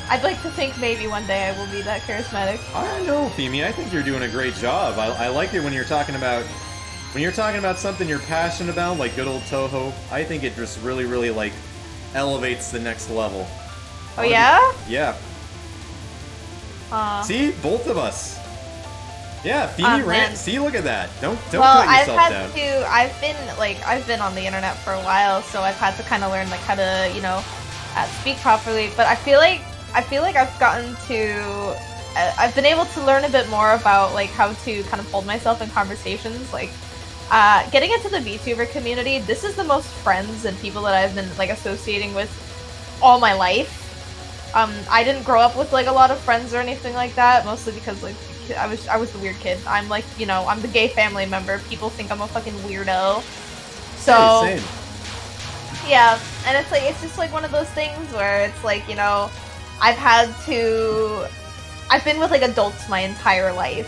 Speaker 2: I'd like to think maybe one day I will be that charismatic.
Speaker 1: I don't know, Femi. I think you're doing a great job. I like it when you're talking about something you're passionate about, like good old Touhou. I think it just really, really like elevates the next level.
Speaker 2: Oh yeah?
Speaker 1: Yeah. See, both of us. Yeah, Femi ran. See, look at that. Don't cut yourself down.
Speaker 2: I've been on the internet for a while, so I've had to kind of learn like how to, you know, speak properly. But I feel like I've gotten to, I've been able to learn a bit more about like how to kind of hold myself in conversations. Like, getting into the VTuber community, this is the most friends and people that I've been like associating with all my life. I didn't grow up with like a lot of friends or anything like that, mostly because like I was the weird kid. I'm like, you know, I'm the gay family member. People think I'm a fucking weirdo. So
Speaker 1: hey, same.
Speaker 2: Yeah, and it's just like one of those things where it's like, you know, I've been with like adults my entire life.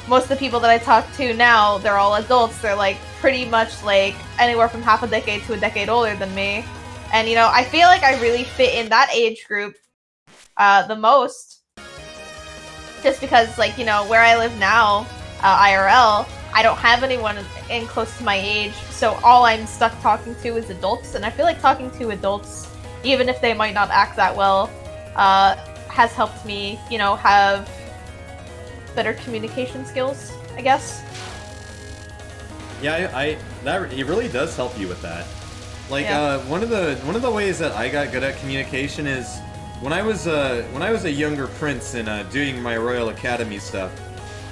Speaker 2: Most of the people that I talk to now, they're all adults. They're like pretty much like anywhere from half a decade to a decade older than me. And, you know, I feel like I really fit in that age group the most. Just because, like, you know, where I live now, IRL, I don't have anyone in close to my age. So all I'm stuck talking to is adults. And I feel like talking to adults, even if they might not act that well, has helped me, you know, have better communication skills, I guess.
Speaker 1: Yeah, it really does help you with that. Like,
Speaker 2: yeah.
Speaker 1: One of the ways that I got good at communication is when I was a younger prince and doing my Royal Academy stuff.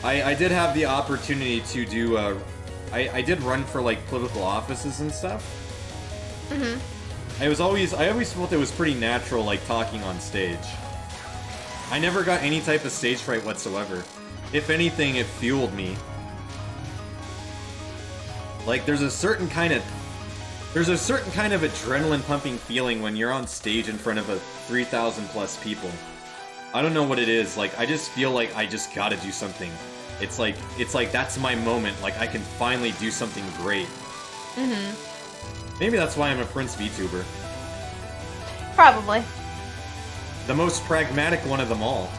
Speaker 1: I did have the opportunity to do. I did run for like political offices and stuff.
Speaker 2: Mhm.
Speaker 1: I always felt it was pretty natural, like talking on stage. I never got any type of stage fright whatsoever. If anything, it fueled me. Like, there's a certain kind of adrenaline pumping feeling when you're on stage in front of 3,000 plus people. I don't know what it is. Like, I just feel like I just gotta do something. It's like that's my moment. Like, I can finally do something great.
Speaker 2: Mhm.
Speaker 1: Maybe that's why I'm a Prince VTuber.
Speaker 2: Probably.
Speaker 1: The most pragmatic one of them all.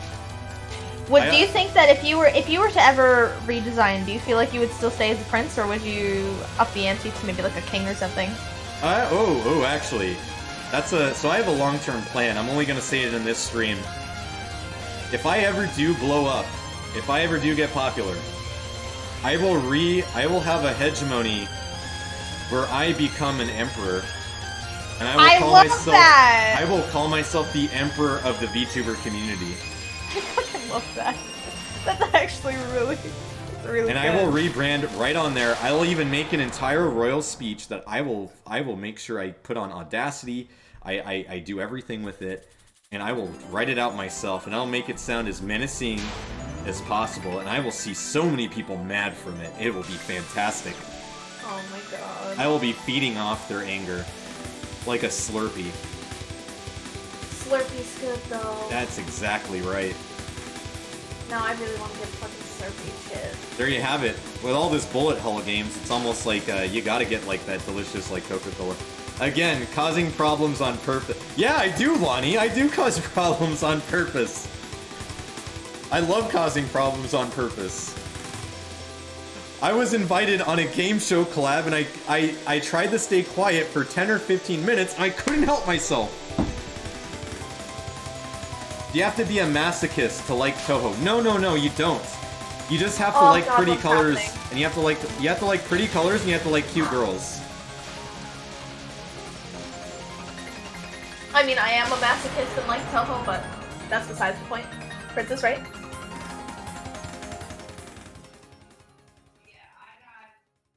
Speaker 2: Do you think that if you were to ever redesign, do you feel like you would still stay as a prince, or would you up the ante to maybe like a king or something?
Speaker 1: Actually, so I have a long-term plan. I'm only gonna say it in this stream. If I ever do blow up, if I ever do get popular, I will have a hegemony where I become an emperor, and I will call myself the emperor of the VTuber community.
Speaker 2: I fucking love that. That's actually really and good.
Speaker 1: I will rebrand right on there. I will even make an entire royal speech that I will make sure I put on Audacity. I do everything with it, and I will write it out myself, and I'll make it sound as menacing as possible, and I will see so many people mad from it. It will be fantastic.
Speaker 2: Oh my god.
Speaker 1: I will be feeding off their anger like a Slurpee.
Speaker 2: Slurpee's good though.
Speaker 1: That's exactly right.
Speaker 2: No, I really want to get fucking Slurpee shit.
Speaker 1: There you have it. With all this bullet hell games, it's almost like you gotta get like that delicious like Coca-Cola. Again, causing problems on purpose. Yeah, I do, Lonnie. I do cause problems on purpose. I love causing problems on purpose. I was invited on a game show collab, and I tried to stay quiet for 10 or 15 minutes, and I couldn't help myself. You have to be a masochist to like Touhou. No, you don't. You just have to like pretty colors, and you have to like pretty colors, and you have to like cute girls.
Speaker 2: I mean, I am a masochist and like Touhou, but that's besides the point. Princess, right?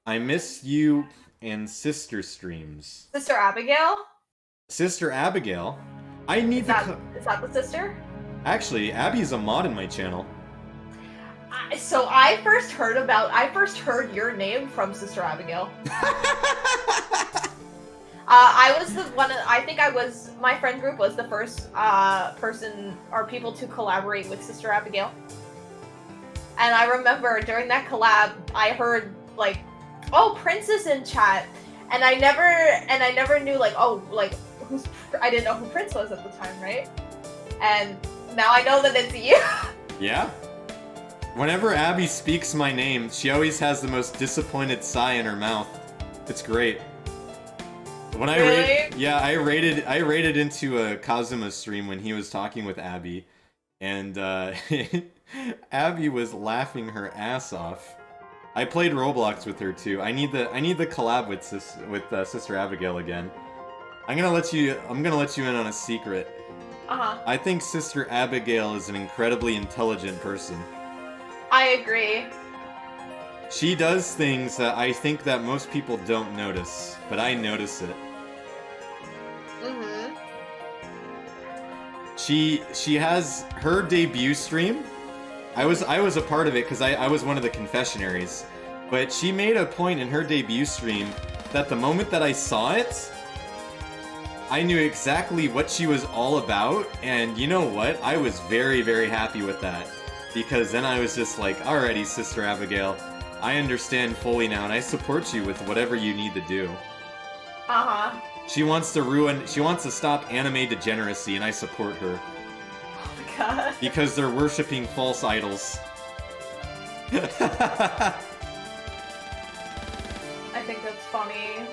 Speaker 1: I miss you and sister streams.
Speaker 2: Sister Abigail?
Speaker 1: Sister Abigail? I need
Speaker 2: Is that the sister?
Speaker 1: Actually, Abby's a mod in my channel.
Speaker 2: So I first heard your name from Sister Abigail. I was the one. I think my friend group was the first person or people to collaborate with Sister Abigail. And I remember during that collab, I heard like, "Oh, Prince is in chat," and I never knew like, oh, like I didn't know who Prince was at the time, right? And now I know that it's you.
Speaker 1: Yeah. Whenever Abby speaks my name, she always has the most disappointed sigh in her mouth. It's great. When I raided into a Kazuma stream when he was talking with Abby, and Abby was laughing her ass off. I played Roblox with her too. I need the collab with Sister Abigail again. I'm gonna let you in on a secret. I think Sister Abigail is an incredibly intelligent person.
Speaker 2: I agree.
Speaker 1: She does things that I think that most people don't notice, but I notice it.
Speaker 2: Mm-hmm.
Speaker 1: She has her debut stream. I was a part of it because I was one of the confessionaries. But she made a point in her debut stream that the moment that I saw it, I knew exactly what she was all about, and you know what? I was very, very happy with that. Because then I was just like, alrighty, Sister Abigail, I understand fully now, and I support you with whatever you need to do. She wants to stop anime degeneracy, and I support her.
Speaker 2: Oh my god.
Speaker 1: Because they're worshipping false idols.
Speaker 2: I think that's funny.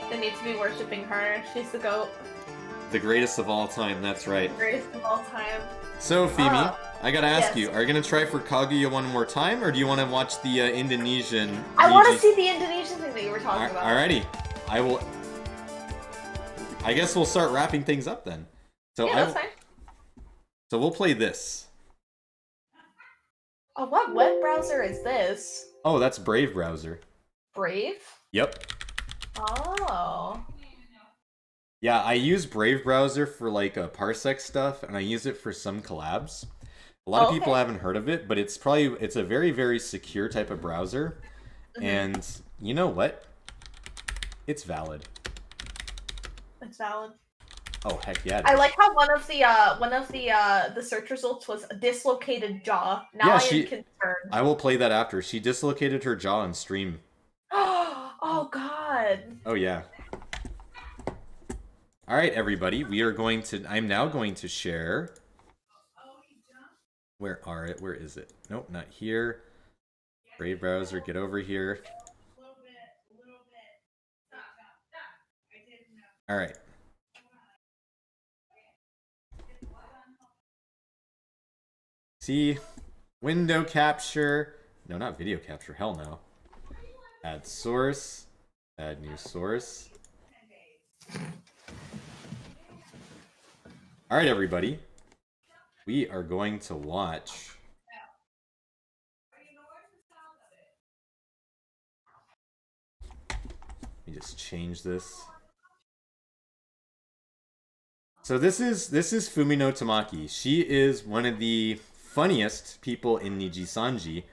Speaker 2: They need to be worshipping her. She's the GOAT.
Speaker 1: The greatest of all time, that's right.
Speaker 2: The greatest of all time.
Speaker 1: So, Femi, I gotta ask
Speaker 2: yes.
Speaker 1: you, are you gonna try for Kaguya one more time, or do you want to watch the Indonesian...
Speaker 2: I want to see the Indonesian thing that you were talking about.
Speaker 1: Alrighty. I guess we'll start wrapping things up then. So
Speaker 2: yeah, that's fine.
Speaker 1: So we'll play this.
Speaker 2: Oh, what web browser is this?
Speaker 1: Oh, that's Brave browser.
Speaker 2: Brave?
Speaker 1: Yep.
Speaker 2: Oh.
Speaker 1: Yeah, I use Brave browser for like parsec stuff, and I use it for some collabs. A lot of people haven't heard of it, but it's a very, very secure type of browser. And you know what? It's valid.
Speaker 2: It's valid.
Speaker 1: Oh heck yeah!
Speaker 2: I like how one of the search results was a dislocated jaw. Now I am concerned.
Speaker 1: I will play that after. She dislocated her jaw on stream.
Speaker 2: Oh god.
Speaker 1: Oh yeah. All right, everybody. I'm now going to share. Where is it? Nope, not here. Brave browser, get over here. All right. See, window capture. No, not video capture. Hell no. Add source. Add new source. All right, everybody. We are going to watch. Let me just change this. So this is Fumino Tamaki. She is one of the funniest people in Nijisanji,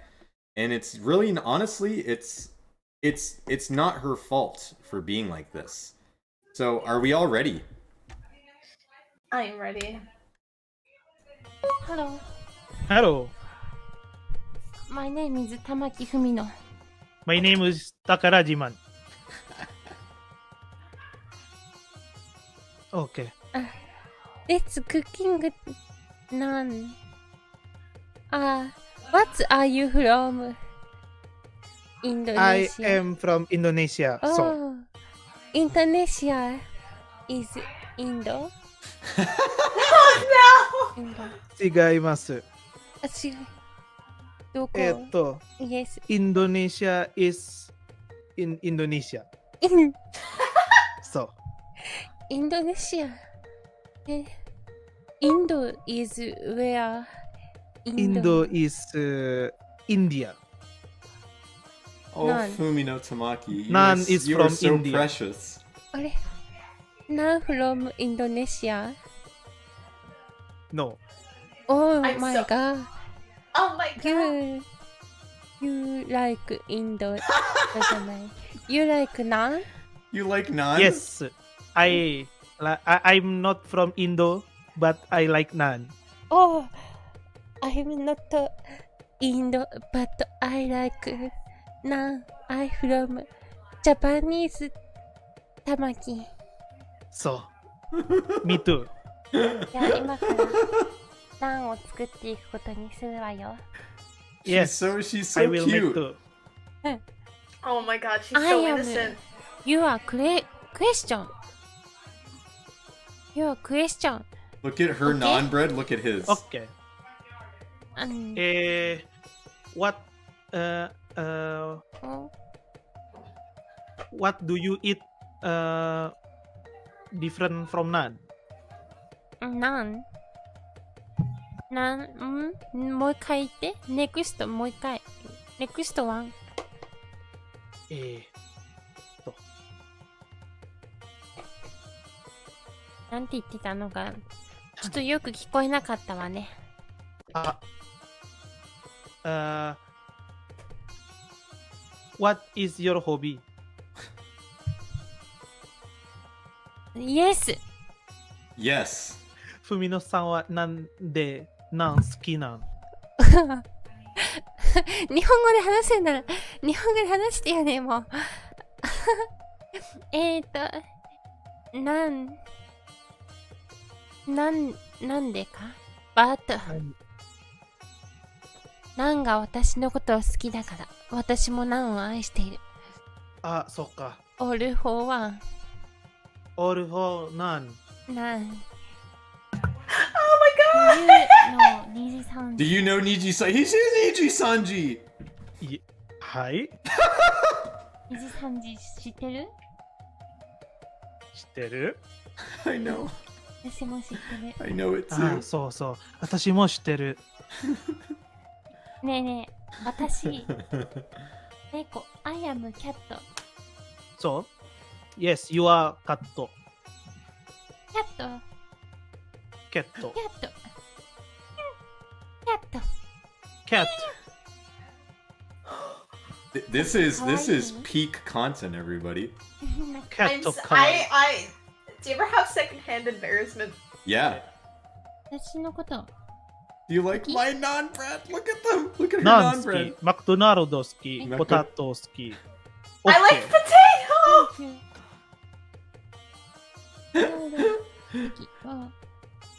Speaker 1: and it's really, honestly, it's not her fault for being like this. So, are we all ready?
Speaker 2: I am ready.
Speaker 3: Hello.
Speaker 4: Hello.
Speaker 3: My name is Tamaki Fumino.
Speaker 4: My name is Takarajiman. Okay.
Speaker 3: It's cooking naan. What are you from? Indonesia.
Speaker 4: I am from Indonesia.
Speaker 3: Oh,
Speaker 4: So,
Speaker 3: Indonesia is Indo.
Speaker 2: Oh no!
Speaker 3: Indo.
Speaker 4: 違います。
Speaker 3: 違う。どこ？Yes.
Speaker 4: Indonesia is in Indonesia.
Speaker 3: In
Speaker 4: So,
Speaker 3: Indonesia. Indo is where
Speaker 4: Indo is India.
Speaker 1: Oh,
Speaker 3: None.
Speaker 1: Fumino Tamaki,
Speaker 4: None is
Speaker 1: you are
Speaker 4: from
Speaker 1: so
Speaker 4: India.
Speaker 1: precious.
Speaker 3: あれ None from Indonesia?
Speaker 4: No.
Speaker 3: Oh
Speaker 2: I'm
Speaker 3: my
Speaker 2: so-
Speaker 3: god.
Speaker 2: Oh my god.
Speaker 3: You like Indo じゃない。You like naan?
Speaker 1: You like naan?
Speaker 4: Yes. I'm not from Indo, but I like naan.
Speaker 3: Oh, I'm not Indo, but I like naan. I from Japanese tamaki.
Speaker 4: So, me too.
Speaker 3: じゃあ今からナンを作っていくことにするわよ。
Speaker 4: Yes,
Speaker 1: She's so
Speaker 4: I will make
Speaker 1: cute.
Speaker 4: too.
Speaker 2: Oh my god, she's
Speaker 3: I
Speaker 2: so
Speaker 3: am
Speaker 2: innocent.
Speaker 3: your question. Your question.
Speaker 1: Look at her
Speaker 3: Okay.
Speaker 1: naan bread. Look at his.
Speaker 4: Okay.
Speaker 3: Um,
Speaker 4: What
Speaker 3: oh,
Speaker 4: what do you eat different from naan?
Speaker 3: なんもう一回言って。ネクストもう一回。ネクストワン。なんて言ってたのか、ちょっとよく聞こえなかったわね。
Speaker 4: What is your hobby?
Speaker 3: Yes!
Speaker 1: Yes.
Speaker 4: ふみのさんはなんでナン好きなん？
Speaker 3: 日本語で話せんなら、日本語で話してよね、もう。なんでかバート。ナンが私のことを好きだから、私もナンを愛している。
Speaker 4: あ、そっか。
Speaker 3: オールフォーワン。
Speaker 4: All for none.
Speaker 3: ナン。
Speaker 2: Oh my god!
Speaker 3: の虹さん。
Speaker 1: Do you know Niji Sanji? He says Niji Sanji.
Speaker 4: はい。
Speaker 3: 虹さんじ知ってる？
Speaker 4: 知ってる？
Speaker 1: I know.
Speaker 3: 私も知ってる。
Speaker 1: I know it
Speaker 4: あ、
Speaker 1: too.
Speaker 4: そうそう。私も知ってる。
Speaker 3: ねえねえ、私、猫、I am cat。
Speaker 4: そう Yes, you are cat.
Speaker 3: キャット、
Speaker 4: Cat.
Speaker 3: キャット。キャット。
Speaker 4: Cat.
Speaker 1: This is
Speaker 3: Kawaii.
Speaker 1: peak content, everybody.
Speaker 4: Cat of
Speaker 2: I do you ever have secondhand embarrassment?
Speaker 1: Yeah.
Speaker 3: 私のこと、
Speaker 1: Do you like my naan bread? Look at them. Look at her
Speaker 4: ナン
Speaker 1: naan
Speaker 4: 好
Speaker 1: bread.
Speaker 4: き。マクドナルド好き。
Speaker 1: マク
Speaker 4: ポタト好き。
Speaker 2: I like potato!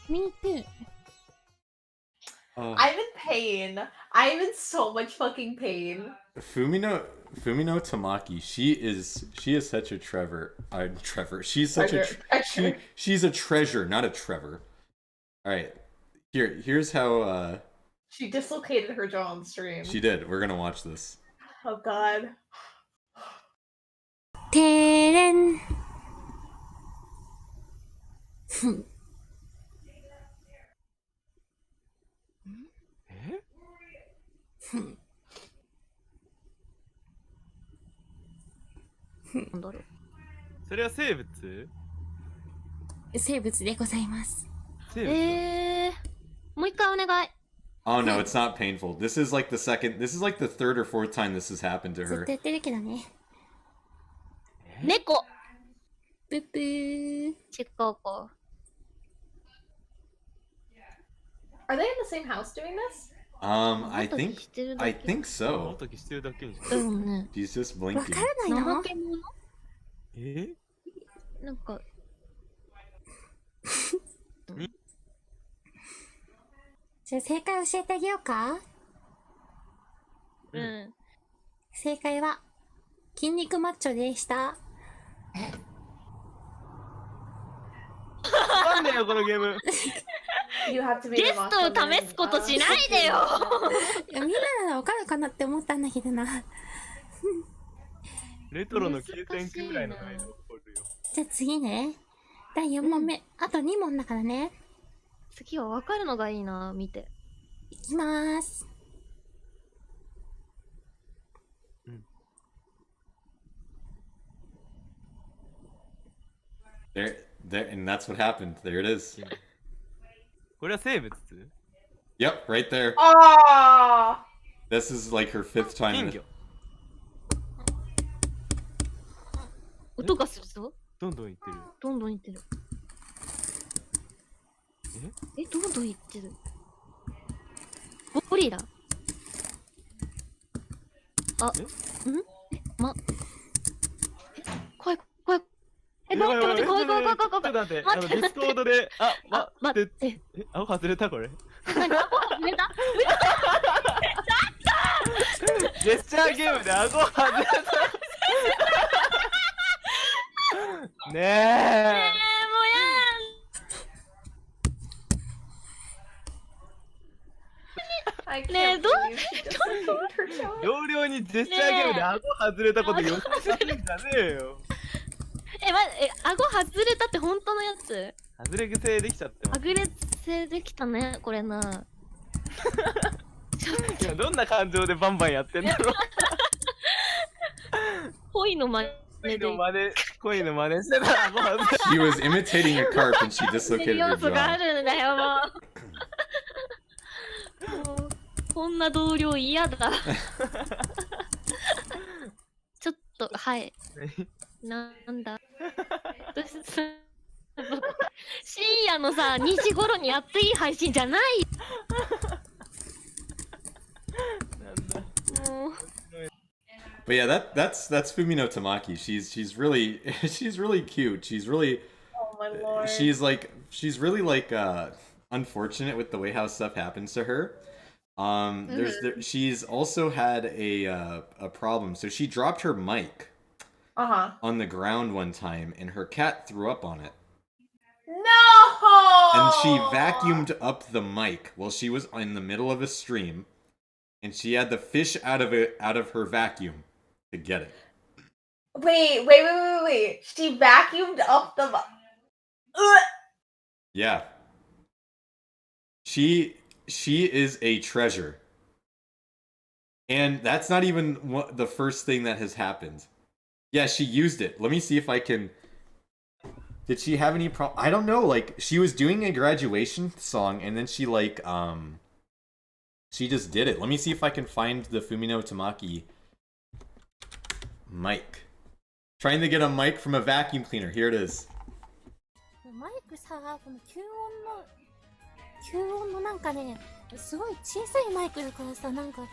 Speaker 3: Me too.
Speaker 2: I'm in pain. I'm in so much fucking pain.
Speaker 1: Fumino Tamaki. She is such a Trevor. Trevor. She's such
Speaker 2: Treasure.
Speaker 1: she's a treasure, not a Trevor. All right. Here's how
Speaker 2: She dislocated her jaw on stream.
Speaker 1: she did. We're gonna watch this.
Speaker 2: Oh god.
Speaker 3: てーれん。なんだろう。
Speaker 5: それは生物？
Speaker 3: 生物でございます。
Speaker 5: 生物？
Speaker 3: もう一回お願い。
Speaker 1: Oh no, it's not painful. This is like the third or fourth time this has happened to
Speaker 3: ずっ
Speaker 1: her.
Speaker 3: とやってるけどね。猫。ぷぷー。ちっここ。
Speaker 2: Are they in the same house doing this?
Speaker 1: I think
Speaker 3: してる
Speaker 1: I
Speaker 3: だけ。
Speaker 1: think
Speaker 5: その
Speaker 1: so.
Speaker 5: 時してるだけにしか。
Speaker 3: うんね。
Speaker 1: He's just
Speaker 3: わ
Speaker 1: blinking.
Speaker 3: からないの？
Speaker 5: え？
Speaker 3: なんか。じゃあ正解教えてあげようか？うん。正解は、筋肉マッチョでした。
Speaker 5: なんだよこのゲーム。
Speaker 2: You have to be
Speaker 3: ゲストを試すことしないでよ。いや、みんなならわかるかなって思ったんだけどな。
Speaker 5: レトロの9点くらいの難易度起こるよ。
Speaker 3: じゃあ次ね。第4問目。あと2問だからね。
Speaker 6: 次は分かるのがいいな、見て。
Speaker 3: いきまーす。
Speaker 1: There, and that's what happened. There it is.
Speaker 5: これは生物
Speaker 1: Yep, right there.
Speaker 2: Oh.
Speaker 1: This is like her 5th time.
Speaker 5: 金魚。
Speaker 3: 音がするぞ。
Speaker 5: どんどんいってる。
Speaker 3: どんどんいってる。え、どんどんいってる。ゴリラ。あ、ん？怖い怖い。待って待って、怖い怖い怖い怖い怖い。
Speaker 5: ちょっと待って、ディスコードで、
Speaker 3: 待って。
Speaker 5: 顎外れたこれ。
Speaker 3: なんか、上だ
Speaker 5: ジェスチャーゲームで顎外れた。ねえ。
Speaker 3: ねえ、どう
Speaker 5: 同僚にジェスチャーゲームで顎外れたこと予想してんじゃねえよ。
Speaker 3: 顎外れたって本当のやつ？
Speaker 5: 外れ癖できちゃってます。
Speaker 3: 外れ癖できたね、これな。
Speaker 5: いや、どんな感情でバンバンやってんだろう。
Speaker 3: 恋の真似
Speaker 5: 恋の真似してた。顎外れた。
Speaker 1: She was imitating a carp and she
Speaker 3: る
Speaker 1: dislocated
Speaker 3: 要
Speaker 1: her
Speaker 3: 素があ
Speaker 1: jaw.
Speaker 3: るんだよ、もう。こんな同僚嫌だ。ちょっと、はい。なんだ。深夜のさ、2時頃にやっていい配信じゃない。もう。
Speaker 1: But yeah, that's Fumino Tamaki. She's really she's really cute. She's really
Speaker 2: Oh my lord.
Speaker 1: she's really like unfortunate with the way how stuff happens to her. She's also had a problem. So she dropped her mic on the ground one time, and her cat threw up on it.
Speaker 2: No!
Speaker 1: And she vacuumed up the mic while she was in the middle of a stream, and she had the fish out of her vacuum to get it.
Speaker 2: Wait. She vacuumed up the...
Speaker 1: Yeah. She is a treasure. And that's not even the first thing that has happened. Yeah, she used it. Let me see if I can... Did she have any problem? I don't know, like, she was doing a graduation song, and then she, like, she just did it. Let me see if I can find the Fumino Tamaki mic. Trying to get a mic from a vacuum cleaner. Here it is.
Speaker 3: マイクさ、この吸音のなんかね、すごい小さいマイクだからさ、なんか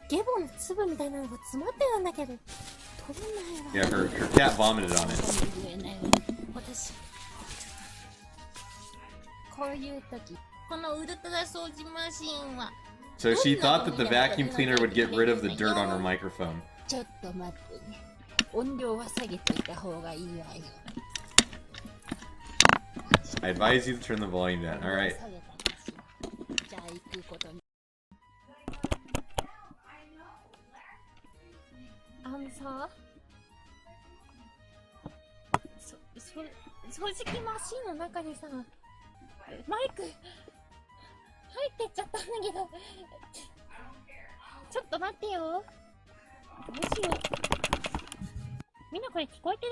Speaker 3: ゲボの粒みたいなのが詰まってるんだけど、取れないわ。
Speaker 1: Yeah, her cat vomited on it.
Speaker 3: 私、こういう時、このウルトラ掃除マシンは。
Speaker 1: So she thought that the vacuum cleaner would get rid of the dirt on her microphone.
Speaker 3: ちょっと待ってね。音量は下げといた方がいいわよ。
Speaker 1: I advise you to turn the volume down. Alright.
Speaker 3: じゃあ行くことに。さ、掃除機マシンの中にさ、マイク入ってっちゃったんだけど、ちょっと待ってよ。どうしよう。みんなこれ聞こえてる？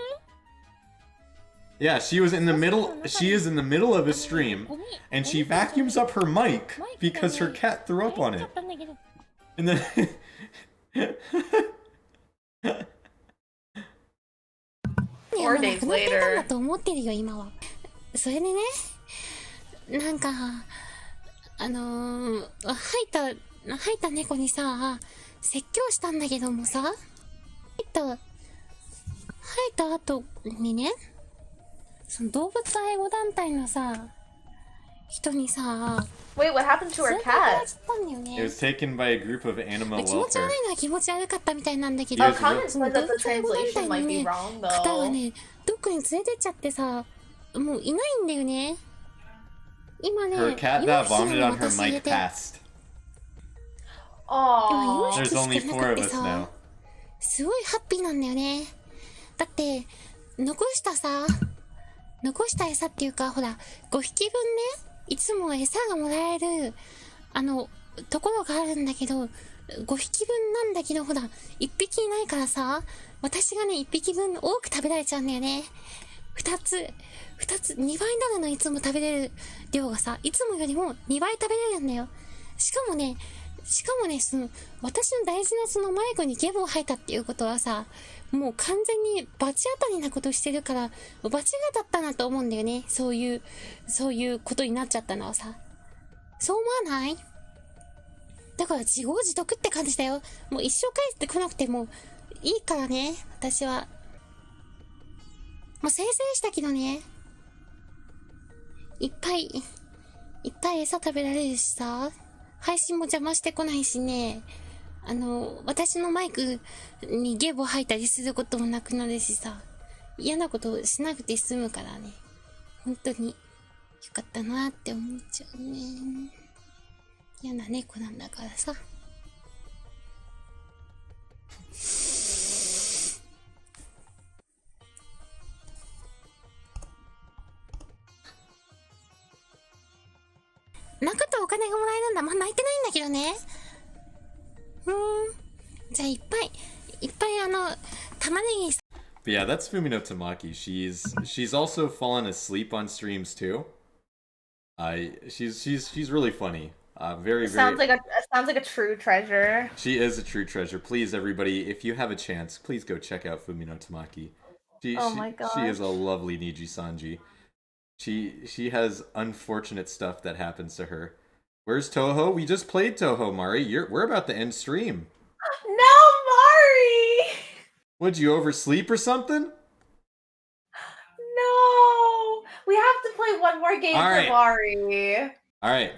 Speaker 1: Yeah, she is in the middle of a stream, and she vacuums up her mic because her cat threw up on it. And then...
Speaker 2: Four days later.
Speaker 3: と思ってるよ今は。それでね、なんか吐いた猫にさ説教したんだけどもさ、吐いた後にね、その動物愛護団体のさ人にさ、
Speaker 2: Wait, what happened to her cat?
Speaker 1: It was taken by a group of animal
Speaker 3: 気持ち
Speaker 1: welfare.
Speaker 3: 悪いのは気持ち悪かったみたいなんだけど、
Speaker 2: Oh, comments said that the translation might be wrong
Speaker 3: 方は
Speaker 2: though.
Speaker 3: ね、どっかに連れてっちゃってさ、もういないんだよね。今ね、
Speaker 1: Her cat that vomited on her mic passed.
Speaker 2: Aww.
Speaker 1: There's only 4 of us now.
Speaker 3: すごいハッピーなんだよね。だって残した餌っていうか、ほら5匹分ね、いつも餌がもらえる、ところがあるんだけど、5匹分なんだけど、ほら、1匹いないからさ、私がね、1匹分多く食べられちゃうんだよね。2つ、2倍になるの、いつも食べれる量がさ、いつもよりも2倍食べれるんだよ。しかもね、私の大事な迷子にゲボを吐いたっていうことはさ、もう完全に罰当たりなことしてるから、罰が当たったなと思うんだよね。そういうことになっちゃったのはさ。そう思わない？だから自業自得って感じだよ。もう一生帰ってこなくてもいいからね、私は。もうせいぜいしたけどね。いっぱい餌食べられるしさ。配信も邪魔してこないしね。私のマイクにゲボ吐いたりすることもなくなるしさ。嫌なことしなくて済むからね。本当によかったなって思っちゃうね。嫌な猫なんだからさ。泣くとお金がもらえるんだ。まあ、泣いてないんだけどね。じゃあいっぱい玉ねぎ。
Speaker 1: But yeah, that's Fumino Tamaki. She's also fallen asleep on streams too. She's really funny. Very
Speaker 2: Sounds like a true treasure.
Speaker 1: She is a true treasure. Please, everybody, if you have a chance, please go check out Fumino Tamaki.
Speaker 2: My god.
Speaker 1: She is a lovely Niji Sanji. She has unfortunate stuff that happens to her. Where's Touhou? We just played Touhou, Mari. We're about to end stream.
Speaker 2: No, Mari!
Speaker 1: Would you oversleep or something?
Speaker 2: No! We have to play one more game for Mari.
Speaker 1: Alright.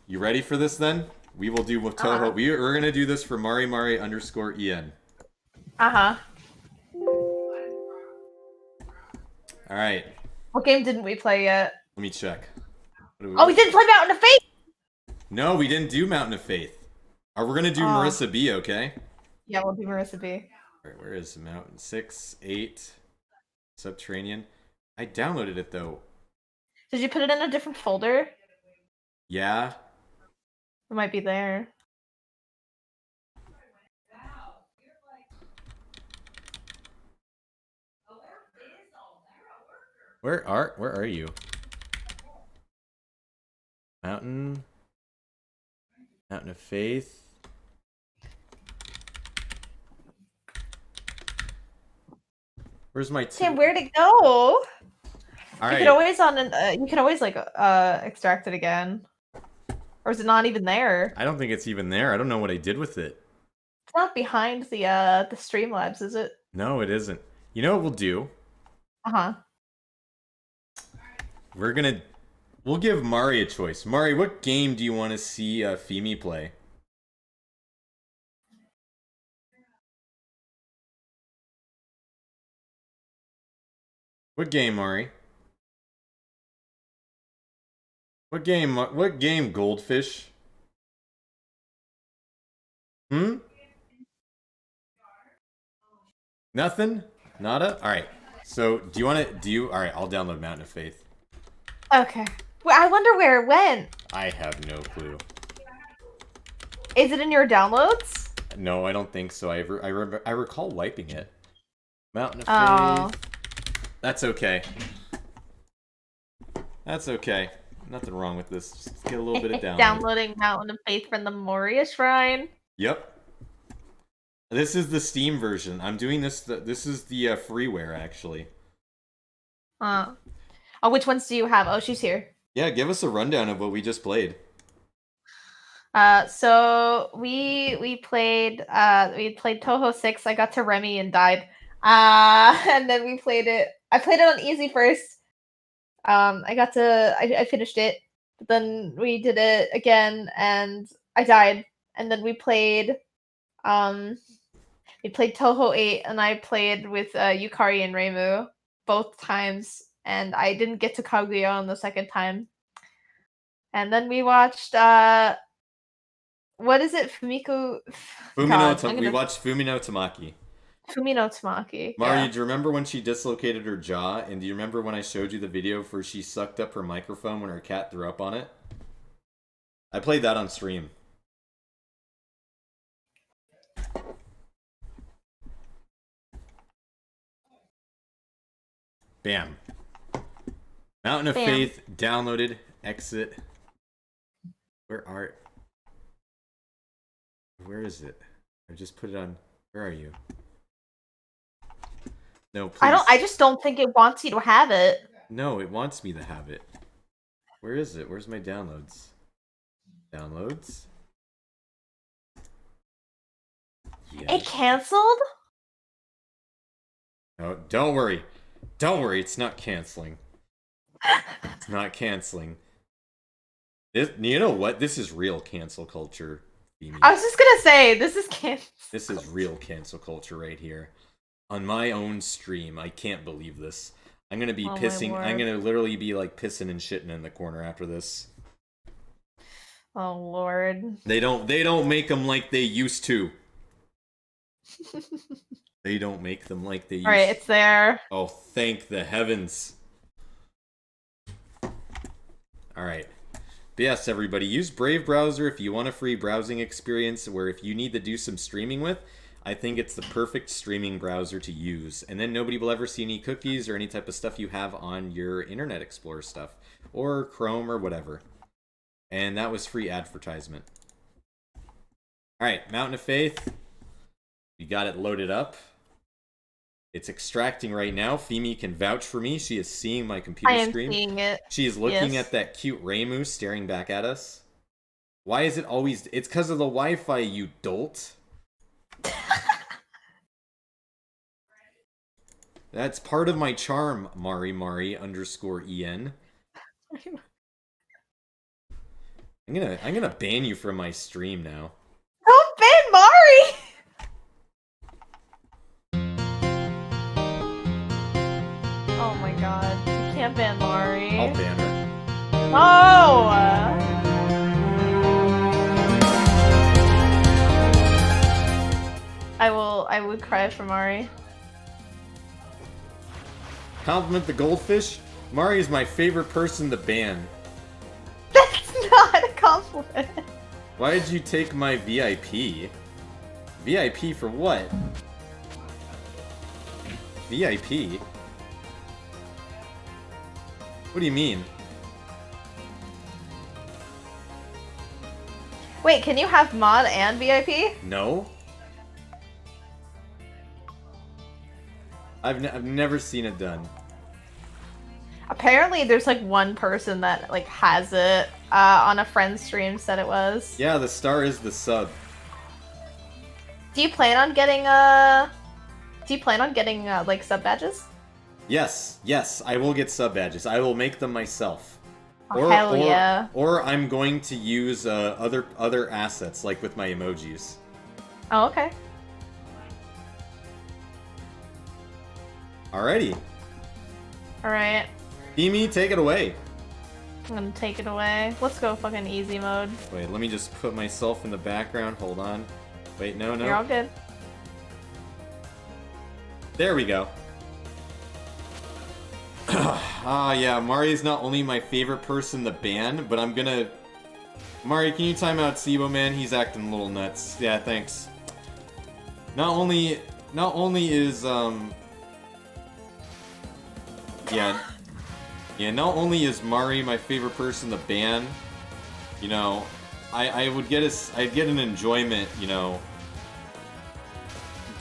Speaker 1: You ready for this then? We will do with Touhou. We're gonna do this for Mari_En. Alright.
Speaker 2: What game didn't we play yet?
Speaker 1: Let me check.
Speaker 2: We didn't play Mountain of Faith!
Speaker 1: No, we didn't do Mountain of Faith. We're gonna do Marissa B, okay?
Speaker 2: Yeah, we'll do Marissa B.
Speaker 1: Alright, where is Mountain? 6, 8, Subterranean. I downloaded it though.
Speaker 2: Did you put it in a different folder?
Speaker 1: Yeah.
Speaker 2: It might be there.
Speaker 1: Where are you? Mountain of Faith. Where's my
Speaker 2: Sam, where'd it go? All
Speaker 1: right.
Speaker 2: You can always like extract it again. Or is it not even there?
Speaker 1: I don't think it's even there. I don't know what I did with it.
Speaker 2: It's not behind the Streamlabs, is it?
Speaker 1: No, it isn't. You know what we'll do? We'll give Mari a choice. Mari, what game do you want to see Fimi play? What game, Mari? What game, Goldfish? Nothing? Nada? Alright. So, alright, I'll download Mountain of Faith.
Speaker 2: Okay. Well, I wonder where it went.
Speaker 1: I have no clue.
Speaker 2: Is it in your downloads?
Speaker 1: No, I don't think so. I recall wiping it. Mountain of Faith. That's okay. That's okay. Nothing wrong with this. Just get a little bit of download.
Speaker 2: Downloading Mountain of Faith from the Moria Shrine.
Speaker 1: Yep. This is the Steam version. I'm doing this. This is the freeware, actually.
Speaker 2: Oh, which ones do you have? Oh, she's here.
Speaker 1: Yeah, give us a rundown of what we just played.
Speaker 2: So we played Touhou 6. I got to Remy and died. And then we played it. I played it on easy first. I finished it. But then we did it again and I died. And then we played Touhou 8 and I played with Yukari and Reimu both times and I didn't get to Kaguya on the second time. And then we watched what is it? We watched
Speaker 1: Fumino Tamaki.
Speaker 2: Fumi no Tamaki.
Speaker 1: Mario,
Speaker 2: Yeah.
Speaker 1: do you remember when she dislocated her jaw? And do you remember when I showed you the video where she sucked up her microphone when her cat threw up on it? I played that on stream. Bam. Mountain of
Speaker 2: Bam.
Speaker 1: Faith, downloaded, exit. Where is it? I just put it on. Where are you? No, please.
Speaker 2: I just don't think it wants you to have it.
Speaker 1: No, it wants me to have it. Where is it? Where's my downloads? Downloads? Yeah.
Speaker 2: It canceled?
Speaker 1: No, don't worry. Don't worry, it's not canceling. It's not canceling. You know what? This is real cancel culture. Beanie.
Speaker 2: I was just gonna say, this is cancel.
Speaker 1: This is real cancel culture right here. On my own stream, I can't believe this. I'm gonna be pissing. I'm gonna literally be like pissing and shitting in the corner after this.
Speaker 2: Oh lord.
Speaker 1: They don't make them like they used to. They don't make them like they used to.
Speaker 2: Alright, it's there.
Speaker 1: Oh, thank the heavens. Alright. But yes, everybody, use Brave Browser if you want a free browsing experience where if you need to do some streaming with, I think it's the perfect streaming browser to use. And then nobody will ever see any cookies or any type of stuff you have on your Internet Explorer stuff. Or Chrome or whatever. And that was free advertisement. Alright, Mountain of Faith. We got it loaded up. It's extracting right now. Femi can vouch for me. She is seeing my computer screen.
Speaker 2: I am seeing it.
Speaker 1: She is looking at that cute Raymu staring back at us. Why is it always... It's because of the Wi-Fi, you dolt. That's part of my charm, Mari _en. I'm gonna ban you from my stream now.
Speaker 2: Don't ban Mari! Oh my god. You can't ban Mari.
Speaker 1: I'll ban her.
Speaker 2: Oh! I would cry for Mari.
Speaker 1: Compliment the goldfish? Mari is my favorite person to ban.
Speaker 2: That's not a compliment.
Speaker 1: Why did you take my VIP? VIP for what? VIP? What do you mean?
Speaker 2: Wait, can you have mod and VIP?
Speaker 1: No? I've never seen it done.
Speaker 2: Apparently there's like one person that like has it on a friend's stream said it was.
Speaker 1: Yeah, the star is the sub.
Speaker 2: Do you plan on getting like sub badges?
Speaker 1: Yes, I will get sub badges. I will make them myself.
Speaker 2: Oh, hell yeah.
Speaker 1: Or I'm going to use other assets, like with my emojis.
Speaker 2: Oh, okay.
Speaker 1: Alrighty.
Speaker 2: Alright.
Speaker 1: Femi, take it away.
Speaker 2: I'm gonna take it away. Let's go fucking easy mode.
Speaker 1: Wait, let me just put myself in the background. Hold on. Wait, no.
Speaker 2: You're all good.
Speaker 1: There we go. Yeah, Mari's not only my favorite person to ban, but I'm gonna... Mari, can you time out Sibo, man? He's acting a little nuts. Yeah, thanks. Not only is, not only is Mari my favorite person to ban, you know, I'd get an enjoyment, you know,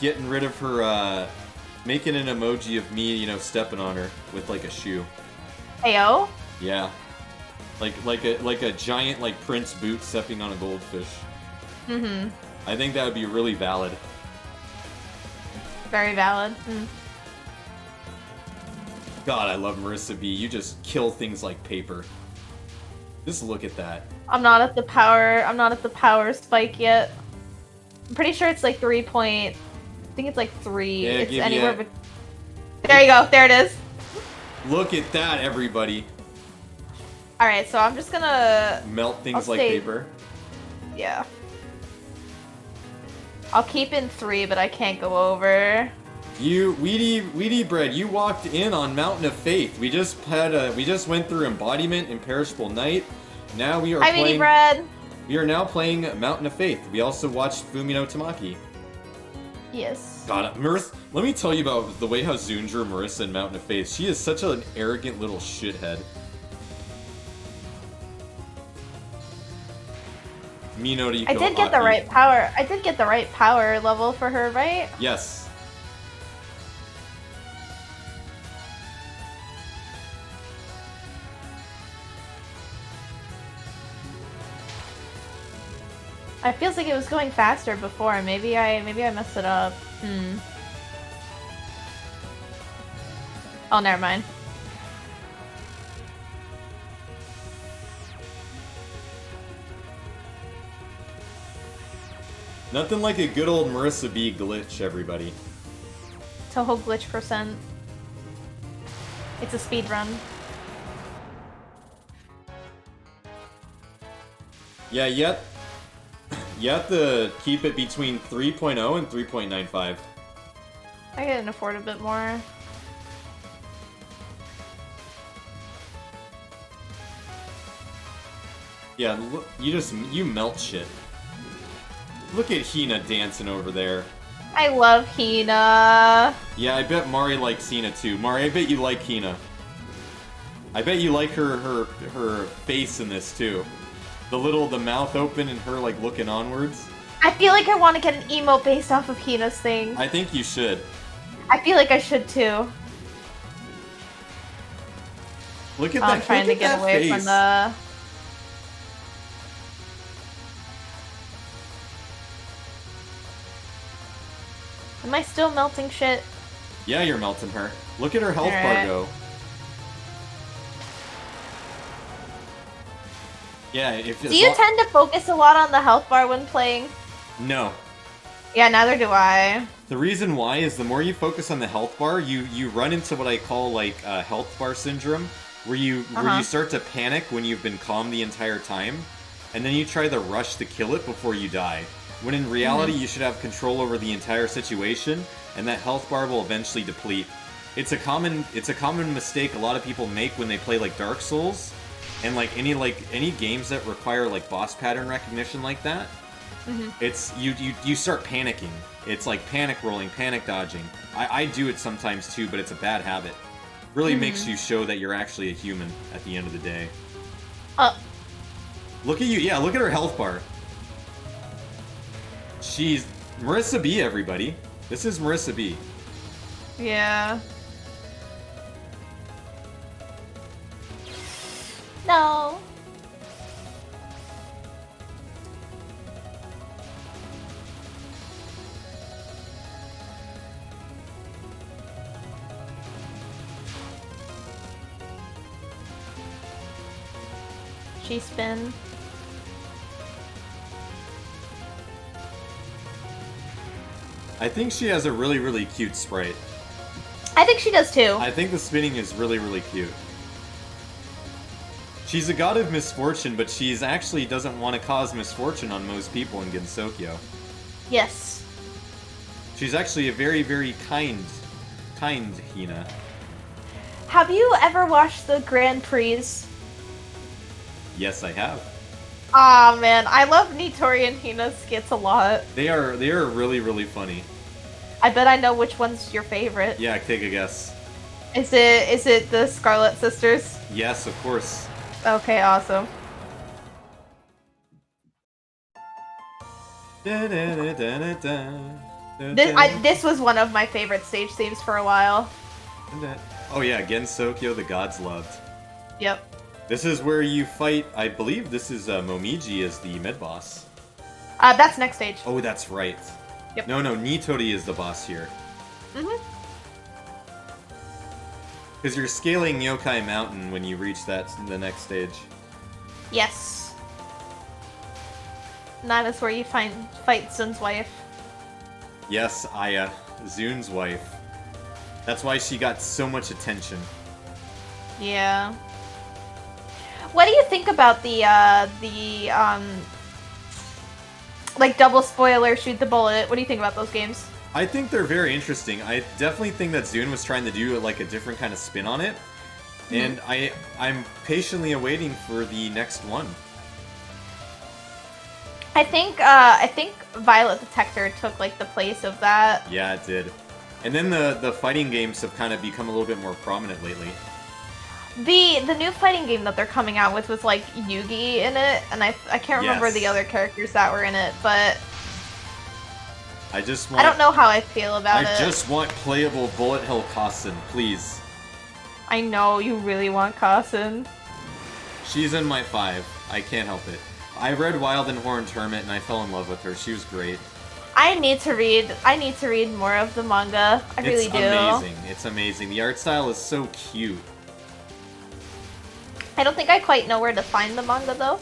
Speaker 1: getting rid of her, making an emoji of me, you know, stepping on her with like a shoe.
Speaker 2: Ayo?
Speaker 1: Yeah. Like a giant like Prince boot stepping on a goldfish.
Speaker 2: Mm-hmm.
Speaker 1: I think that would be really valid.
Speaker 2: Very valid. Mm.
Speaker 1: God, I love Marissa B. You just kill things like paper. Just look at that.
Speaker 2: I'm not at the power spike yet. I'm pretty sure it's like 3 point... I think it's like 3.
Speaker 1: Yeah,
Speaker 2: it's anywhere There you go. There it is.
Speaker 1: Look at that, everybody.
Speaker 2: Alright, so I'm just gonna...
Speaker 1: Melt things like paper.
Speaker 2: Yeah. I'll keep in 3, but I can't go over.
Speaker 1: You, Weedy Bread, you walked in on Mountain of Faith. We just went through Embodiment, Imperishable Night. Now we are
Speaker 2: Hi,
Speaker 1: playing...
Speaker 2: Weedy Bread!
Speaker 1: We are now playing Mountain of Faith. We also watched Fumi no Tamaki.
Speaker 2: Yes.
Speaker 1: God, Marissa, let me tell you about the way how Zune drew Marissa in Mountain of Faith. She is such an arrogant little shithead. Mino, do you
Speaker 2: I did get the right power. I did get the right power level for her, right?
Speaker 1: Yes.
Speaker 2: It feels like it was going faster before. Maybe I messed it up. Oh, never mind.
Speaker 1: Nothing like a good old Marissa B glitch, everybody.
Speaker 2: Touhou glitch %. It's a speed run.
Speaker 1: Yeah, you have to keep it between 3.0 and 3.95.
Speaker 2: I can afford a bit more.
Speaker 1: Yeah, look, you melt shit. Look at Hina dancing over there.
Speaker 2: I love Hina.
Speaker 1: Yeah, I bet Mari likes Hina too. Mari, I bet you like Hina. I bet you like her face in this too. The mouth open and her like looking onwards.
Speaker 2: I feel like I want to get an emote based off of Hina's thing.
Speaker 1: I think you should.
Speaker 2: I feel like I should too.
Speaker 1: Look at that.
Speaker 2: I'm trying to get away from the. Am I still melting shit?
Speaker 1: Yeah, you're melting her. Look at her health bar
Speaker 2: Alright.
Speaker 1: go. Yeah, if
Speaker 2: Do you tend to focus a lot on the health bar when playing?
Speaker 1: No.
Speaker 2: Yeah, neither do I.
Speaker 1: The reason why is the more you focus on the health bar, you run into what I call like health bar syndrome, where you start to panic when you've been calm the entire time, and then you try to rush to kill it before you die. When in reality, you should have control over the entire situation, and that health bar will eventually deplete. It's a common mistake a lot of people make when they play like Dark Souls, and like any games that require like boss pattern recognition like that. It's you start panicking. It's like panic rolling, panic dodging. I do it sometimes too, but it's a bad habit. Really makes you show that you're actually a human at the end of the day. Look at you, yeah, look at her health bar. She's Marissa B, everybody. This is Marissa B.
Speaker 2: Yeah. No. G-spin.
Speaker 1: I think she has a really, really cute sprite.
Speaker 2: I think she does too.
Speaker 1: I think the spinning is really, really cute. She's a god of misfortune, but she's actually doesn't want to cause misfortune on most people in Gensokyo.
Speaker 2: Yes.
Speaker 1: She's actually a very, very kind Hina.
Speaker 2: Have you ever watched the Grand Prix?
Speaker 1: Yes, I have.
Speaker 2: Aw, man, I love Nitori and Hina's skits a lot.
Speaker 1: They are really, really funny.
Speaker 2: I bet I know which one's your favorite.
Speaker 1: Yeah, take a guess.
Speaker 2: Is it the Scarlet Sisters?
Speaker 1: Yes, of course.
Speaker 2: Okay, awesome. This was one of my favorite stage themes for a while.
Speaker 1: Oh yeah, Gensokyo the gods loved.
Speaker 2: Yep.
Speaker 1: This is where you fight, I believe this is Momiji as the mid-boss.
Speaker 2: That's next stage.
Speaker 1: Oh, that's right.
Speaker 2: Yep.
Speaker 1: No, Nitori is the boss here. Because you're scaling Yokai Mountain when you reach the next stage.
Speaker 2: Yes. And that is where you fight Sun's wife.
Speaker 1: Yes, Aya, Zune's wife. That's why she got so much attention.
Speaker 2: Yeah. What do you think about Like double spoiler, shoot the bullet. What do you think about those games?
Speaker 1: I think they're very interesting. I definitely think that Zune was trying to do like a different kind of spin on it, and I'm patiently awaiting for the next one.
Speaker 2: I think Violet Detector took like the place of that.
Speaker 1: Yeah, it did. And then the fighting games have kind of become a little bit more prominent lately.
Speaker 2: The new fighting game that they're coming out with like Yugi in it, and I can't remember the other characters that were in it, but
Speaker 1: I just want.
Speaker 2: I don't know how I feel about it.
Speaker 1: I just want playable Bullet Hell Kassen, please.
Speaker 2: I know you really want Kassen.
Speaker 1: She's in my 5. I can't help it. I read Wild and Horned Hermit and I fell in love with her. She was great.
Speaker 2: I need to read more of the manga. I really do.
Speaker 1: It's amazing. It's amazing. The art style is so cute.
Speaker 2: I don't think I quite know where to find the manga though.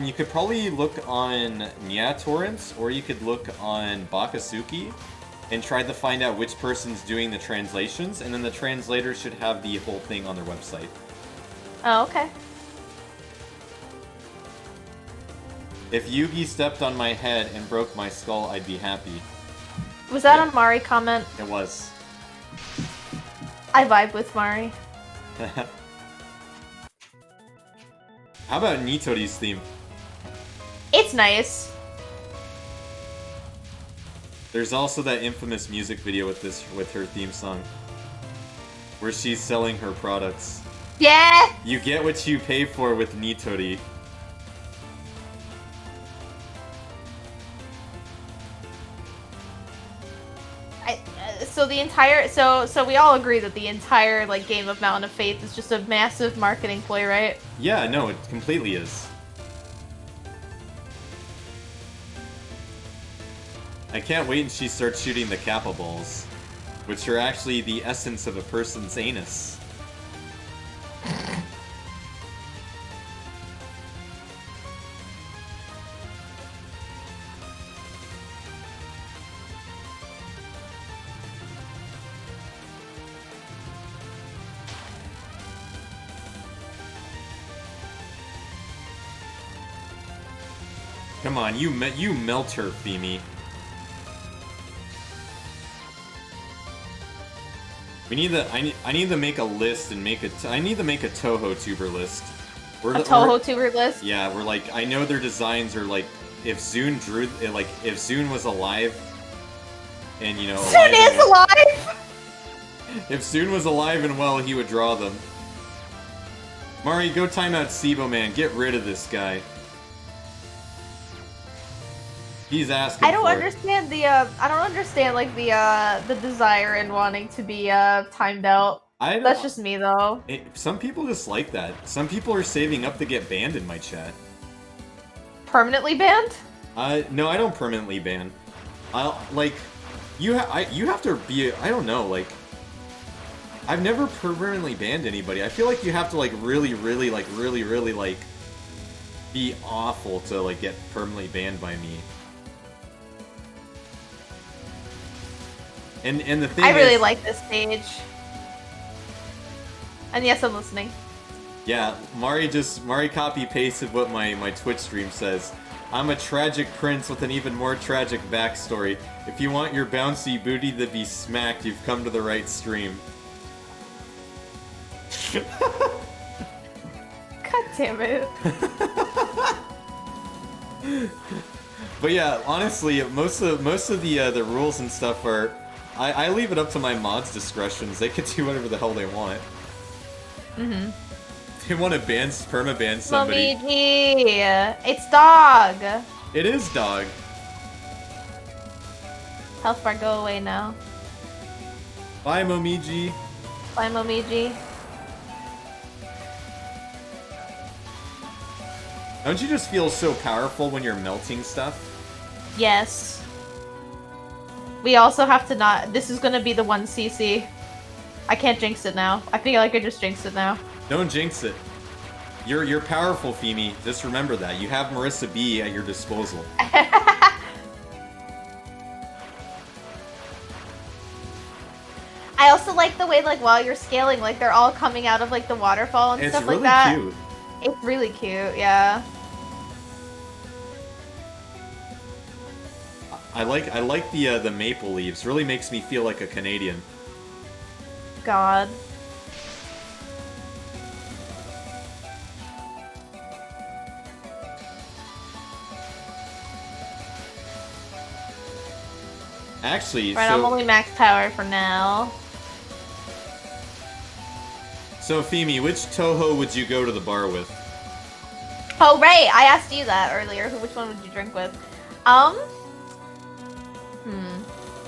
Speaker 1: You could probably look on Nya Torrents, or you could look on Bakasuki and try to find out which person's doing the translations, and then the translator should have the whole thing on their website.
Speaker 2: Oh, okay.
Speaker 1: If Yugi stepped on my head and broke my skull, I'd be happy.
Speaker 2: Was that a Mari comment?
Speaker 1: It was.
Speaker 2: I vibe with Mari.
Speaker 1: How about Nitori's theme?
Speaker 2: It's nice.
Speaker 1: There's also that infamous music video with her theme song, where she's selling her products.
Speaker 2: Yeah.
Speaker 1: You get what you pay for with Nitori.
Speaker 2: So we all agree that the entire like game of Mountain of Faith is just a massive marketing ploy, right?
Speaker 1: Yeah, no, it completely is. I can't wait until she starts shooting the Kappa balls, which are actually the essence of a person's anus. Come on, you melt her, Femi. We need the I need to make a list and make I need to make a Touhou tuber list.
Speaker 2: A Touhou tuber list?
Speaker 1: Yeah, we're like, I know their designs are like, if Zune drew, like, if Zune was alive, and you know,
Speaker 2: Zune is alive!
Speaker 1: If Zune was alive and well, he would draw them. Mari, go time out Sibo Man, get rid of this guy. He's asking.
Speaker 2: I don't understand like the desire in wanting to be timed out. That's just me though.
Speaker 1: Some people just like that. Some people are saving up to get banned in my chat.
Speaker 2: Permanently banned?
Speaker 1: No, I don't permanently ban. Like, you have to be. I don't know. Like, I've never permanently banned anybody. I feel like you have to like really like be awful to like get permanently banned by me. And the thing
Speaker 2: I really like this stage. And yes, I'm listening.
Speaker 1: Yeah, Mari copy pasted what my Twitch stream says. I'm a tragic prince with an even more tragic backstory. If you want your bouncy booty to be smacked, you've come to the right stream.
Speaker 2: God damn it.
Speaker 1: But yeah, honestly, most of the rules and stuff are, I leave it up to my mods' discretions. They can do whatever the hell they want.
Speaker 2: Mm-hmm.
Speaker 1: They want to perma-ban somebody.
Speaker 2: Momiji! It's dog!
Speaker 1: It is dog.
Speaker 2: Health bar, go away now.
Speaker 1: Bye, Momiji.
Speaker 2: Bye, Momiji.
Speaker 1: Don't you just feel so powerful when you're melting stuff?
Speaker 2: Yes. We also have to not. This is gonna be the 1cc. I can't jinx it now. I feel like I just jinxed it now.
Speaker 1: Don't jinx it. You're powerful, Femi. Just remember that. You have Marissa B at your disposal.
Speaker 2: I also like the way, like, while you're scaling, like, they're all coming out of, like, the waterfall and stuff
Speaker 1: really
Speaker 2: like that.
Speaker 1: Cute.
Speaker 2: It's really cute, yeah.
Speaker 1: I like the maple leaves. Really makes me feel like a Canadian.
Speaker 2: God.
Speaker 1: Actually,
Speaker 2: Right,
Speaker 1: so
Speaker 2: I'm only max power for now.
Speaker 1: so Femi, which Touhou would you go to the bar with?
Speaker 2: Oh, right! I asked you that earlier. Which one would you drink with?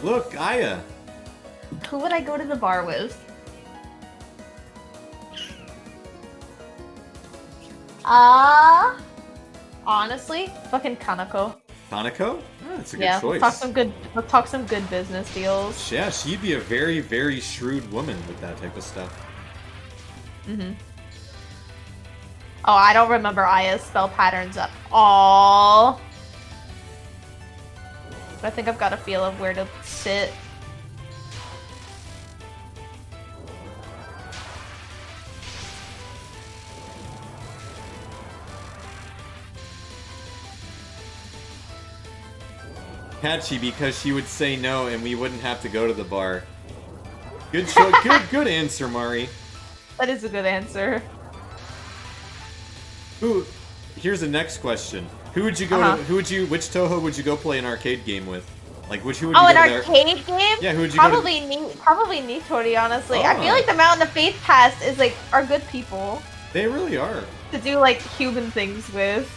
Speaker 1: Look, Aya.
Speaker 2: Who would I go to the bar with? Honestly, fucking Kanako.
Speaker 1: Hanako? Oh, that's a good
Speaker 2: Yeah,
Speaker 1: choice.
Speaker 2: let's talk some good business deals.
Speaker 1: Yeah, she'd be a very, very shrewd woman with that type of stuff.
Speaker 2: Mm-hmm. Oh, I don't remember Aya's spell patterns at all. But I think I've got a feel of where to sit.
Speaker 1: Patchy, because she would say no and we wouldn't have to go to the bar. Good good answer, Mari.
Speaker 2: That is a good answer.
Speaker 1: Ooh, here's the next question. Who would you go to, which Touhou would you go play an arcade game with? Like, who would you
Speaker 2: Oh,
Speaker 1: go
Speaker 2: an
Speaker 1: to there?
Speaker 2: arcade game?
Speaker 1: Yeah, who would you
Speaker 2: probably
Speaker 1: go to?
Speaker 2: Probably Nitori, honestly. I
Speaker 1: Oh.
Speaker 2: feel like the Mountain of Faith Pass is like are good people
Speaker 1: They really are.
Speaker 2: to do like human things with.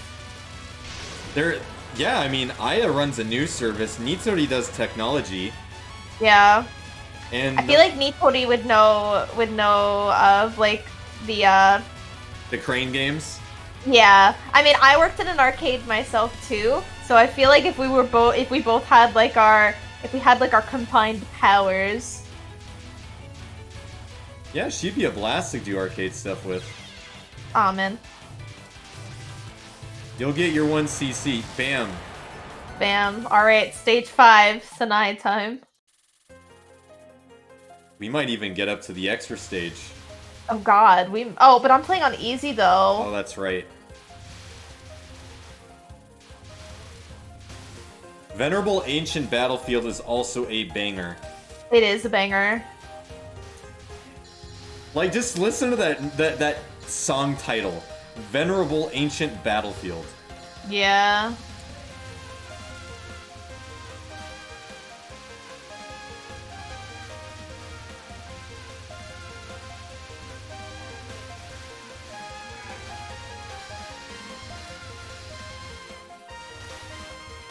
Speaker 1: Yeah, I mean, Aya runs a news service, Nitori does technology,
Speaker 2: Yeah.
Speaker 1: and
Speaker 2: I feel like Nitori would know of like the
Speaker 1: crane games.
Speaker 2: yeah. I mean, I worked in an arcade myself too, so I feel like if we both had like our combined powers.
Speaker 1: Yeah, she'd be a blast to do arcade stuff with.
Speaker 2: Aw, man.
Speaker 1: You'll get your 1cc. Bam.
Speaker 2: Bam. Alright, stage 5, Sanai time.
Speaker 1: We might even get up to the extra stage.
Speaker 2: Oh god, but I'm playing on easy though.
Speaker 1: Oh, that's right. Venerable Ancient Battlefield is also a banger.
Speaker 2: It is a banger.
Speaker 1: Like, just listen to that song title. Venerable Ancient Battlefield.
Speaker 2: Yeah.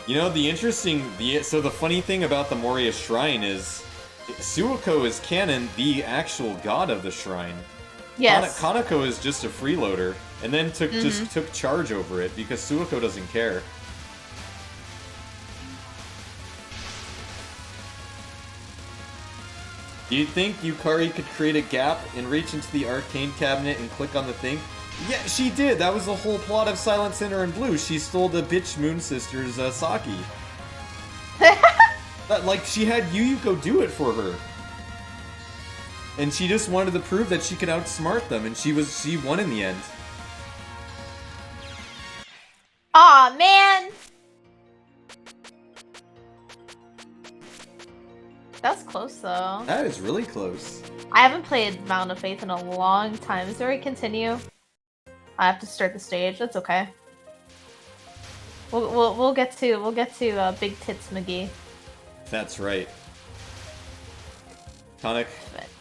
Speaker 1: You know, so the funny thing about the Moria Shrine is Suiko is canon the actual god of the shrine.
Speaker 2: Yes.
Speaker 1: Kanako is just a freeloader, and then just took charge over it because Suiko doesn't care. Do you think Yukari could create a gap and reach into the arcane cabinet and click on the thing? Yeah, she did! That was the whole plot of Silent Sinner and Blue. She stole the bitch Moon Sisters' Saki. Like, she had Yuyuko do it for her. And she just wanted to prove that she could outsmart them, and she won in the end.
Speaker 2: Aw, man! That's close though.
Speaker 1: That is really close.
Speaker 2: I haven't played Mountain of Faith in a long time. Is there a continue? I have to start the stage. That's okay. We'll get to Big Tits McGee.
Speaker 1: That's right. Tonic,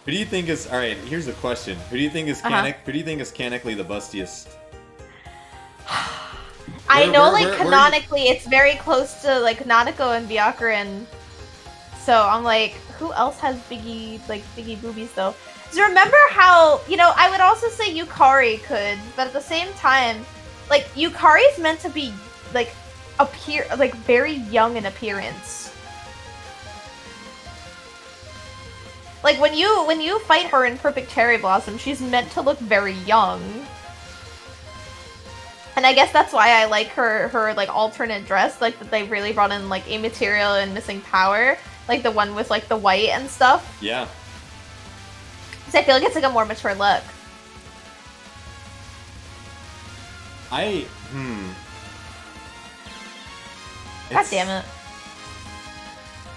Speaker 1: who do you think is... Alright, here's a question. Who do you think is canonically the bustiest?
Speaker 2: I know,
Speaker 1: where
Speaker 2: canonically, it's very close to, like, Nanako and Byakuran. So, I'm like, who else has biggie boobies, though? So remember how, I would also say Yukari could, but at the same time, like, Yukari's meant to be, like, very young in appearance. Like, when you fight her in Perfect Cherry Blossom, she's meant to look very young. And I guess that's why I like her like, alternate dress, like, that they really brought in, like, Immaterial and Missing Power. Like, the one with, like, the white and stuff.
Speaker 1: Yeah.
Speaker 2: Because I feel like it's, like, a more mature look.
Speaker 1: God
Speaker 2: God damn it.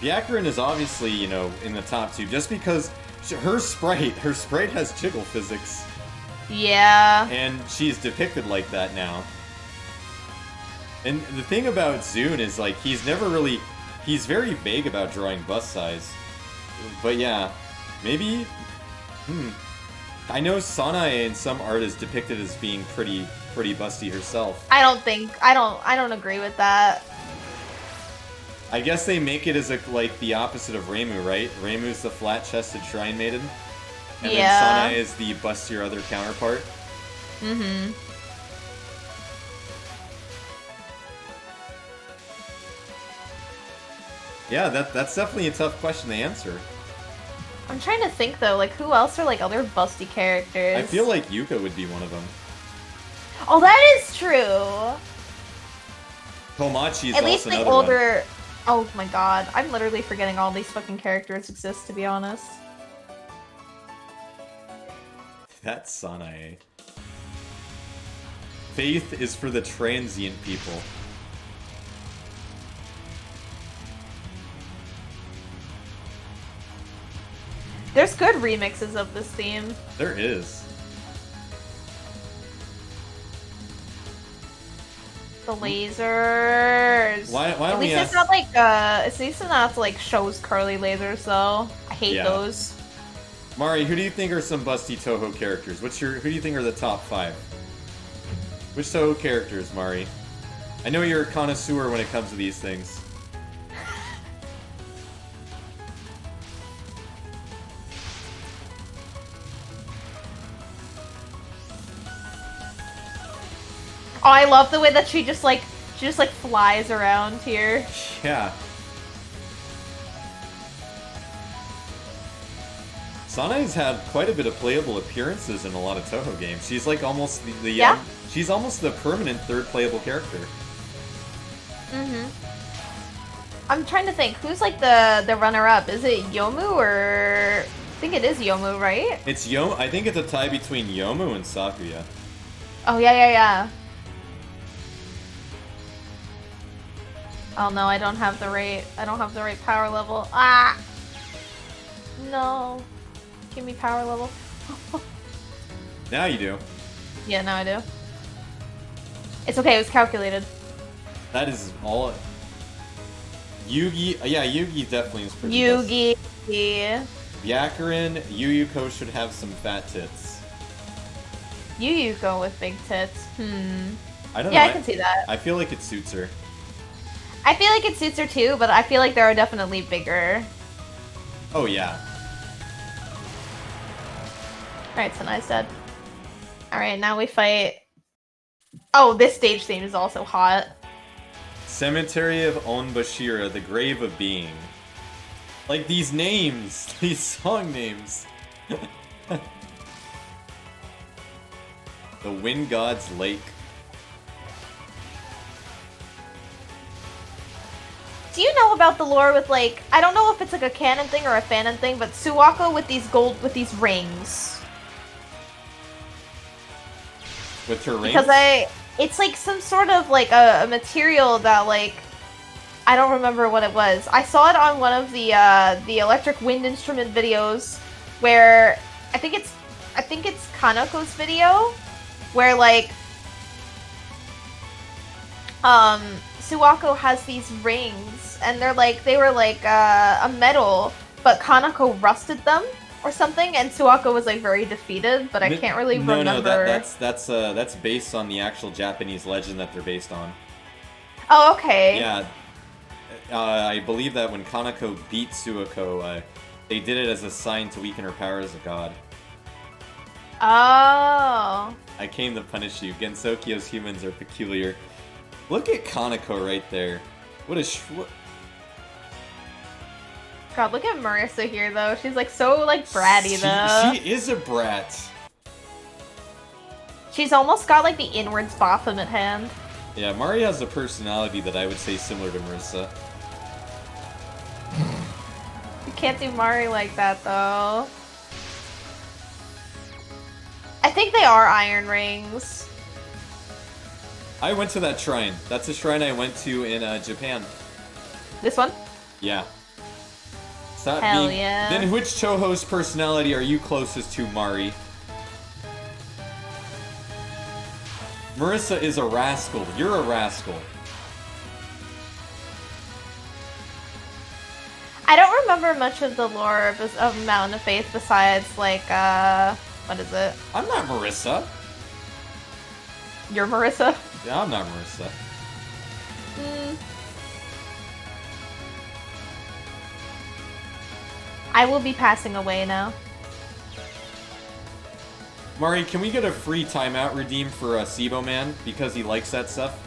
Speaker 1: Byakurin is obviously, you know, in the top 2 just because her sprite has jiggle physics.
Speaker 2: Yeah.
Speaker 1: And she's depicted like that now. And the thing about Zune is, like, he's very vague about drawing bust size. But yeah, maybe, I know Sanae in some art is depicted as being pretty busty herself.
Speaker 2: I don't agree with that.
Speaker 1: I guess they make it as like the opposite of Reimu, right? Reimu's the flat-chested shrine maiden, and then Sanae is the bustier other counterpart.
Speaker 2: Mm-hmm.
Speaker 1: Yeah, that's definitely a tough question to answer.
Speaker 2: I'm trying to think though, like who else are like other busty characters?
Speaker 1: I feel like Yuka would be one of them.
Speaker 2: Oh, that is true.
Speaker 1: Tomochi is
Speaker 2: At
Speaker 1: also
Speaker 2: least the
Speaker 1: another
Speaker 2: older.
Speaker 1: one.
Speaker 2: Oh my god, I'm literally forgetting all these fucking characters exist, to be honest.
Speaker 1: That's Sanae. Faith is for the transient people.
Speaker 2: There's good remixes of this theme.
Speaker 1: There is.
Speaker 2: The lasers.
Speaker 1: Why don't
Speaker 2: at
Speaker 1: we
Speaker 2: least
Speaker 1: ask...
Speaker 2: it's not like at least it's not like shows curly lasers though. I hate
Speaker 1: Yeah.
Speaker 2: those.
Speaker 1: Mari, who do you think are some busty Touhou characters? Who do you think are the top 5? Which Touhou characters, Mari? I know you're a connoisseur when it comes to these things.
Speaker 2: Oh, I love the way that she just like flies around here.
Speaker 1: Yeah. Sanae's had quite a bit of playable appearances in a lot of Touhou games. She's like almost
Speaker 2: Yeah?
Speaker 1: she's almost the permanent third playable character.
Speaker 2: Mm-hmm. I'm trying to think, who's like the runner-up? Is it Yomu or... I think it is Yomu, right?
Speaker 1: It's I think it's a tie between Yomu and Sakuya.
Speaker 2: Oh, yeah. Oh no, I don't have the right power level. Ah! No. Give me power level.
Speaker 1: Now you do.
Speaker 2: Yeah, now I do. It's okay, it was calculated.
Speaker 1: That is all... Yugi... Yeah, Yugi definitely is pretty busty.
Speaker 2: Yugi.
Speaker 1: Byakurin, Yuyuko should have some fat tits.
Speaker 2: Yuyuko with big tits.
Speaker 1: I don't know.
Speaker 2: Yeah, I can see that.
Speaker 1: I feel like it suits her.
Speaker 2: I feel like it suits her too, but I feel like there are definitely bigger.
Speaker 1: Oh, yeah.
Speaker 2: Alright, Sanai's dead. Alright, now we fight... Oh, this stage theme is also hot.
Speaker 1: Cemetery of Onbashira, the Grave of Being. Like, these names! These song names! The Wind God's Lake.
Speaker 2: Do you know about the lore with, like... I don't know if it's like a canon thing or a fanon thing, but Suwako with these rings.
Speaker 1: With her rings?
Speaker 2: Because it's like some sort of like a material that like I don't remember what it was. I saw it on one of the electric wind instrument videos where I think it's Kanako's video where like Suwako has these rings and they were like a metal, but Kanako rusted them or something, and Suwako was like very defeated, but I can't really remember.
Speaker 1: No, that's based on the actual Japanese legend that they're based on.
Speaker 2: Oh, okay.
Speaker 1: Yeah, I believe that when Kanako beat Suwako, they did it as a sign to weaken her power as a god.
Speaker 2: Oh.
Speaker 1: I came to punish you. Gensokyo's humans are peculiar. Look at Kanako right there. What a
Speaker 2: God, look at Marissa here, though. She's, like, so, like, bratty, though.
Speaker 1: She is a brat.
Speaker 2: She's almost got, like, the inwards Baphomet hand.
Speaker 1: Yeah, Mari has a personality that I would say similar to Marissa.
Speaker 2: You can't do Mari like that, though. I think they are iron rings.
Speaker 1: I went to that shrine. That's a shrine I went to in Japan.
Speaker 2: This one?
Speaker 1: Yeah. Stop
Speaker 2: Hell
Speaker 1: being...
Speaker 2: yeah.
Speaker 1: Then which Touhou's personality are you closest to, Mari? Marissa is a rascal. You're a rascal.
Speaker 2: I don't remember much of the lore of Mountain of Faith besides, like, what is it?
Speaker 1: I'm not Marissa.
Speaker 2: You're Marissa?
Speaker 1: Yeah, I'm not Marissa.
Speaker 2: I will be passing away now.
Speaker 1: Mari, can we get a free timeout redeem for Sibo Man? Because he likes that stuff?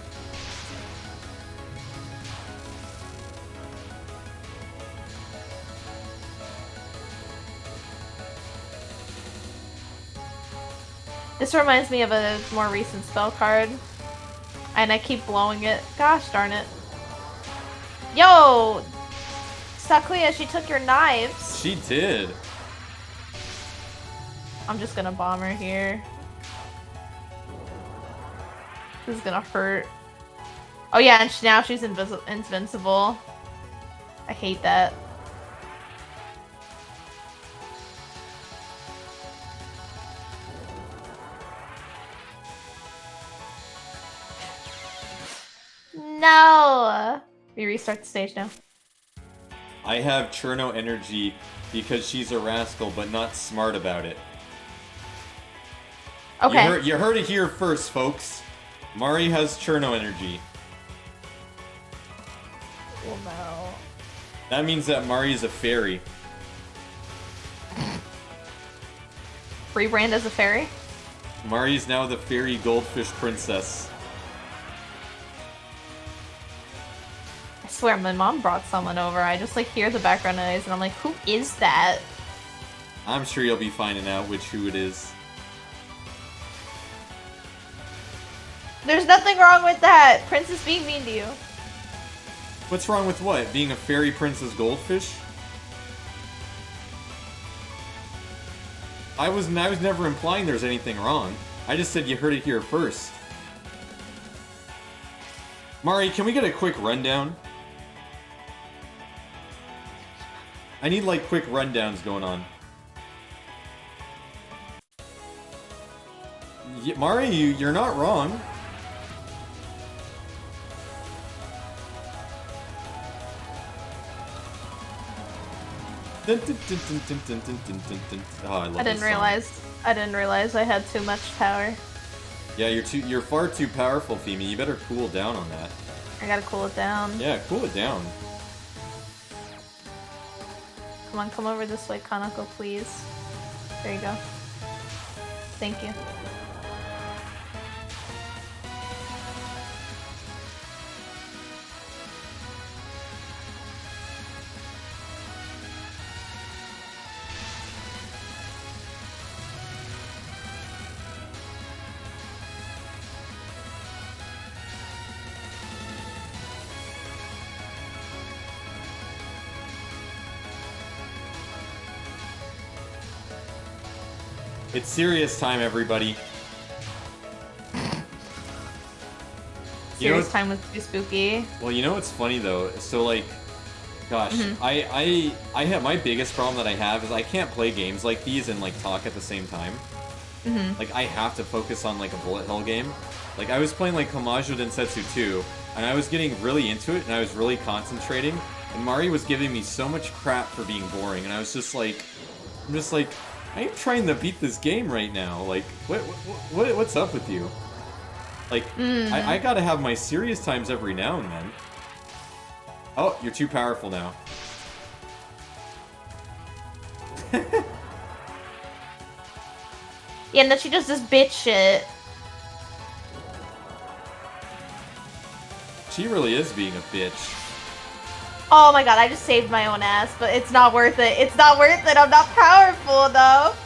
Speaker 2: This reminds me of a more recent spell card. And I keep blowing it. Gosh darn it. Yo! Sakuya, she took your knives.
Speaker 1: She did.
Speaker 2: I'm just gonna bomb her here. This is gonna hurt. Oh yeah, and now she's invincible. I hate that. No! We restart the stage now.
Speaker 1: I have Cherno energy because she's a rascal, but not smart about it.
Speaker 2: Okay.
Speaker 1: You heard it here first, folks. Mari has Cherno energy.
Speaker 2: Oh no.
Speaker 1: That means that Mari is a fairy.
Speaker 2: Rebrand as a fairy?
Speaker 1: Mari is now the fairy goldfish princess.
Speaker 2: I swear my mom brought someone over. I just like hear the background noise and I'm like, who is that?
Speaker 1: I'm sure you'll be finding out who it is.
Speaker 2: There's nothing wrong with that. Princess being mean to you.
Speaker 1: What's wrong with what? Being a fairy princess goldfish? I was never implying there's anything wrong. I just said you heard it here first. Mari, can we get a quick rundown? I need like quick rundowns going on. Mari, you're not wrong. Oh, I love
Speaker 2: I didn't realize I had too much power.
Speaker 1: Yeah, you're far too powerful, Femi. You better cool down on that.
Speaker 2: I gotta cool it down.
Speaker 1: Yeah, cool it down.
Speaker 2: Come on, come over this way, Kanako, please. There you go. Thank you.
Speaker 1: It's serious time, everybody.
Speaker 2: Serious time was too spooky.
Speaker 1: Well, you know what's funny though? So like, gosh, I have my biggest problem that I have is I can't play games like these and like talk at the same time. Like I have to focus on like a bullet hell game. Like I was playing like Homage Densetsu 2, and I was getting really into it, and I was really concentrating. And Mari was giving me so much crap for being boring, and I was just like, I am trying to beat this game right now. Like, what's up with you? Like, I gotta have my serious times every now and then. Oh, you're too powerful now.
Speaker 2: Yeah, and then she does this bitch shit.
Speaker 1: She really is being a bitch.
Speaker 2: Oh my god, I just saved my own ass, but it's not worth it. It's not worth it. I'm not powerful enough.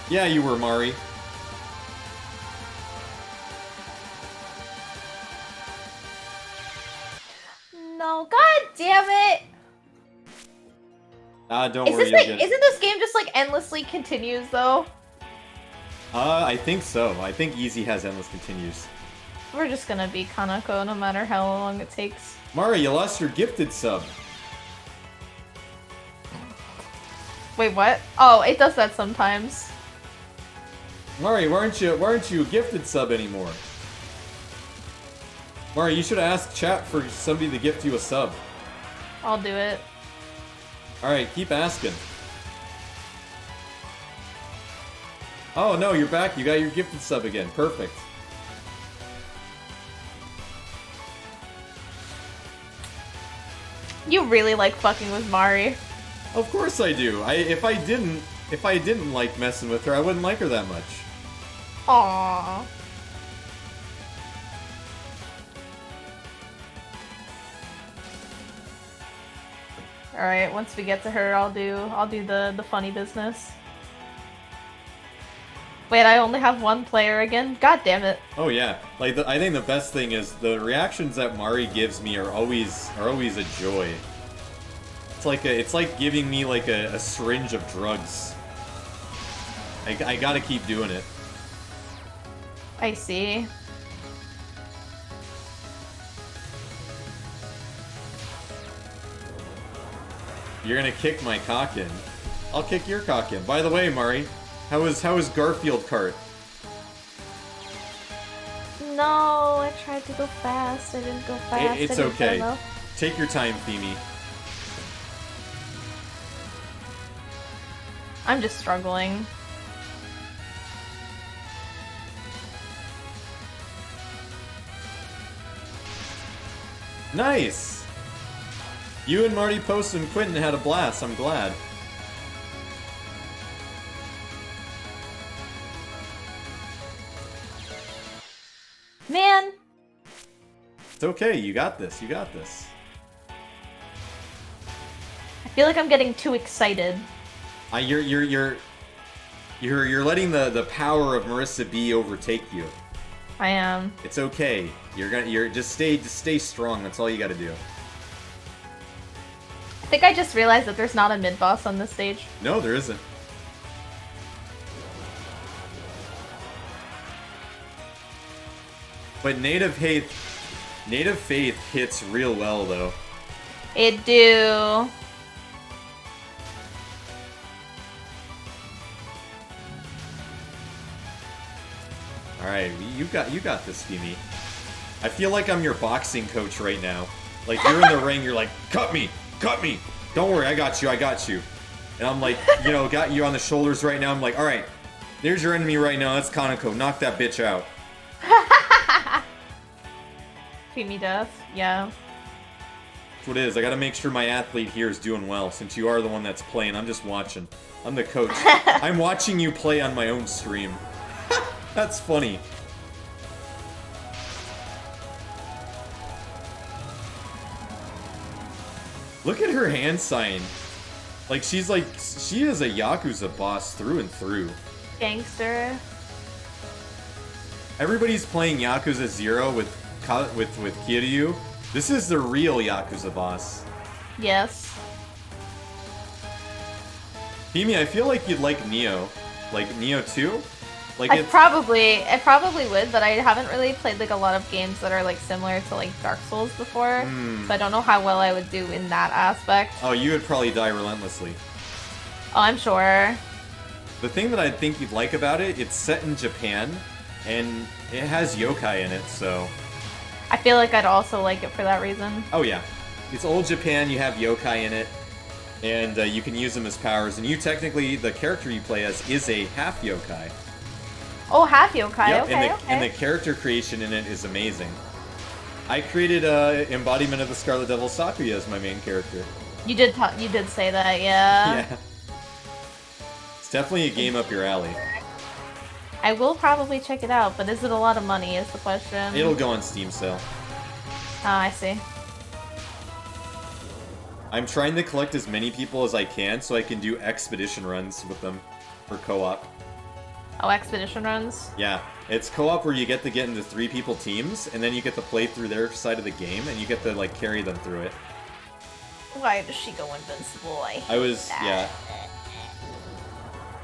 Speaker 1: Yeah, you were, Mari.
Speaker 2: No, god damn it.
Speaker 1: Don't worry, you'll get it.
Speaker 2: Isn't this game just like endlessly continues though?
Speaker 1: I think so. I think Easy has endless continues.
Speaker 2: We're just gonna be Kanako no matter how long it takes.
Speaker 1: Mari, you lost your gifted sub.
Speaker 2: Wait, what? Oh, it does that sometimes.
Speaker 1: Mari, why aren't you a gifted sub anymore? Mari, you should ask chat for somebody to gift you a sub.
Speaker 2: I'll do it.
Speaker 1: Alright, keep asking. Oh no, you're back. You got your gifted sub again. Perfect.
Speaker 2: You really like fucking with Mari.
Speaker 1: Of course I do. If I didn't like messing with her, I wouldn't like her that much.
Speaker 2: Aww. Alright, once we get to her, I'll do the funny business. Wait, I only have one player again? God damn it.
Speaker 1: Oh yeah, like I think the best thing is the reactions that Mari gives me are always a joy. It's like giving me like a syringe of drugs. I gotta keep doing it.
Speaker 2: I see.
Speaker 1: You're gonna kick my cock in. I'll kick your cock in. By the way, Mari, how was Garfield Kart?
Speaker 2: No, I tried to go fast. I didn't go fast.
Speaker 1: It's
Speaker 2: I didn't
Speaker 1: okay.
Speaker 2: go enough.
Speaker 1: Take your time, Femi.
Speaker 2: I'm just struggling.
Speaker 1: Nice! You and Marty Post and Quentin had a blast, I'm glad.
Speaker 2: Man!
Speaker 1: It's okay, you got this, you got this.
Speaker 2: I feel like I'm getting too excited.
Speaker 1: You're letting the power of Marissa B overtake you.
Speaker 2: I am.
Speaker 1: It's okay. You're just stay strong. That's all you got to do.
Speaker 2: I think I just realized that there's not a mid-boss on this stage.
Speaker 1: No, there isn't. But Native Faith hits real well though.
Speaker 2: It do.
Speaker 1: Alright, you got this, Femi. I feel like I'm your boxing coach right now. Like, you're in the ring, you're like, cut me! Cut me! Don't worry, I got you. And I'm like, you know, got you on the shoulders right now. I'm like, alright, there's your enemy right now, that's Kaneko. Knock that bitch out.
Speaker 2: Femi death, yeah.
Speaker 1: That's what it is. I gotta make sure my athlete here is doing well, since you are the one that's playing. I'm just watching. I'm the coach. I'm watching you play on my own stream. That's funny. Look at her hand sign. Like, she is a Yakuza boss through and through.
Speaker 2: Gangster.
Speaker 1: Everybody's playing Yakuza 0 with Kiryu. This is the real Yakuza boss.
Speaker 2: Yes.
Speaker 1: Femi, I feel like you'd like Neo. Like, Neo 2? Like
Speaker 2: I probably would, but I haven't really played like a lot of games that are like similar to like Dark Souls before, so I don't know how well I would do in that aspect.
Speaker 1: Oh, you would probably die relentlessly.
Speaker 2: Oh, I'm sure.
Speaker 1: The thing that I think you'd like about it, it's set in Japan, and it has yokai in it, so...
Speaker 2: I feel like I'd also like it for that reason.
Speaker 1: Oh yeah. It's old Japan, you have yokai in it, and you can use them as powers, and you technically, the character you play as is a half yokai.
Speaker 2: Oh, half yokai,
Speaker 1: Yep,
Speaker 2: okay,
Speaker 1: and the character creation in it is amazing. I created Embodiment of the Scarlet Devil Sakuya as my main character.
Speaker 2: You did say that, yeah.
Speaker 1: Yeah. It's definitely a game up your alley.
Speaker 2: I will probably check it out, but is it a lot of money is the question.
Speaker 1: It'll go on Steam sale.
Speaker 2: Ah, I see.
Speaker 1: I'm trying to collect as many people as I can so I can do expedition runs with them for co-op.
Speaker 2: Oh, expedition runs?
Speaker 1: Yeah, it's co-op where you get to get into 3 people teams, and then you get to play through their side of the game, and you get to, like, carry them through it.
Speaker 2: Why does she go invincible? I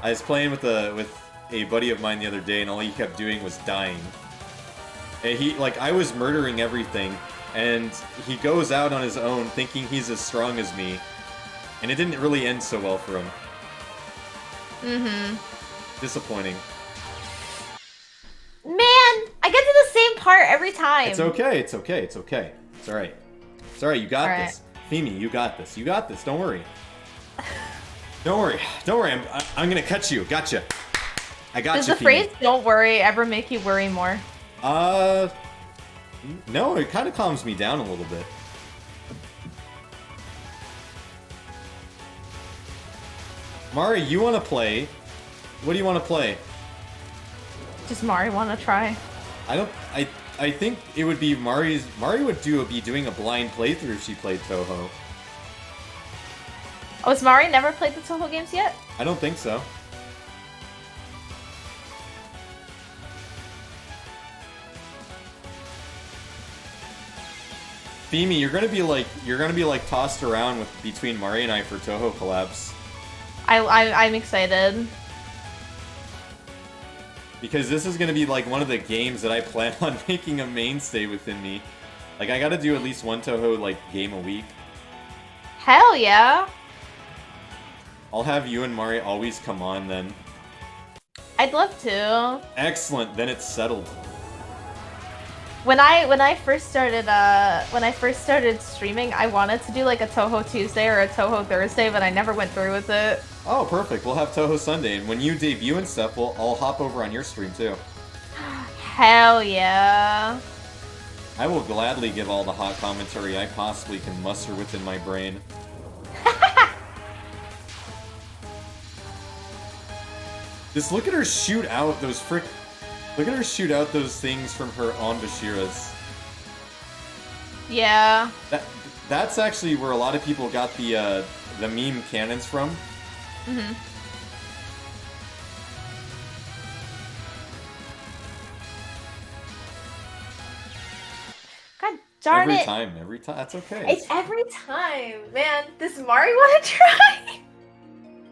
Speaker 2: was playing
Speaker 1: with a buddy of mine the other day, and all he kept doing was dying. And I was murdering everything, and he goes out on his own thinking he's as strong as me, and it didn't really end so well for him. Disappointing.
Speaker 2: Man, I get to the same part every time.
Speaker 1: It's okay, it's okay, it's okay. It's alright. It's alright, you got
Speaker 2: Alright.
Speaker 1: this. Femi, you got this. You got this, don't worry. Don't worry. Don't worry, I'm gonna cut you. Gotcha. I got
Speaker 2: Does
Speaker 1: you,
Speaker 2: the phrase
Speaker 1: Femi.
Speaker 2: "don't worry" ever make you worry more?
Speaker 1: No, it kind of calms me down a little bit. Mari, you want to play? What do you want to play?
Speaker 2: Does Mari want to try?
Speaker 1: I think it would be Mari would be doing a blind playthrough if she played Touhou.
Speaker 2: Oh, has Mari never played the Touhou games yet?
Speaker 1: I don't think so. Femi, you're gonna be like tossed around between Mari and I for Touhou collabs.
Speaker 2: I'm excited.
Speaker 1: Because this is gonna be like one of the games that I plan on making a mainstay within me. Like I gotta do at least one Touhou game a week.
Speaker 2: Hell yeah!
Speaker 1: I'll have you and Mari always come on then.
Speaker 2: I'd love to.
Speaker 1: Excellent, then it's settled.
Speaker 2: When I first started streaming, I wanted to do like a Touhou Tuesday or a Touhou Thursday, but I never went through with it.
Speaker 1: Oh, perfect. We'll have Touhou Sunday, and when you debut and stuff, I'll hop over on your stream too.
Speaker 2: Hell yeah!
Speaker 1: I will gladly give all the hot commentary I possibly can muster within my brain. Just look at her shoot out those Look at her shoot out those things from her Onbashiras.
Speaker 2: Yeah.
Speaker 1: That's actually where a lot of people got the meme cannons from.
Speaker 2: God darn it!
Speaker 1: Every time. That's okay.
Speaker 2: It's every time, man. Does Mari want to try?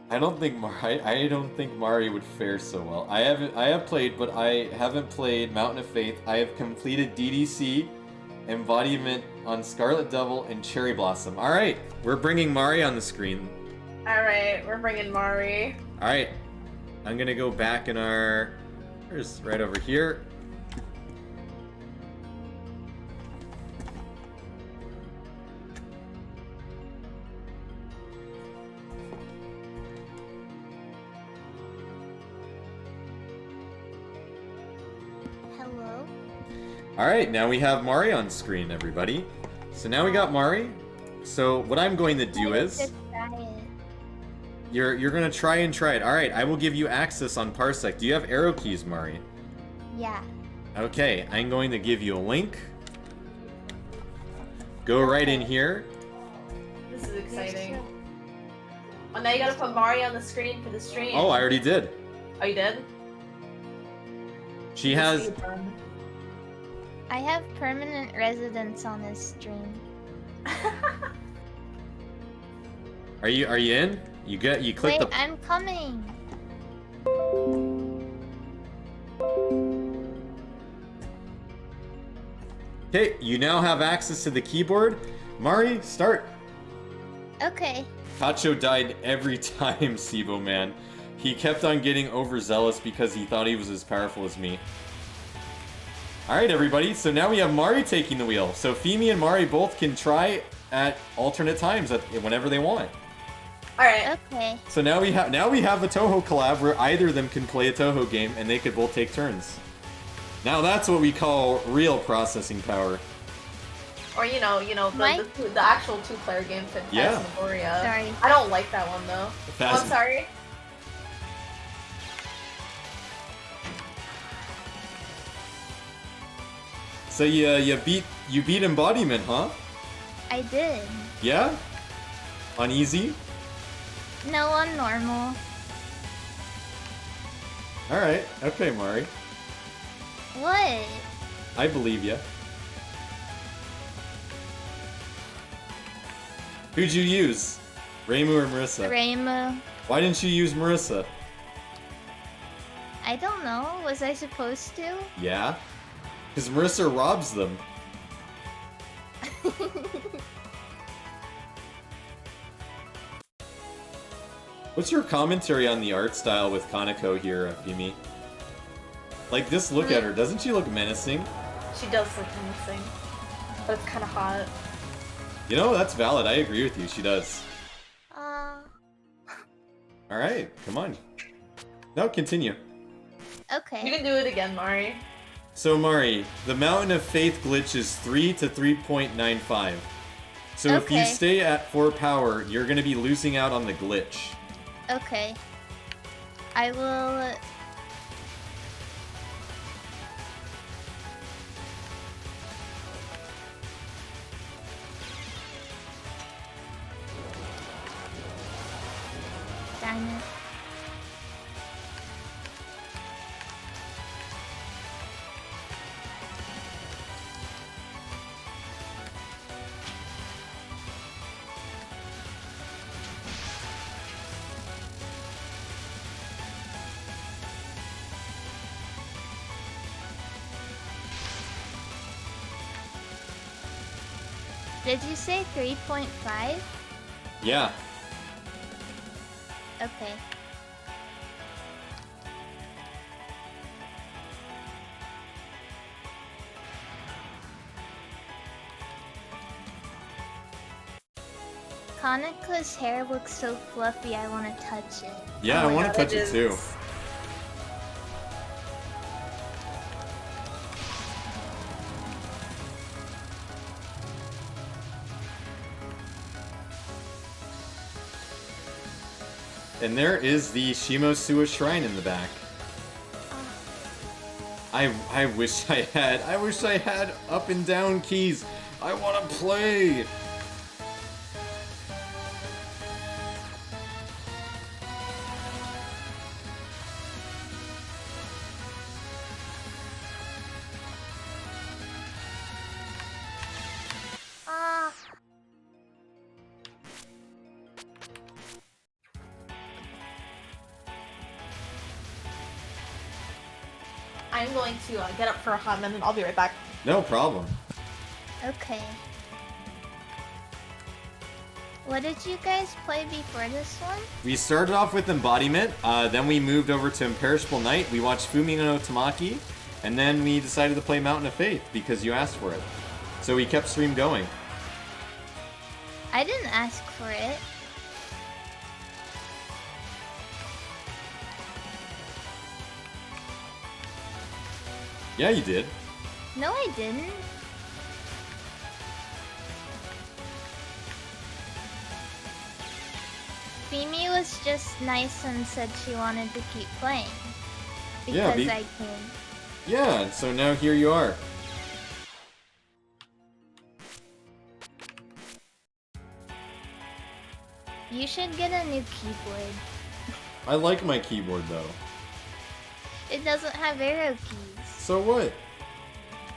Speaker 1: I don't think Mari would fare so well. I have played, but I haven't played Mountain of Faith. I have completed DDC, Embodiment on Scarlet Devil, and Cherry Blossom. All right, we're bringing Mari on the screen.
Speaker 2: All right, we're bringing Mari.
Speaker 1: All right, I'm gonna go back in there's right over here.
Speaker 6: Hello.
Speaker 1: Alright, now we have Mari on screen, everybody. So now we got Mari. So what I'm going to do is... You're gonna try it. Alright, I will give you access on Parsec. Do you have arrow keys, Mari?
Speaker 6: Yeah.
Speaker 1: Okay, I'm going to give you a link. Go right in here.
Speaker 2: This is exciting. Oh, now you gotta put Mari on the screen for the stream.
Speaker 1: Oh, I already did.
Speaker 2: Oh, you did?
Speaker 1: She has...
Speaker 6: I have permanent residence on this stream.
Speaker 1: Are you in? You click
Speaker 6: Wait,
Speaker 1: the...
Speaker 6: I'm coming.
Speaker 1: Okay, you now have access to the keyboard. Mari, start.
Speaker 6: Okay.
Speaker 1: Tacho died every time, Sibo man. He kept on getting overzealous because he thought he was as powerful as me. Alright, everybody, so now we have Mari taking the wheel. So Femi and Mari both can try at alternate times whenever they want.
Speaker 2: Alright.
Speaker 6: Okay.
Speaker 1: So now we have a Touhou collab where either of them can play a Touhou game and they could both take turns. Now that's what we call real processing power.
Speaker 2: Or the actual two-player game, Phantasmagoria.
Speaker 6: Sorry.
Speaker 2: I don't like that one though. Oh, I'm sorry.
Speaker 1: So you beat Embodiment, huh?
Speaker 6: I did.
Speaker 1: Yeah? On easy?
Speaker 6: No, on normal.
Speaker 1: Alright, okay, Mari.
Speaker 6: What?
Speaker 1: I believe ya. Who'd you use? Reimu or Marissa?
Speaker 6: Reimu.
Speaker 1: Why didn't you use Marissa?
Speaker 6: I don't know. Was I supposed to?
Speaker 1: Yeah? Because Marissa robs them. What's your commentary on the art style with Kaneko here, Fimi? Like, this look at her, doesn't she look menacing?
Speaker 2: She does look menacing, but it's kind of hot.
Speaker 1: You know, that's valid. I agree with you. She does. Alright, come on. No, continue.
Speaker 6: Okay.
Speaker 2: You can do it again, Mari.
Speaker 1: So, Mari, the Mountain of Faith glitch is 3 to 3.95. So if you
Speaker 6: Okay.
Speaker 1: stay at 4 power, you're going to be losing out on the glitch.
Speaker 6: Okay. I will. Damn it. Did you say 3.5?
Speaker 1: Yeah.
Speaker 6: Okay. Kaneko's hair looks so fluffy, I want to touch it.
Speaker 1: Yeah,
Speaker 2: Oh
Speaker 1: I
Speaker 2: my
Speaker 1: want
Speaker 2: God,
Speaker 1: to touch it
Speaker 2: is.
Speaker 1: too. And there is the Shimosua Shrine in the back. I wish I had up and down keys. I want to play.
Speaker 6: Ah.
Speaker 2: I'm going to get up for a hot minute. I'll be right back.
Speaker 1: No problem.
Speaker 6: Okay. What did you guys play before this one?
Speaker 1: We started off with Embodiment, then we moved over to Imperishable Night, we watched Fumi no Tamaki, and then we decided to play Mountain of Faith because you asked for it. So we kept stream going.
Speaker 6: I didn't ask for it.
Speaker 1: Yeah, you did.
Speaker 6: No, I didn't. Fimi was just nice and said she wanted to keep playing.
Speaker 1: Yeah,
Speaker 6: Because I can.
Speaker 1: Yeah, so now here you are.
Speaker 6: You should get a new keyboard.
Speaker 1: I like my keyboard though.
Speaker 6: It doesn't have arrow keys.
Speaker 1: So what?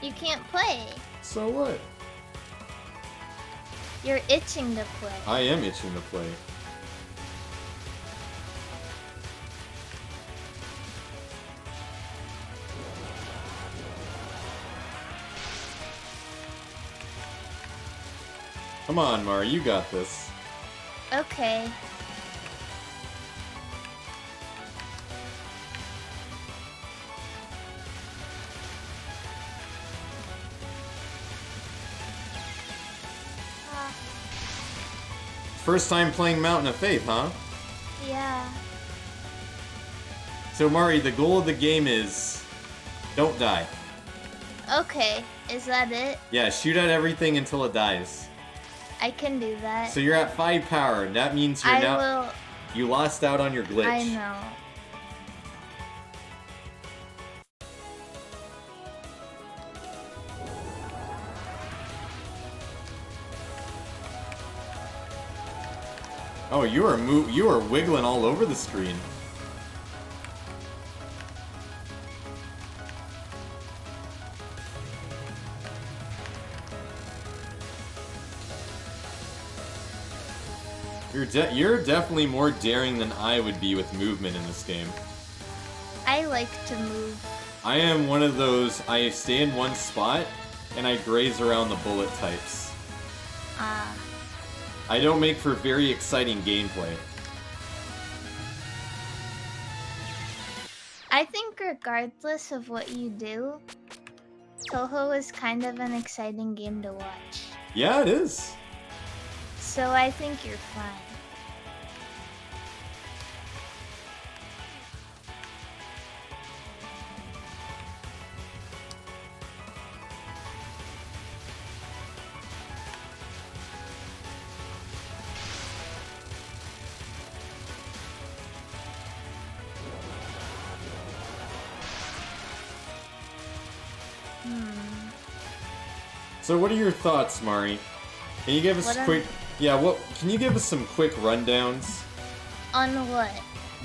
Speaker 6: You can't play.
Speaker 1: So what?
Speaker 6: You're itching to play.
Speaker 1: I am itching to play. Come on, Mari, you got this.
Speaker 6: Okay.
Speaker 1: First time playing Mountain of Faith, huh?
Speaker 6: Yeah.
Speaker 1: So Mari, the goal of the game is don't die.
Speaker 6: Okay. Is that it?
Speaker 1: Yeah, shoot at everything until it dies.
Speaker 6: I can do that.
Speaker 1: So you're at 5 power. That means you're
Speaker 6: I
Speaker 1: now
Speaker 6: will.
Speaker 1: you lost out on your glitch.
Speaker 6: I know.
Speaker 1: Oh, you are wiggling all over the screen. You're definitely more daring than I would be with movement in this game.
Speaker 6: I like to move.
Speaker 1: I am one of those, I stay in one spot, and I graze around the bullet types. I don't make for very exciting gameplay.
Speaker 6: I think regardless of what you do, Touhou is kind of an exciting game to watch.
Speaker 1: Yeah, it is.
Speaker 6: So I think you're fine.
Speaker 1: So what are your thoughts, Mari? Can you give us can you give us some quick rundowns?
Speaker 6: On what?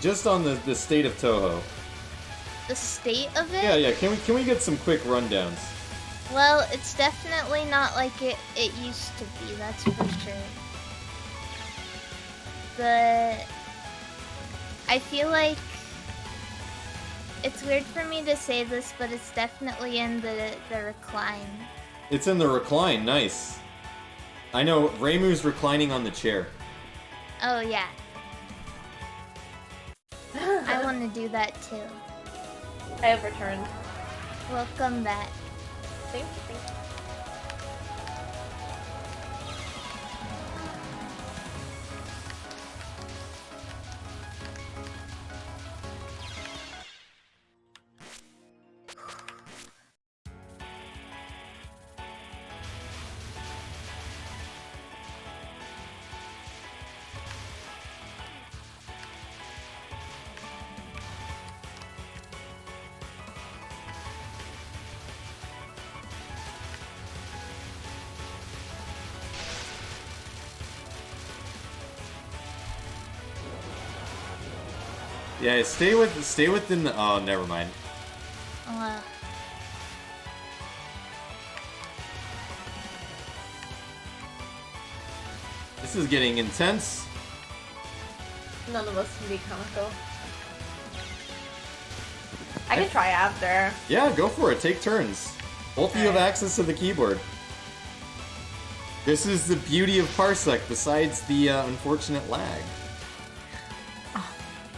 Speaker 1: Just on the state of Touhou.
Speaker 6: The state of it?
Speaker 1: Yeah, can we get some quick rundowns?
Speaker 6: Well, it's definitely not like it used to be, that's for sure. I feel like it's weird for me to say this, but it's definitely in the recline.
Speaker 1: It's in the recline, nice. I know, Reimu's reclining on the chair.
Speaker 6: Oh yeah. I want to do that too.
Speaker 2: I have returned.
Speaker 6: Welcome back.
Speaker 2: Thank you.
Speaker 1: Yeah, stay within the. Oh, never mind. This is getting intense.
Speaker 2: None of us can be Kamiko. I can try after.
Speaker 1: Yeah, go for it. Take turns. Both of you have access to the keyboard. This is the beauty of Parsec, besides the unfortunate lag.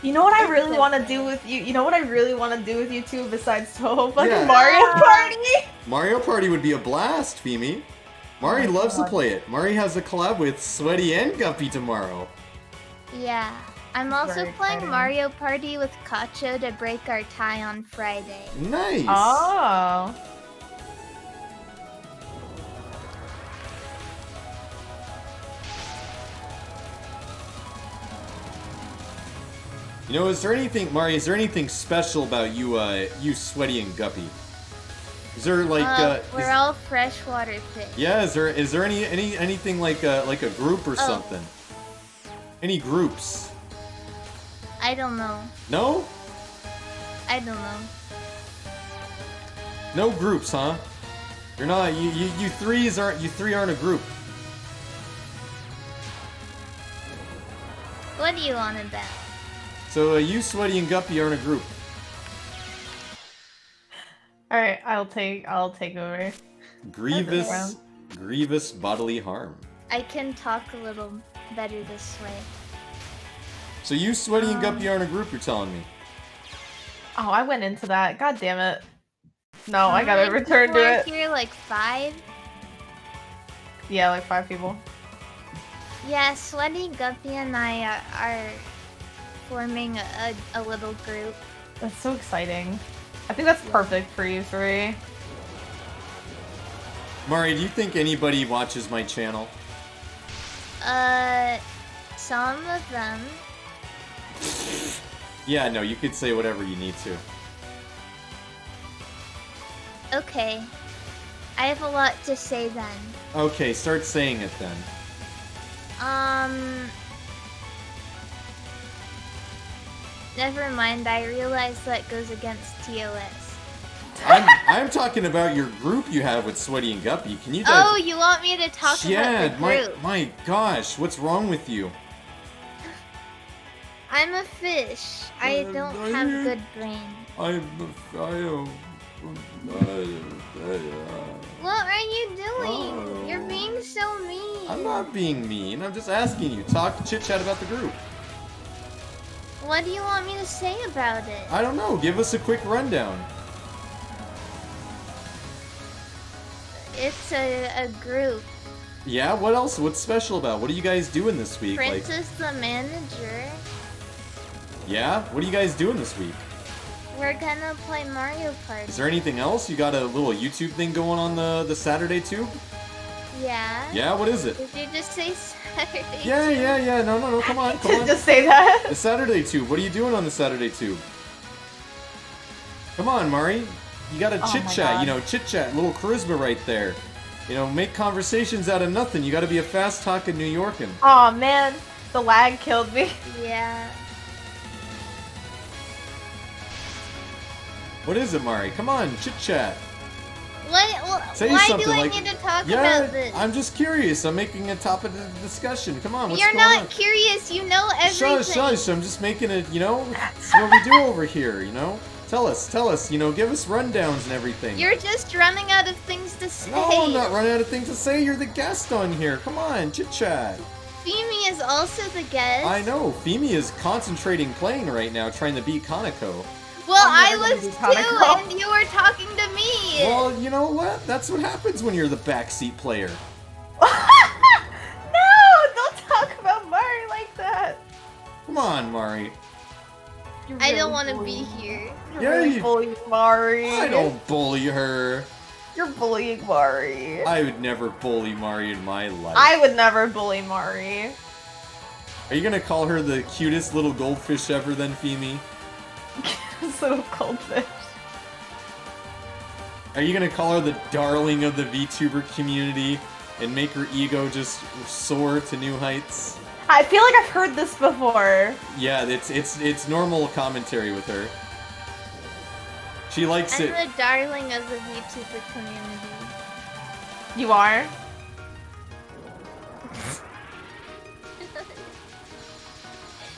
Speaker 2: You know what I really want to do with you? You know what I really want to do with you too, besides Touhou? Fucking
Speaker 1: Yeah.
Speaker 2: Mario Party!
Speaker 1: Mario Party would be a blast, Fimi. Mari loves to play it. Mari has a collab with Sweaty and Guppy tomorrow.
Speaker 6: Yeah. I'm also
Speaker 2: Very
Speaker 6: playing
Speaker 2: exciting.
Speaker 6: Mario Party with Kacho to break our tie on Friday.
Speaker 1: Nice.
Speaker 2: Oh.
Speaker 1: You know, is there anything, Mari? Is there anything special about you, you Sweaty and Guppy? Is there like
Speaker 6: we're all freshwater fish.
Speaker 1: Yeah, is there anything like a group or something? Any groups?
Speaker 6: I don't know.
Speaker 1: No?
Speaker 6: I don't know.
Speaker 1: No groups, huh? You're not you three aren't a group.
Speaker 6: What are you on about?
Speaker 1: So you Sweaty and Guppy aren't a group.
Speaker 2: All right, I'll take over.
Speaker 1: Grievous bodily harm.
Speaker 6: I can talk a little better this way.
Speaker 1: So you Sweaty and Guppy aren't a group, you're telling me?
Speaker 2: Oh, I went into that. God damn it. No, I gotta return to it.
Speaker 6: Here, like 5.
Speaker 2: Yeah, like 5 people.
Speaker 6: Yeah, Sweaty, Guppy, and I are forming a little group.
Speaker 2: That's so exciting. I think that's perfect for you three.
Speaker 1: Mari, do you think anybody watches my channel?
Speaker 6: Some of them.
Speaker 1: Yeah, no, you could say whatever you need to.
Speaker 6: Okay. I have a lot to say then.
Speaker 1: Okay, start saying it then.
Speaker 6: Never mind, I realize that goes against TOS.
Speaker 1: I'm talking about your group you have with Sweaty and Guppy. Can you
Speaker 6: Oh, you want me to talk about the group?
Speaker 1: my gosh, what's wrong with you?
Speaker 6: I'm a fish. I don't have good brain. What are you doing? You're being so mean.
Speaker 1: I'm not being mean. I'm just asking you. Talk, chit chat about the group.
Speaker 6: What do you want me to say about it?
Speaker 1: I don't know. Give us a quick rundown.
Speaker 6: It's a group.
Speaker 1: Yeah. What else? What's special about? What are you guys doing this week?
Speaker 6: Princess the manager.
Speaker 1: Yeah. What are you guys doing this week?
Speaker 6: We're gonna play Mario Party.
Speaker 1: Is there anything else? You got a little YouTube thing going on the Saturday tube?
Speaker 6: Yeah.
Speaker 1: Yeah. What is it?
Speaker 6: Did you just say Saturday?
Speaker 1: Yeah. No. Come on.
Speaker 2: Just say that.
Speaker 1: The Saturday tube. What are you doing on the Saturday tube? Come on, Mari. You gotta
Speaker 2: Oh
Speaker 1: chit
Speaker 2: my
Speaker 1: chat.
Speaker 2: God.
Speaker 1: You know, chit chat. Little charisma right there. You know, make conversations out of nothing. You gotta be a fast talking New Yorkan.
Speaker 2: Oh man, the lag killed me.
Speaker 6: Yeah.
Speaker 1: What is it, Mari? Come on, chit chat. Say
Speaker 6: Why
Speaker 1: something
Speaker 6: do I
Speaker 1: like,
Speaker 6: need to talk
Speaker 1: yeah,
Speaker 6: about this?
Speaker 1: I'm just curious. I'm making a topic of discussion. Come on, what's
Speaker 6: You're
Speaker 1: going
Speaker 6: not
Speaker 1: on?
Speaker 6: curious. You know everything.
Speaker 1: Shush. I'm just making it, you know, it's what we do over here, you know? Tell us, you know, give us rundowns and everything.
Speaker 6: You're just running out of things to say.
Speaker 1: No, I'm not running out of things to say. You're the guest on here. Come on, chit chat.
Speaker 6: Femi is also the guest.
Speaker 1: I know. Femi is concentrating playing right now, trying to beat Kaneko.
Speaker 6: Well, I
Speaker 2: I'm never
Speaker 6: was
Speaker 2: gonna be
Speaker 6: too,
Speaker 2: Kaneko.
Speaker 6: and you were talking to me.
Speaker 1: Well, you know what? That's what happens when you're the backseat player.
Speaker 2: No, don't talk about Mari like that.
Speaker 1: Come on, Mari.
Speaker 2: You're
Speaker 6: I
Speaker 2: really
Speaker 6: don't want to be
Speaker 2: bullying-
Speaker 6: here.
Speaker 2: You're
Speaker 1: Yeah,
Speaker 2: really
Speaker 1: you-
Speaker 2: bullying Mari.
Speaker 1: I don't bully her.
Speaker 2: You're bullying Mari.
Speaker 1: I would never bully Mari in my life.
Speaker 2: I would never bully Mari.
Speaker 1: Are you gonna call her the cutest little goldfish ever then, Femi?
Speaker 2: So goldfish.
Speaker 1: Are you gonna call her the darling of the VTuber community and make her ego just soar to new heights?
Speaker 2: I feel like I've heard this before.
Speaker 1: Yeah, it's normal commentary with her. She likes
Speaker 6: I'm
Speaker 1: it.
Speaker 6: the darling of the VTuber community.
Speaker 2: You are?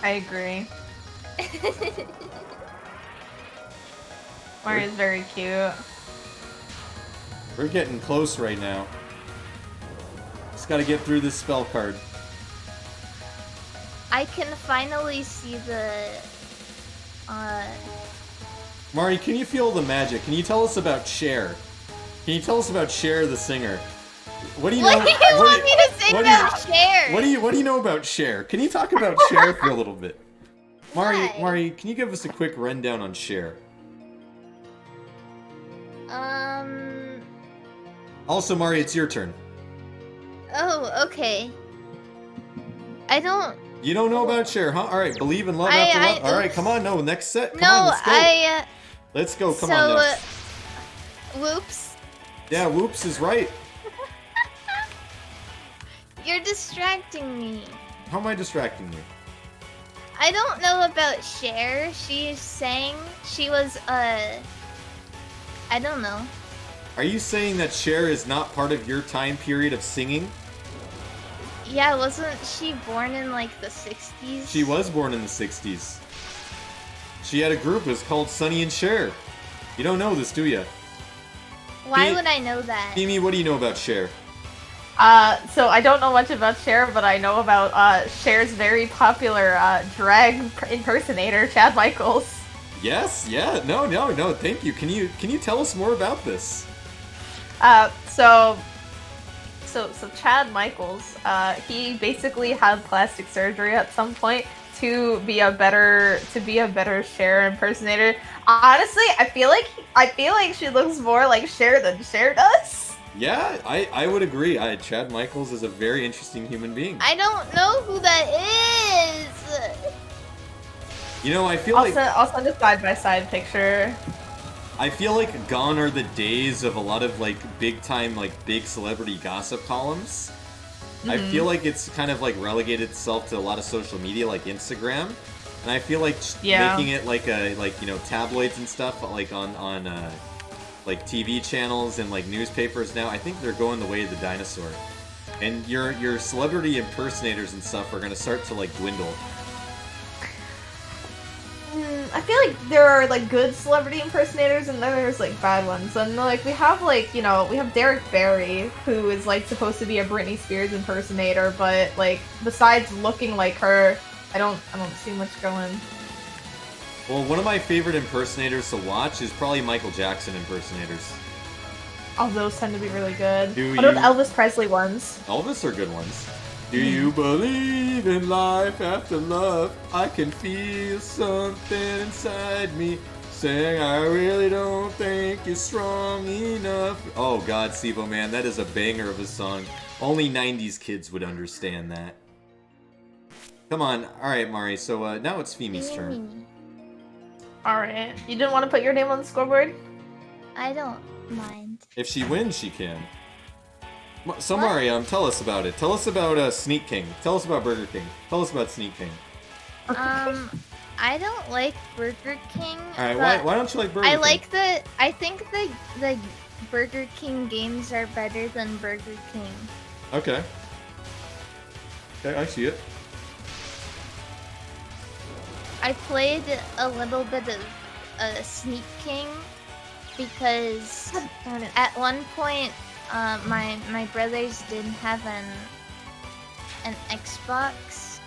Speaker 2: I agree. Mari is very cute.
Speaker 1: We're getting close right now. Just gotta get through this spell card.
Speaker 6: I can finally see the.
Speaker 1: Mari, can you feel the magic? Can you tell us about Cher? Can you tell us about Cher the singer? What do you know?
Speaker 6: What do you want me to say
Speaker 1: what do you-
Speaker 6: about Cher?
Speaker 1: What do you know about Cher? Can you talk about Cher for a little bit?
Speaker 6: Why?
Speaker 1: Mari, can you give us a quick rundown on Cher? Also, Mari, it's your turn.
Speaker 6: Oh, okay. I don't.
Speaker 1: You don't know about Cher, huh? All right, believe in love
Speaker 6: I-
Speaker 1: after
Speaker 6: I-
Speaker 1: love. All right, come on, no, next set. Come
Speaker 6: No,
Speaker 1: on, let's go.
Speaker 6: I.
Speaker 1: Let's go. Come
Speaker 6: so,
Speaker 1: on now.
Speaker 6: Whoops.
Speaker 1: Yeah, whoops is right.
Speaker 6: You're distracting me.
Speaker 1: How am I distracting you?
Speaker 6: I don't know about Cher. She's saying she was, I don't know.
Speaker 1: Are you saying that Cher is not part of your time period of singing?
Speaker 6: Yeah, wasn't she born in, like, the 60s?
Speaker 1: She was born in the 60s. She had a group, it was called Sonny and Cher. You don't know this, do you?
Speaker 6: Why
Speaker 1: He-
Speaker 6: would I know that?
Speaker 1: Mimi, what do you know about Cher?
Speaker 2: So I don't know much about Cher, but I know about Cher's very popular drag impersonator, Chad Michaels.
Speaker 1: Yes, yeah, no, thank you. Can you tell us more about this?
Speaker 2: So Chad Michaels, he basically had plastic surgery at some point to be a better Cher impersonator. Honestly, I feel like she looks more like Cher than Cher does.
Speaker 1: Yeah, I would agree. Chad Michaels is a very interesting human being.
Speaker 6: I don't know who that is!
Speaker 1: You know, I feel
Speaker 2: I'll send a side-by-side picture.
Speaker 1: I feel like gone are the days of a lot of like big time big celebrity gossip columns. I feel like it's kind of like relegated itself to a lot of social media like Instagram, and I feel like making it like tabloids and stuff like on like TV channels and like newspapers now. I think they're going the way of the dinosaur, and your celebrity impersonators and stuff are gonna start to like dwindle.
Speaker 2: I feel like there are like good celebrity impersonators and then there's like bad ones. And like we have like, you know, we have Derek Barry, who is like supposed to be a Britney Spears impersonator, but like besides looking like her, I don't see much going.
Speaker 1: Well, one of my favorite impersonators to watch is probably Michael Jackson impersonators.
Speaker 2: All those tend to be really good.
Speaker 1: Do
Speaker 2: What about
Speaker 1: you-
Speaker 2: the Elvis Presley ones?
Speaker 1: Elvis are good ones. Do you believe in life after love? I can feel something inside me saying I really don't think you're strong enough. Oh God, Sibo, man, that is a banger of a song. Only 90s kids would understand that. Come on, alright Mari, so now it's Femi's turn.
Speaker 2: Alright. You didn't want to put your name on the scoreboard?
Speaker 6: I don't mind.
Speaker 1: If she wins, she can. So Mari, tell us about it. Tell us about Sneak King. Tell us about Burger King. Tell us about Sneak King.
Speaker 6: I don't like Burger King.
Speaker 1: Alright, why don't you like Burger King?
Speaker 6: I think the Burger King games are better than Burger King.
Speaker 1: Okay. Okay, I see it.
Speaker 6: I played a little bit of Sneak King because
Speaker 2: Darn it.
Speaker 6: at one point my brothers didn't have an Xbox.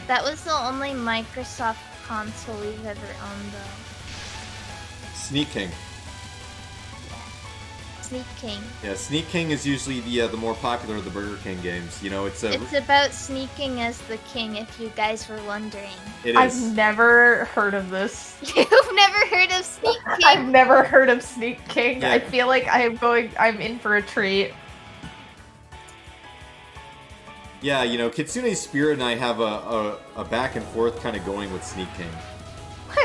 Speaker 6: That was the only Microsoft console we've ever owned though.
Speaker 1: Sneak King.
Speaker 6: Sneak King.
Speaker 1: Yeah, Sneak King is usually the more popular of the Burger King games. You know, it's
Speaker 6: about sneaking as the king, if you guys were wondering.
Speaker 1: It is.
Speaker 2: I've never heard of this.
Speaker 6: You've never heard of Sneak King?
Speaker 2: I've never heard of Sneak King.
Speaker 1: Yeah.
Speaker 2: I feel like I'm in for a treat.
Speaker 1: Yeah, you know, Kitsune Spirit and I have a back and forth kind of going with Sneak King.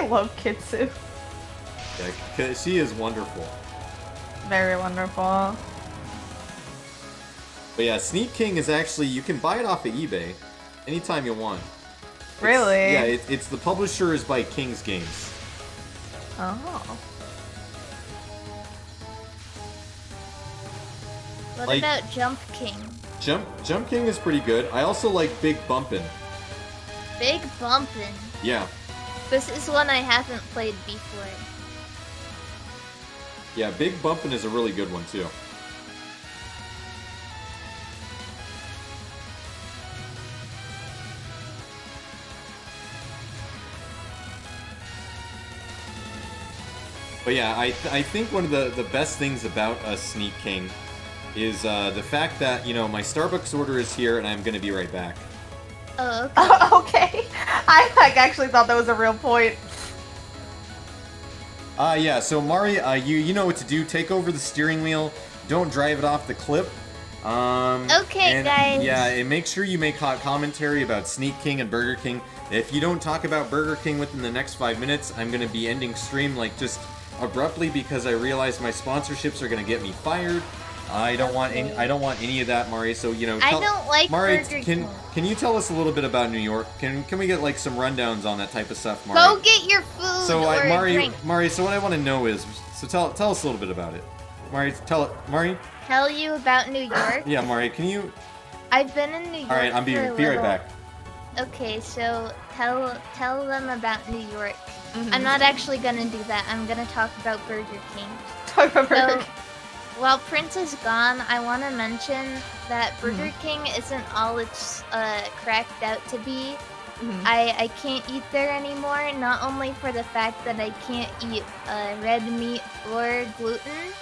Speaker 2: I love Kitsu.
Speaker 1: Yeah, 'cause she is wonderful.
Speaker 2: Very wonderful.
Speaker 1: But yeah, Sneak King is actually, you can buy it off of eBay anytime you want.
Speaker 2: Really?
Speaker 1: Yeah, it's the publisher is by King's Games.
Speaker 2: Oh.
Speaker 6: What
Speaker 1: Like-
Speaker 6: about Jump King?
Speaker 1: Jump King is pretty good. I also like Big Bumpin'.
Speaker 6: Big Bumpin'.
Speaker 1: Yeah.
Speaker 6: This is one I haven't played before.
Speaker 1: Yeah, Big Bumpin' is a really good one too. But yeah, I think one of the best things about Sneak King is the fact that, you know, my Starbucks order is here and I'm gonna be right back.
Speaker 6: Oh, okay.
Speaker 2: Okay. I like, actually thought that was a real point.
Speaker 1: Yeah, so Mari, you know what to do. Take over the steering wheel. Don't drive it off the clip.
Speaker 6: Okay,
Speaker 1: and,
Speaker 6: guys.
Speaker 1: Yeah, and make sure you make hot commentary about Sneak King and Burger King. If you don't talk about Burger King within the next 5 minutes, I'm gonna be ending stream like just abruptly because I realize my sponsorships are gonna get me fired. I don't want any of that, Mari. So you know,
Speaker 6: I don't like
Speaker 1: Mari,
Speaker 6: Burger King.
Speaker 1: can you tell us a little bit about New York? Can we get like some rundowns on that type of stuff, Mari?
Speaker 6: Go get your food
Speaker 1: So
Speaker 6: or a
Speaker 1: Mari,
Speaker 6: drink.
Speaker 1: so what I want to know is, so tell us a little bit about it. Mari, Mari.
Speaker 6: Tell you about New York?
Speaker 1: Yeah, Mari, can you?
Speaker 6: I've been in New York.
Speaker 1: All right,
Speaker 6: for a
Speaker 1: be right
Speaker 6: little.
Speaker 1: back.
Speaker 6: Okay, so tell them about New York.
Speaker 2: Mhm.
Speaker 6: I'm not actually gonna do that. I'm gonna talk about Burger King.
Speaker 2: Talk about Burger
Speaker 6: So,
Speaker 2: King.
Speaker 6: while Prince is gone, I want to mention that Burger
Speaker 2: Mm-hmm.
Speaker 6: King isn't all it's cracked out to be.
Speaker 2: Mhm.
Speaker 6: I can't eat there anymore, not only for the fact that I can't eat red meat or gluten,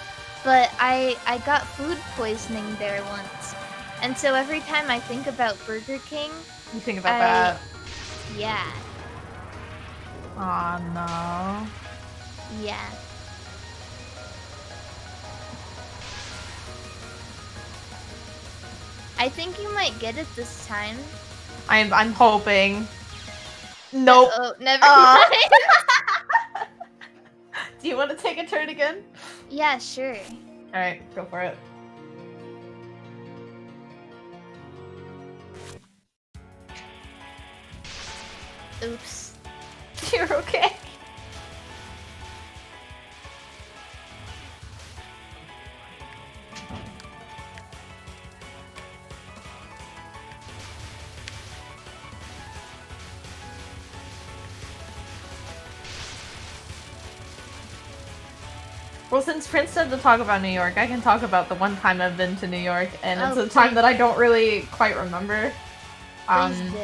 Speaker 6: but I got food poisoning there once. And so every time I think about Burger King,
Speaker 2: You think about that?
Speaker 6: yeah,
Speaker 2: Aw, no.
Speaker 6: yeah. I think you might get it this time.
Speaker 2: I'm hoping. Nope.
Speaker 6: Oh, never
Speaker 2: Aw.
Speaker 6: mind.
Speaker 2: Do you want to take a turn again?
Speaker 6: Yeah, sure.
Speaker 2: Alright, go for it.
Speaker 6: Oops.
Speaker 2: You're okay. Well, since Prince said to talk about New York, I can talk about the one time I've been to New York, and it's a time that I don't really quite remember.
Speaker 6: Please do.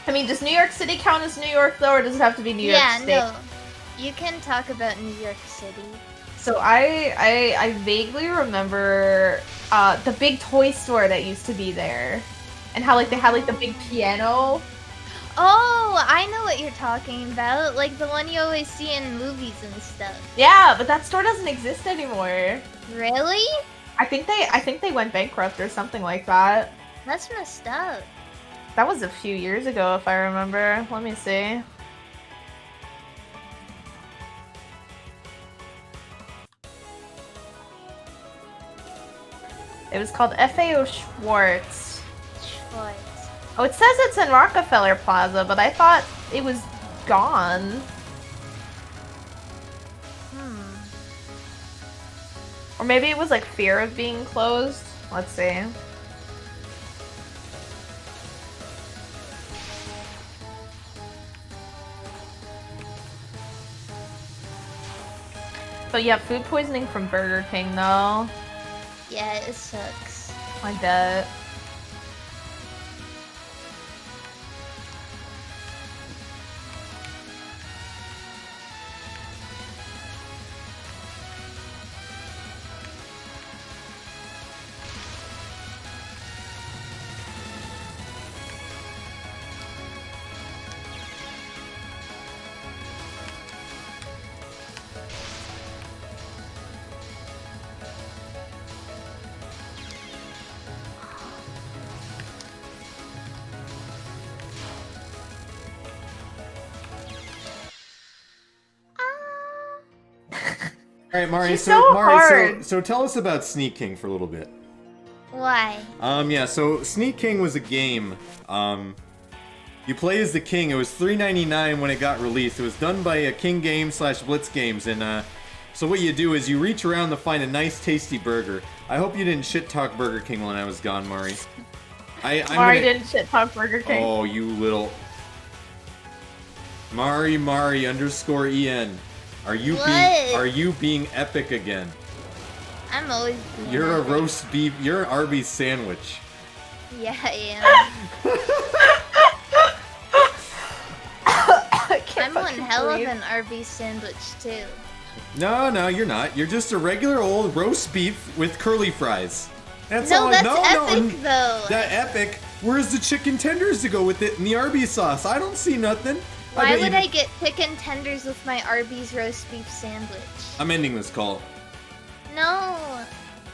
Speaker 2: I mean, does New York City count as New York, though, or does it have to be New York State?
Speaker 6: Yeah, no. You can talk about New York City.
Speaker 2: So I vaguely remember the big toy store that used to be there, and how like they had like the big piano.
Speaker 6: Oh, I know what you're talking about. Like the one you always see in movies and stuff.
Speaker 2: Yeah, but that store doesn't exist anymore.
Speaker 6: Really?
Speaker 2: I think they went bankrupt or something like that.
Speaker 6: That's messed up.
Speaker 2: That was a few years ago, if I remember. Let me see. It was called FAO Schwartz.
Speaker 6: Schwartz.
Speaker 2: Oh, it says it's in Rockefeller Plaza, but I thought it was gone. Or maybe it was like fear of being closed. Let's see. But yeah, food poisoning from Burger King though.
Speaker 6: Yeah, it sucks.
Speaker 2: I bet.
Speaker 1: All right, Mari.
Speaker 2: She's so hard.
Speaker 1: So tell us about Sneak King for a little bit.
Speaker 6: Why?
Speaker 1: Yeah. So Sneak King was a game. You play as the king. It was $3.99 when it got released. It was done by King Games / Blitz Games, and so what you do is you reach around to find a nice, tasty burger. I hope you didn't shit talk Burger King when I was gone, Mari.
Speaker 2: Mari didn't shit talk Burger King.
Speaker 1: Oh, you little Mari _en. Are you being epic again?
Speaker 6: I'm always being
Speaker 1: You're a
Speaker 6: epic.
Speaker 1: roast beef. You're an Arby's sandwich.
Speaker 6: Yeah, I am. I'm one hell of an Arby's sandwich too.
Speaker 1: No, you're not. You're just a regular old roast beef with curly fries. That's all.
Speaker 6: That's epic though.
Speaker 1: That epic. Where's the chicken tenders to go with it and the Arby's sauce? I don't see nothing.
Speaker 6: Why would I get chicken tenders with my Arby's roast beef sandwich?
Speaker 1: I'm ending this call.
Speaker 6: No.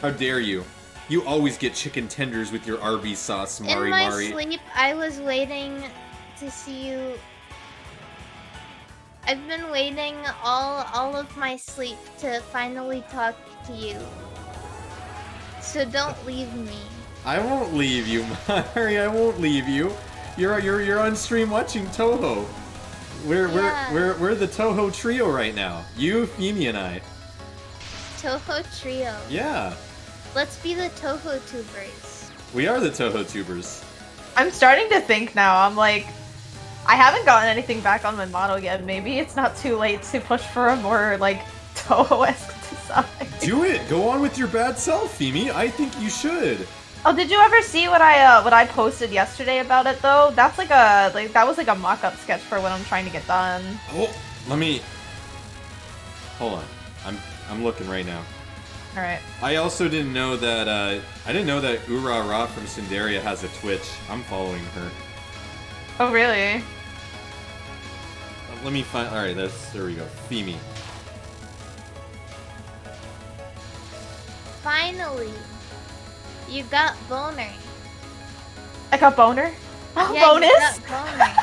Speaker 1: How dare you? You always get chicken tenders with your Arby's sauce, Mari.
Speaker 6: In my sleep, I was waiting to see you. I've been waiting all of my sleep to finally talk to you. So don't leave me.
Speaker 1: I won't leave you, Mari. I won't leave you. You're on stream watching Touhou. We're the Touhou trio right now. You, Femi, and I.
Speaker 6: Touhou trio.
Speaker 1: Yeah.
Speaker 6: Let's be the Touhou tubers.
Speaker 1: We are the Touhou tubers.
Speaker 2: I'm starting to think now. I'm like, I haven't gotten anything back on my model yet. Maybe it's not too late to push for a more like Touhou-esque design.
Speaker 1: Do it. Go on with your bad self, Femi. I think you should.
Speaker 2: Oh, did you ever see what I posted yesterday about it though? That's like that was like a mock-up sketch for what I'm trying to get done.
Speaker 1: Oh, hold on. I'm looking right now.
Speaker 2: All right.
Speaker 1: I also didn't know that I didn't know that Urara from Cinderia has a Twitch. I'm following her.
Speaker 2: Oh really?
Speaker 1: Let me find. All right, there we go. Femi.
Speaker 6: Finally, you got boner.
Speaker 2: I got boner? Oh,
Speaker 6: Yeah,
Speaker 2: bonus?
Speaker 6: you got boner.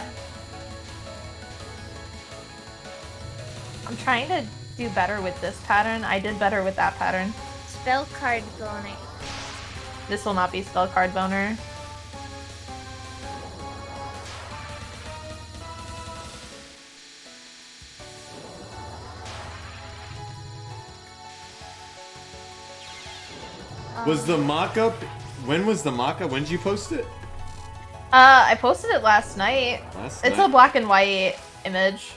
Speaker 2: I'm trying to do better with this pattern. I did better with that pattern.
Speaker 6: Spell card boner.
Speaker 2: This will not be spell card boner.
Speaker 1: Was the mock-up? When was the mock-up? When did you post it?
Speaker 2: I posted it last night. It's a black and white image.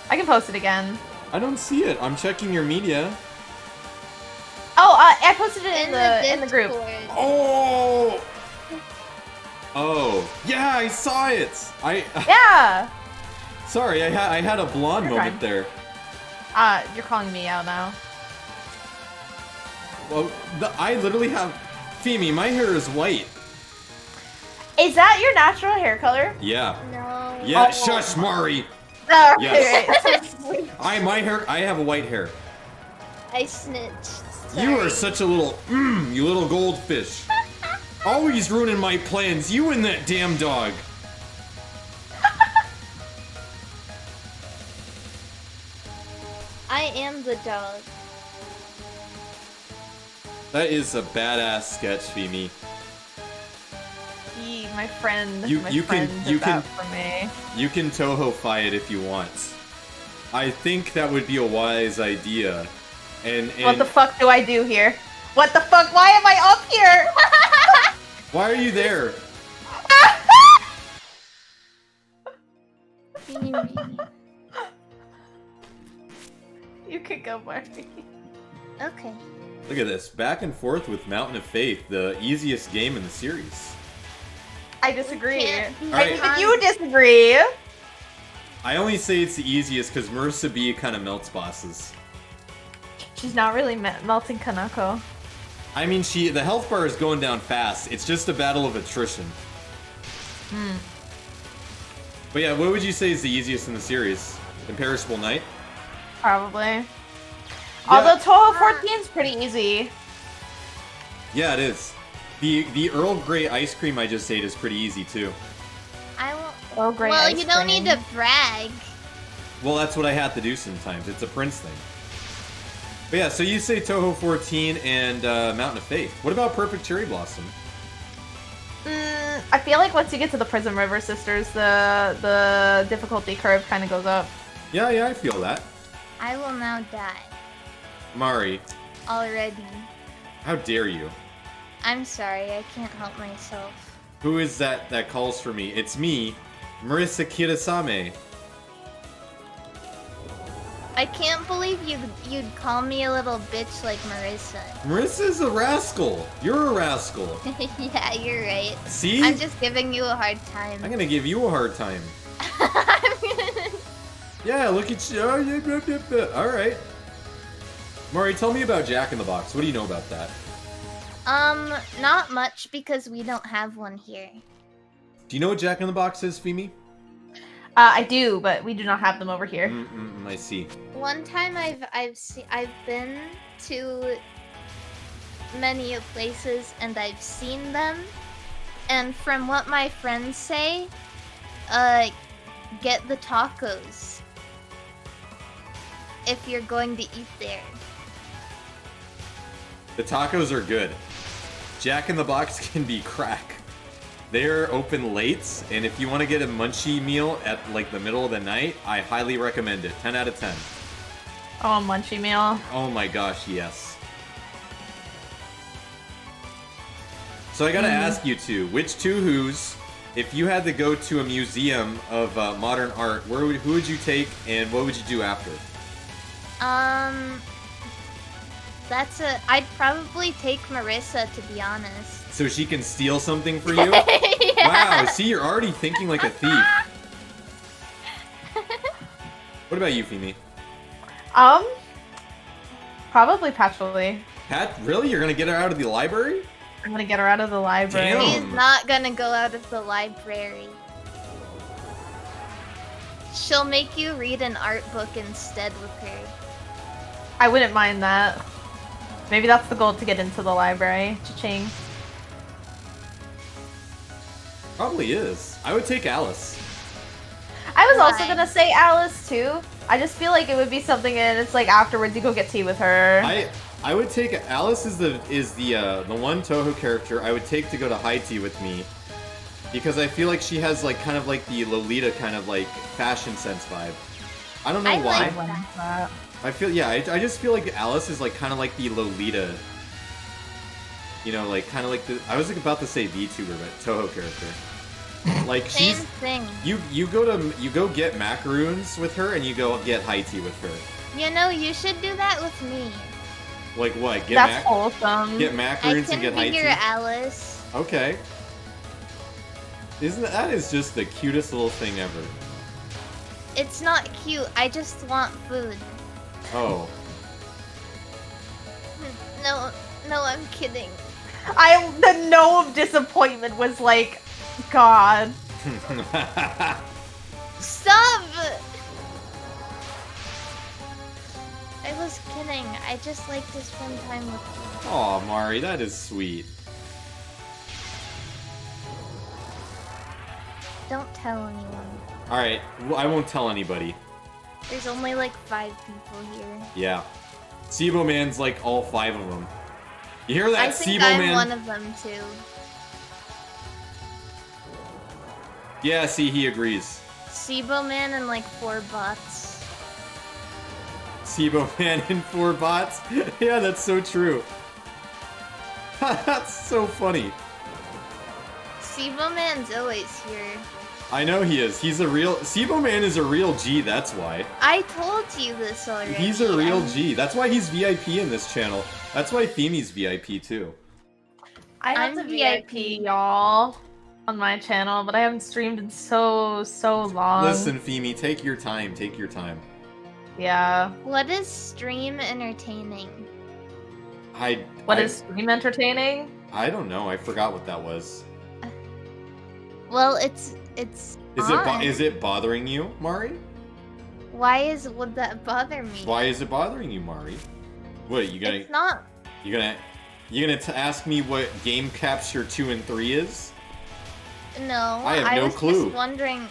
Speaker 2: I can post it again.
Speaker 1: I don't see it. I'm checking your media.
Speaker 2: Oh, I posted it in the group.
Speaker 6: Discord.
Speaker 1: Oh! Oh, yeah, I saw it!
Speaker 2: Yeah!
Speaker 1: Sorry, I had a blonde
Speaker 2: You're
Speaker 1: moment
Speaker 2: fine.
Speaker 1: there.
Speaker 2: You're calling me out now.
Speaker 1: Well, I literally have... Femi, my hair is white.
Speaker 2: Is that your natural hair color?
Speaker 1: Yeah.
Speaker 6: No.
Speaker 1: Yeah,
Speaker 2: Oh.
Speaker 1: shush, Mari!
Speaker 2: Oh,
Speaker 1: Yes.
Speaker 2: right.
Speaker 1: I have white hair.
Speaker 6: I snitched.
Speaker 1: You are
Speaker 6: Sorry.
Speaker 1: such a little... you little goldfish. Always ruining my plans, you and that damn dog.
Speaker 6: I am the dog.
Speaker 1: That is a badass sketch, Femi.
Speaker 2: My friend.
Speaker 1: You
Speaker 2: friend
Speaker 1: can-
Speaker 2: did
Speaker 1: you can-
Speaker 2: that for me.
Speaker 1: You can Touhou-fy it if you want. I think that would be a wise idea. And
Speaker 2: What the fuck do I do here? What the fuck? Why am I up here?
Speaker 1: why are you there?
Speaker 2: You could go, Marty.
Speaker 6: Okay.
Speaker 1: Look at this, back and forth with Mountain of Faith, the easiest game in the series.
Speaker 2: I disagree.
Speaker 6: Can't be
Speaker 1: Alright.
Speaker 2: But you disagree.
Speaker 1: I only say it's the easiest because Marissa B kind of melts bosses.
Speaker 2: She's not really melting Kanako.
Speaker 1: I mean, the health bar is going down fast. It's just a battle of attrition. But yeah, what would you say is the easiest in the series? Imperishable Knight?
Speaker 2: Probably. Although Touhou 14 is pretty easy.
Speaker 1: Yeah, it is. The Earl Grey ice cream I just ate is pretty easy too.
Speaker 6: I won't.
Speaker 2: Oh, great.
Speaker 6: Well,
Speaker 2: ice
Speaker 6: you don't
Speaker 2: cream.
Speaker 6: need to brag.
Speaker 1: Well, that's what I have to do sometimes. It's a Prince thing. But yeah, so you say Touhou 14 and Mountain of Faith. What about Perfect Cherry Blossom?
Speaker 2: I feel like once you get to the Prism River Sisters, the difficulty curve kind of goes up.
Speaker 1: Yeah, I feel that.
Speaker 6: I will now die.
Speaker 1: Mari,
Speaker 6: Already.
Speaker 1: how dare you?
Speaker 6: I'm sorry, I can't help myself.
Speaker 1: Who is that calls for me? It's me, Marissa Kirasame.
Speaker 6: I can't believe you'd call me a little bitch like Marissa.
Speaker 1: Marissa's a rascal. You're a rascal.
Speaker 6: Yeah, you're right.
Speaker 1: See?
Speaker 6: I'm just giving you a hard time.
Speaker 1: I'm gonna give you a hard time. Yeah, look at you. Oh, yeah. Alright. Mari, tell me about Jack in the Box. What do you know about that?
Speaker 6: Not much because we don't have one here.
Speaker 1: Do you know what Jack in the Box is, Femi?
Speaker 2: I do, but we do not have them over here.
Speaker 1: I see.
Speaker 6: One time I've been to many places and I've seen them, and from what my friends say, get the tacos if you're going to eat there.
Speaker 1: The tacos are good. Jack in the Box can be crack. They're open late, and if you want to get a munchie meal at like the middle of the night, I highly recommend it. 10 out of 10.
Speaker 2: Oh, a munchie meal.
Speaker 1: Oh my gosh, yes. So I gotta ask you two, which Touhous, if you had to go to a museum of modern art, who would you take, and what would you do after?
Speaker 6: I'd probably take Marissa, to be honest.
Speaker 1: So she can steal something for you?
Speaker 6: Yeah.
Speaker 1: Wow, see, you're already thinking like a thief. What about you, Femi?
Speaker 2: Probably Patchouli.
Speaker 1: Pat, really? You're gonna get her out of the library?
Speaker 2: I'm gonna get her out of the library.
Speaker 1: Damn.
Speaker 6: She's not gonna go out of the library. She'll make you read an art book instead with her.
Speaker 2: I wouldn't mind that. Maybe that's the goal to get into the library. Cha-ching.
Speaker 1: Probably is. I would take Alice.
Speaker 2: I was also
Speaker 6: Why?
Speaker 2: gonna say Alice too. I just feel like it would be something, and it's like afterwards you go get tea with her.
Speaker 1: I would take Alice is the one Touhou character I would take to go to high tea with me, because I feel like she has like kind of like the Lolita kind of like fashion sense vibe. I don't know
Speaker 6: I
Speaker 1: why.
Speaker 6: like
Speaker 2: that.
Speaker 1: I feel I just feel like Alice is like kind of like the Lolita. You know, like kind of like the I was about to say VTuber, but Touhou character. Like
Speaker 6: Same
Speaker 1: she's
Speaker 6: thing.
Speaker 1: you go get macaroons with her and you go get high tea with her.
Speaker 6: You know, you should do that with me.
Speaker 1: Like what?
Speaker 2: That's wholesome.
Speaker 1: Get
Speaker 6: I
Speaker 1: macaroons and
Speaker 6: can
Speaker 1: get high
Speaker 6: be
Speaker 1: tea.
Speaker 6: your Alice.
Speaker 1: Okay. Isn't that is just the cutest little thing ever?
Speaker 6: It's not cute. I just want food.
Speaker 1: Oh.
Speaker 6: No, no, I'm kidding.
Speaker 2: The no of disappointment was like, God.
Speaker 6: Stop! I was kidding. I just like to spend time with you.
Speaker 1: Aw, Mari, that is sweet.
Speaker 6: Don't tell anyone.
Speaker 1: Alright, well, I won't tell anybody.
Speaker 6: There's only like 5 people here.
Speaker 1: Yeah. Sibo Man's like all 5 of them. You hear that,
Speaker 6: I think
Speaker 1: Sibo
Speaker 6: I'm
Speaker 1: Man?
Speaker 6: one of them too.
Speaker 1: Yeah, see, he agrees.
Speaker 6: Sibo Man and like 4 bots.
Speaker 1: Sibo Man and 4 bots? Yeah, that's so true. That's so funny.
Speaker 6: Sibo Man's always here.
Speaker 1: I know he is. He's a real... Sibo Man is a real G, that's why.
Speaker 6: I told you this already.
Speaker 1: He's a real
Speaker 6: and
Speaker 1: G. That's why he's VIP in this channel. That's why Themy's VIP too.
Speaker 2: I'm the
Speaker 6: I'm
Speaker 2: VIP, y'all, on my channel, but I haven't streamed in so long.
Speaker 1: Listen, Themy, take your time. Take your time.
Speaker 2: Yeah.
Speaker 6: What is stream entertaining?
Speaker 2: What is stream entertaining?
Speaker 1: I don't know. I forgot what that was.
Speaker 6: Well, it's
Speaker 1: Is it bothering you, Mari?
Speaker 6: would that bother me?
Speaker 1: Why is it bothering you, Mari? What you gonna
Speaker 6: It's not.
Speaker 1: you gonna ask me what game capture 2 and 3 is?
Speaker 6: No,
Speaker 1: I have no
Speaker 6: was
Speaker 1: clue.
Speaker 6: just wondering.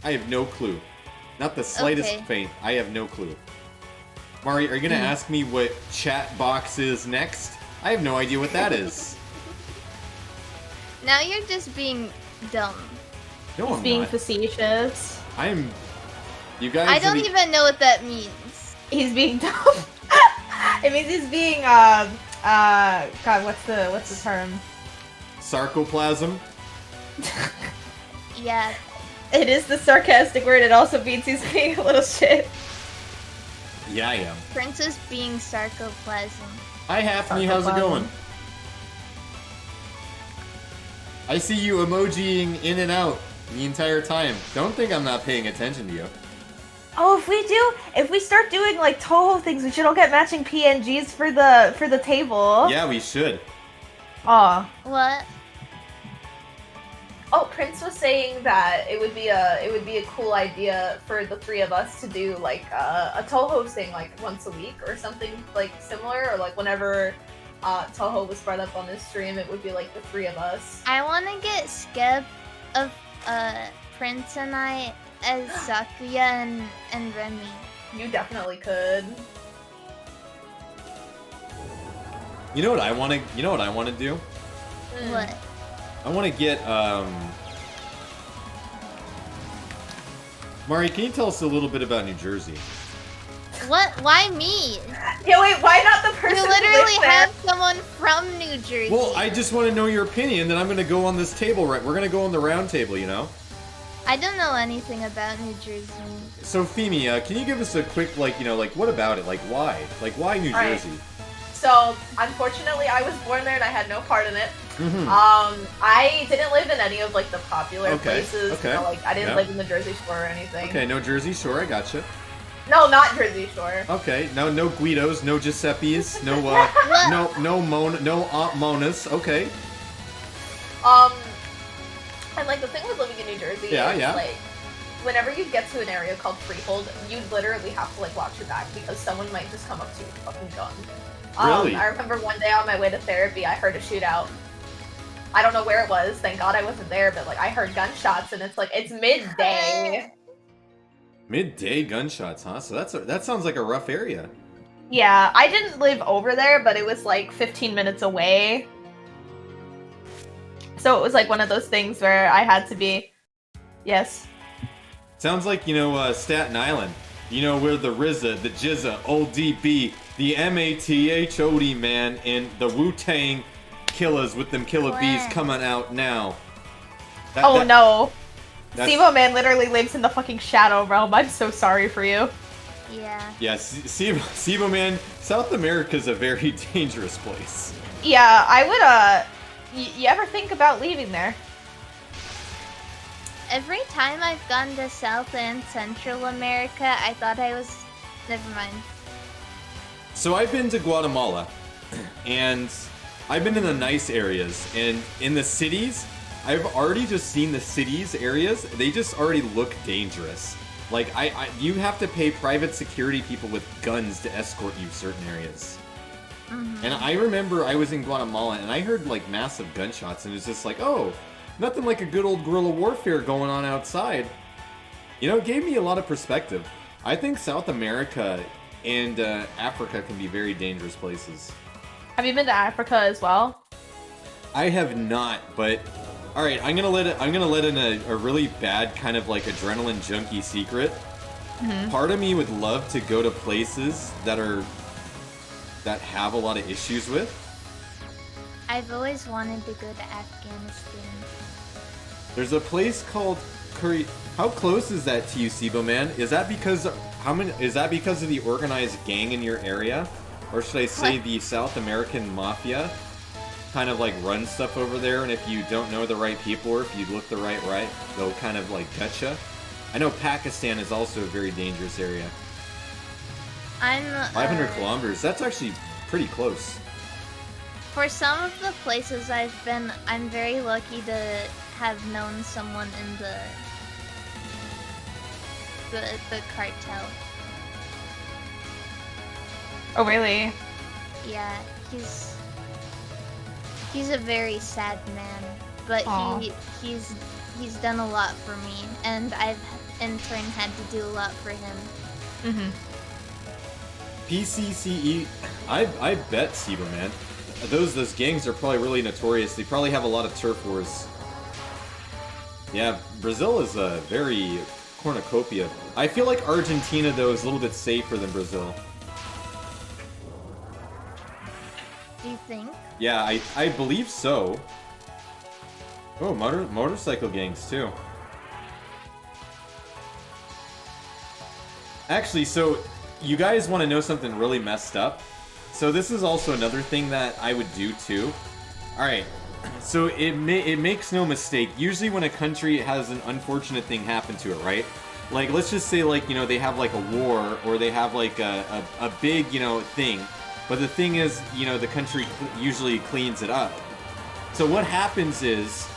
Speaker 1: I have no clue. Not the slightest
Speaker 6: Okay.
Speaker 1: faint. I have no clue. Mari, are you gonna ask me what chat box is next? I have no idea what that is.
Speaker 6: Now you're just being dumb.
Speaker 1: No, I'm
Speaker 2: Being
Speaker 1: not.
Speaker 2: facetious.
Speaker 1: I'm. You guys.
Speaker 6: I don't even know what that means.
Speaker 2: He's being dumb. It means he's being God, what's the term?
Speaker 1: Sarcoplasm.
Speaker 6: Yeah.
Speaker 2: It is the sarcastic word. It also means he's being a little shit.
Speaker 1: Yeah, I am.
Speaker 6: Princess being sarcoplasm.
Speaker 1: Hi, Hafni. How's it
Speaker 2: Sarcoplasm.
Speaker 1: going? I see you emojiing in and out the entire time. Don't think I'm not paying attention to you.
Speaker 2: Oh, if we start doing like Touhou things, we should all get matching PNGs for the table.
Speaker 1: Yeah, we should.
Speaker 2: Aw.
Speaker 6: What?
Speaker 2: Oh, Prince was saying that it would be a cool idea for the 3 of us to do like a Touhou thing like once a week or something like similar, or like whenever Touhou was brought up on this stream, it would be like the 3 of us.
Speaker 6: I want to get Skip of Prince and I as Sakuya and Remy.
Speaker 2: You definitely could.
Speaker 1: You know what I want to? You know what I want to do?
Speaker 6: What?
Speaker 1: I want to get Mari, can you tell us a little bit about New Jersey?
Speaker 6: What? Why me?
Speaker 2: Yeah, wait, why not the person
Speaker 6: You
Speaker 2: who
Speaker 6: literally
Speaker 2: lives there?
Speaker 6: have someone from New Jersey.
Speaker 1: Well, I just want to know your opinion. Then I'm going to go on this table. Right, we're going to go on the round table. You know.
Speaker 6: I don't know anything about New Jersey.
Speaker 1: So, Femi, can you give us a quick, like, you know, like, what about it? Like, why? Like, why New
Speaker 2: Alright.
Speaker 1: Jersey?
Speaker 2: So, unfortunately, I was born there and I had no part in it.
Speaker 1: Mhm.
Speaker 2: I didn't live in any of like the popular
Speaker 1: Okay,
Speaker 2: places.
Speaker 1: okay,
Speaker 2: You know, like I didn't
Speaker 1: yeah.
Speaker 2: live in the Jersey Shore or anything.
Speaker 1: Okay, no Jersey Shore, I gotcha.
Speaker 2: No, not Jersey Shore.
Speaker 1: Okay, no Guidos, no Giuseppes, no no Aunt Monas. Okay.
Speaker 2: And like the thing with living in New Jersey
Speaker 1: Yeah,
Speaker 2: is
Speaker 1: yeah.
Speaker 2: like whenever you get to an area called Freehold, you literally have to like watch your back because someone might just come up to you with a fucking gun.
Speaker 1: Really?
Speaker 2: I remember one day on my way to therapy, I heard a shootout. I don't know where it was. Thank God I wasn't there, but like I heard gunshots, and it's like it's midday.
Speaker 1: Midday gunshots, huh? So that sounds like a rough area.
Speaker 2: Yeah, I didn't live over there, but it was like 15 minutes away. So it was like one of those things where I had to be. Yes.
Speaker 1: Sounds like, you know, Staten Island. You know, where the RZA, the Jizza, Old DB, the MATHOD man, and the Wu-Tang Killers with them killer bees
Speaker 6: Clan.
Speaker 1: coming out now.
Speaker 2: Oh no.
Speaker 1: That's-
Speaker 2: Sibo Man literally lives in the fucking shadow realm. I'm so sorry for you.
Speaker 6: Yeah.
Speaker 1: Yeah, Sibo Man, South America's a very dangerous place.
Speaker 2: Yeah, I would, you ever think about leaving there?
Speaker 6: Every time I've gone to South and Central America, I thought I was... Never mind.
Speaker 1: So I've been to Guatemala, and I've been in the nice areas, and in the cities, I've already just seen the cities areas, they just already look dangerous. Like, you have to pay private security people with guns to escort you certain areas. And I remember I was in Guatemala, and I heard, like, massive gunshots, and it's just like, oh, nothing like a good old guerrilla warfare going on outside. You know, it gave me a lot of perspective. I think South America and Africa can be very dangerous places.
Speaker 2: Have you been to Africa as well?
Speaker 1: I have not, but all right, I'm gonna let in a really bad kind of like adrenaline junkie secret. Part of me would love to go to places that have a lot of issues with.
Speaker 6: I've always wanted to go to Afghanistan.
Speaker 1: There's a place called Curry. How close is that to you, Sibo Man? Is that because of the organized gang in your area, or should I say the South American mafia kind of like run stuff over there? And if you don't know the right people, or if you look the right, they'll kind of like gotcha. I know Pakistan is also a very dangerous area.
Speaker 6: I'm
Speaker 1: 500 kilometers. That's actually pretty close.
Speaker 6: For some of the places I've been, I'm very lucky to have known someone in the cartel.
Speaker 2: Oh, really?
Speaker 6: Yeah, he's a very sad man, but
Speaker 2: Aw.
Speaker 6: he's done a lot for me, and I've in turn had to do a lot for him.
Speaker 1: PCCE, I bet, Sibo Man. Those gangs are probably really notorious. They probably have a lot of turf wars. Yeah, Brazil is a very cornucopia. I feel like Argentina, though, is a little bit safer than Brazil.
Speaker 6: Do you think?
Speaker 1: Yeah, I believe so. Oh, motorcycle gangs, too. Actually, so, you guys want to know something really messed up? So this is also another thing that I would do, too. Alright, so it makes no mistake. Usually when a country has an unfortunate thing happen to it, right? Like, let's just say, like, you know, they have, like, a war, or they have, like, a big, you know, thing. But the thing is, you know, the country usually cleans it up. So what happens is,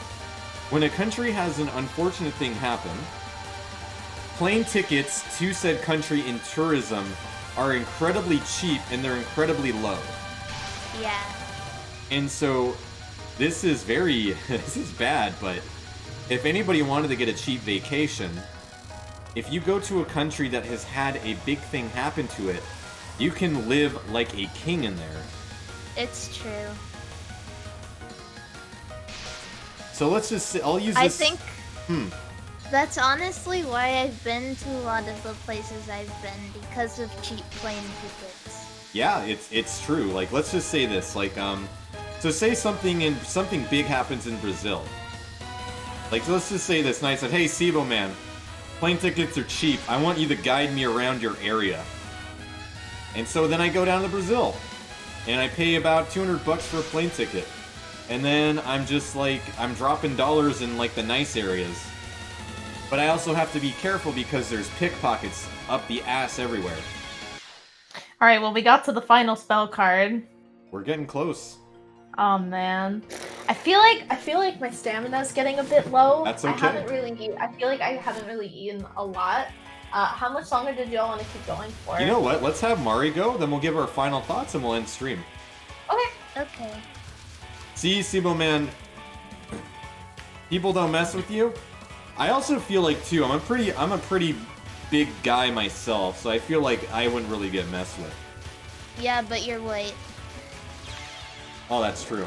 Speaker 1: when a country has an unfortunate thing happen, plane tickets to said country in tourism are incredibly cheap and they're incredibly low.
Speaker 6: Yeah.
Speaker 1: And so, this is very, this is bad, but if anybody wanted to get a cheap vacation, if you go to a country that has had a big thing happen to it, you can live like a king in there.
Speaker 6: It's true.
Speaker 1: So let's just say, I'll use this...
Speaker 6: I think that's honestly why I've been to a lot of the places I've been, because of cheap plane tickets.
Speaker 1: Yeah, it's true. Like, let's just say this, like, so say something big happens in Brazil. Like, so let's just say this, and I said, hey, Sibo Man, plane tickets are cheap. I want you to guide me around your area. And so then I go down to Brazil, and I pay about 200 bucks for a plane ticket. And then I'm just like, I'm dropping dollars in like the nice areas. But I also have to be careful because there's pickpockets up the ass everywhere.
Speaker 2: Alright, well, we got to the final spell card.
Speaker 1: We're getting close.
Speaker 2: Oh, man. I feel like my stamina's getting a bit low.
Speaker 1: That's okay.
Speaker 2: I feel like I haven't really eaten a lot. How much longer did y'all want to keep going for?
Speaker 1: You know what? Let's have Mari go, then we'll give our final thoughts and we'll end stream.
Speaker 2: Okay.
Speaker 6: Okay.
Speaker 1: See, Sibo Man, people don't mess with you. I also feel like, too, I'm a pretty big guy myself, so I feel like I wouldn't really get messed with.
Speaker 6: Yeah, but you're white.
Speaker 1: Oh, that's true.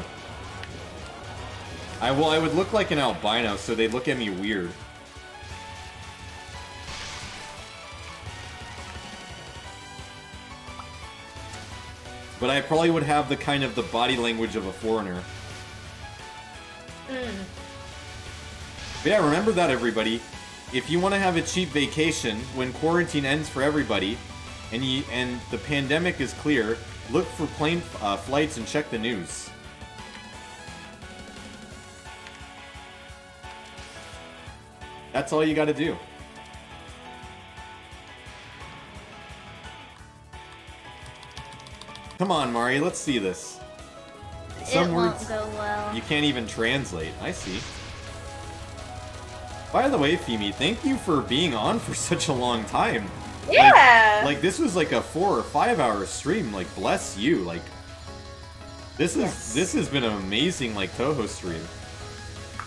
Speaker 1: I would look like an albino, so they'd look at me weird. But I probably would have the kind of the body language of a foreigner. But yeah, remember that, everybody. If you want to have a cheap vacation when quarantine ends for everybody, and the pandemic is clear, look for plane flights and check the news. That's all you got to do. Come on, Mari, let's see this.
Speaker 6: It won't go well.
Speaker 1: You can't even translate. I see. By the way, Fimi, thank you for being on for such a long time.
Speaker 2: Yeah.
Speaker 1: Like this was like a 4 or 5 hour stream. Like, bless you. Like, this has been an amazing like Touhou stream.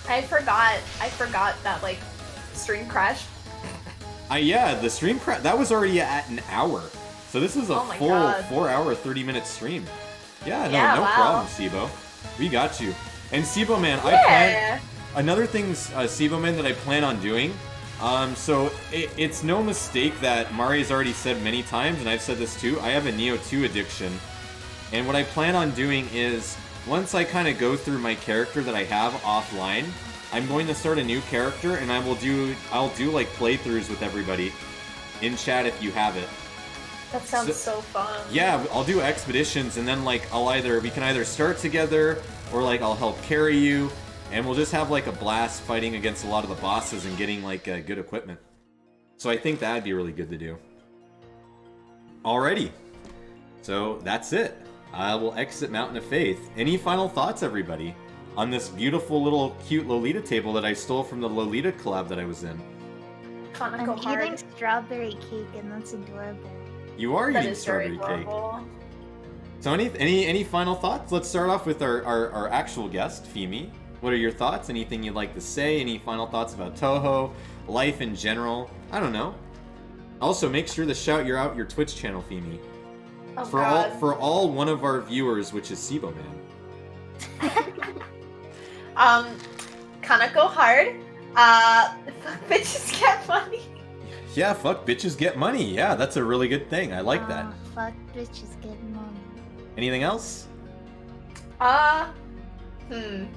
Speaker 2: I forgot that like stream crashed.
Speaker 1: Yeah, the stream that was already at an hour. So this is a full
Speaker 2: God.
Speaker 1: 4 hour, 30-minute stream. Yeah, no
Speaker 2: wow.
Speaker 1: problem, Sibo. We got you. And Sibo, man,
Speaker 2: Yeah.
Speaker 1: another thing, Sibo, man, that I plan on doing. So it's no mistake that Mari's already said many times, and I've said this too. I have a Neo 2 addiction, and what I plan on doing is once I kind of go through my character that I have offline, I'm going to start a new character, and I'll do like playthroughs with everybody in chat if you have it.
Speaker 2: That sounds so fun.
Speaker 1: Yeah, I'll do expeditions, and then like we can either start together, or like I'll help carry you, and we'll just have like a blast fighting against a lot of the bosses and getting like good equipment. So I think that'd be really good to do. Alrighty, so that's it. I will exit Mountain of Faith. Any final thoughts, everybody, on this beautiful little cute Lolita table that I stole from the Lolita collab that I was in?
Speaker 2: I'm
Speaker 6: eating strawberry cake, and that's adorable.
Speaker 1: You are eating strawberry cake. So any final thoughts? Let's start off with our actual guest, Fimi. What are your thoughts? Anything you'd like to say? Any final thoughts about Touhou? Life in general? I don't know. Also, make sure to shout out your Twitch channel, Fimi.
Speaker 2: Oh,
Speaker 1: for all one of our viewers, which is Sibo Man.
Speaker 2: Kanako hard. Fuck bitches get money.
Speaker 1: Yeah, fuck bitches get money. Yeah, that's a really good thing. I like that.
Speaker 6: Fuck bitches get money.
Speaker 1: Anything else?
Speaker 2: I don't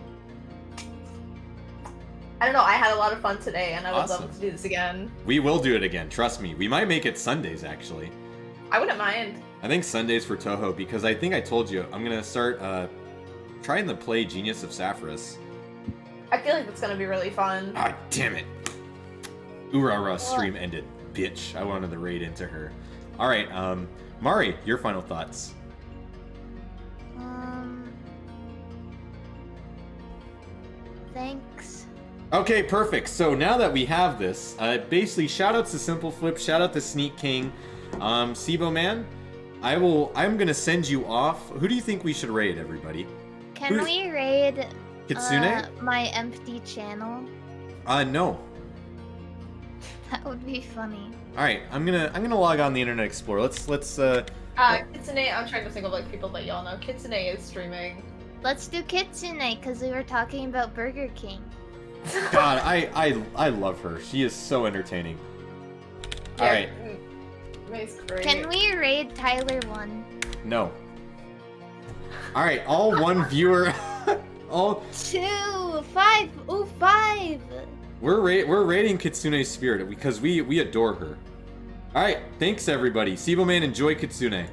Speaker 2: know. I had a lot of fun today, and I would
Speaker 1: Awesome.
Speaker 2: love to do this again.
Speaker 1: We will do it again. Trust me. We might make it Sundays, actually.
Speaker 2: I wouldn't mind.
Speaker 1: I think Sundays for Touhou, because I think I told you I'm gonna start trying to play Genius of Sapphiros.
Speaker 2: I feel like it's gonna be really fun.
Speaker 1: Ah, damn it! Urara stream ended, bitch. I wanted to raid into her. All right, Mari, your final thoughts.
Speaker 6: Thanks.
Speaker 1: Okay, perfect. So now that we have this, basically shout outs to Simple Flip, shout out to Sneak King, Sibo Man. I'm gonna send you off. Who do you think we should raid, everybody?
Speaker 6: Can we raid
Speaker 1: Kitsune?
Speaker 6: my empty channel?
Speaker 1: No.
Speaker 6: That would be funny.
Speaker 1: All right, I'm gonna log on the Internet Explorer. Let's
Speaker 2: Kitsune, I'm trying to think of like people that y'all know. Kitsune is streaming.
Speaker 6: Let's do Kitsune, because we were talking about Burger King.
Speaker 1: God, I love her. She is so entertaining.
Speaker 2: Yeah,
Speaker 1: All right.
Speaker 2: May's great.
Speaker 6: Can we raid Tyler 1?
Speaker 1: No. All right, all one viewer. all
Speaker 6: 2, 5, ooh, 5.
Speaker 1: we're rating Kitsune's spirit because we adore her. All right, thanks everybody. Sibo Man, enjoy Kitsune.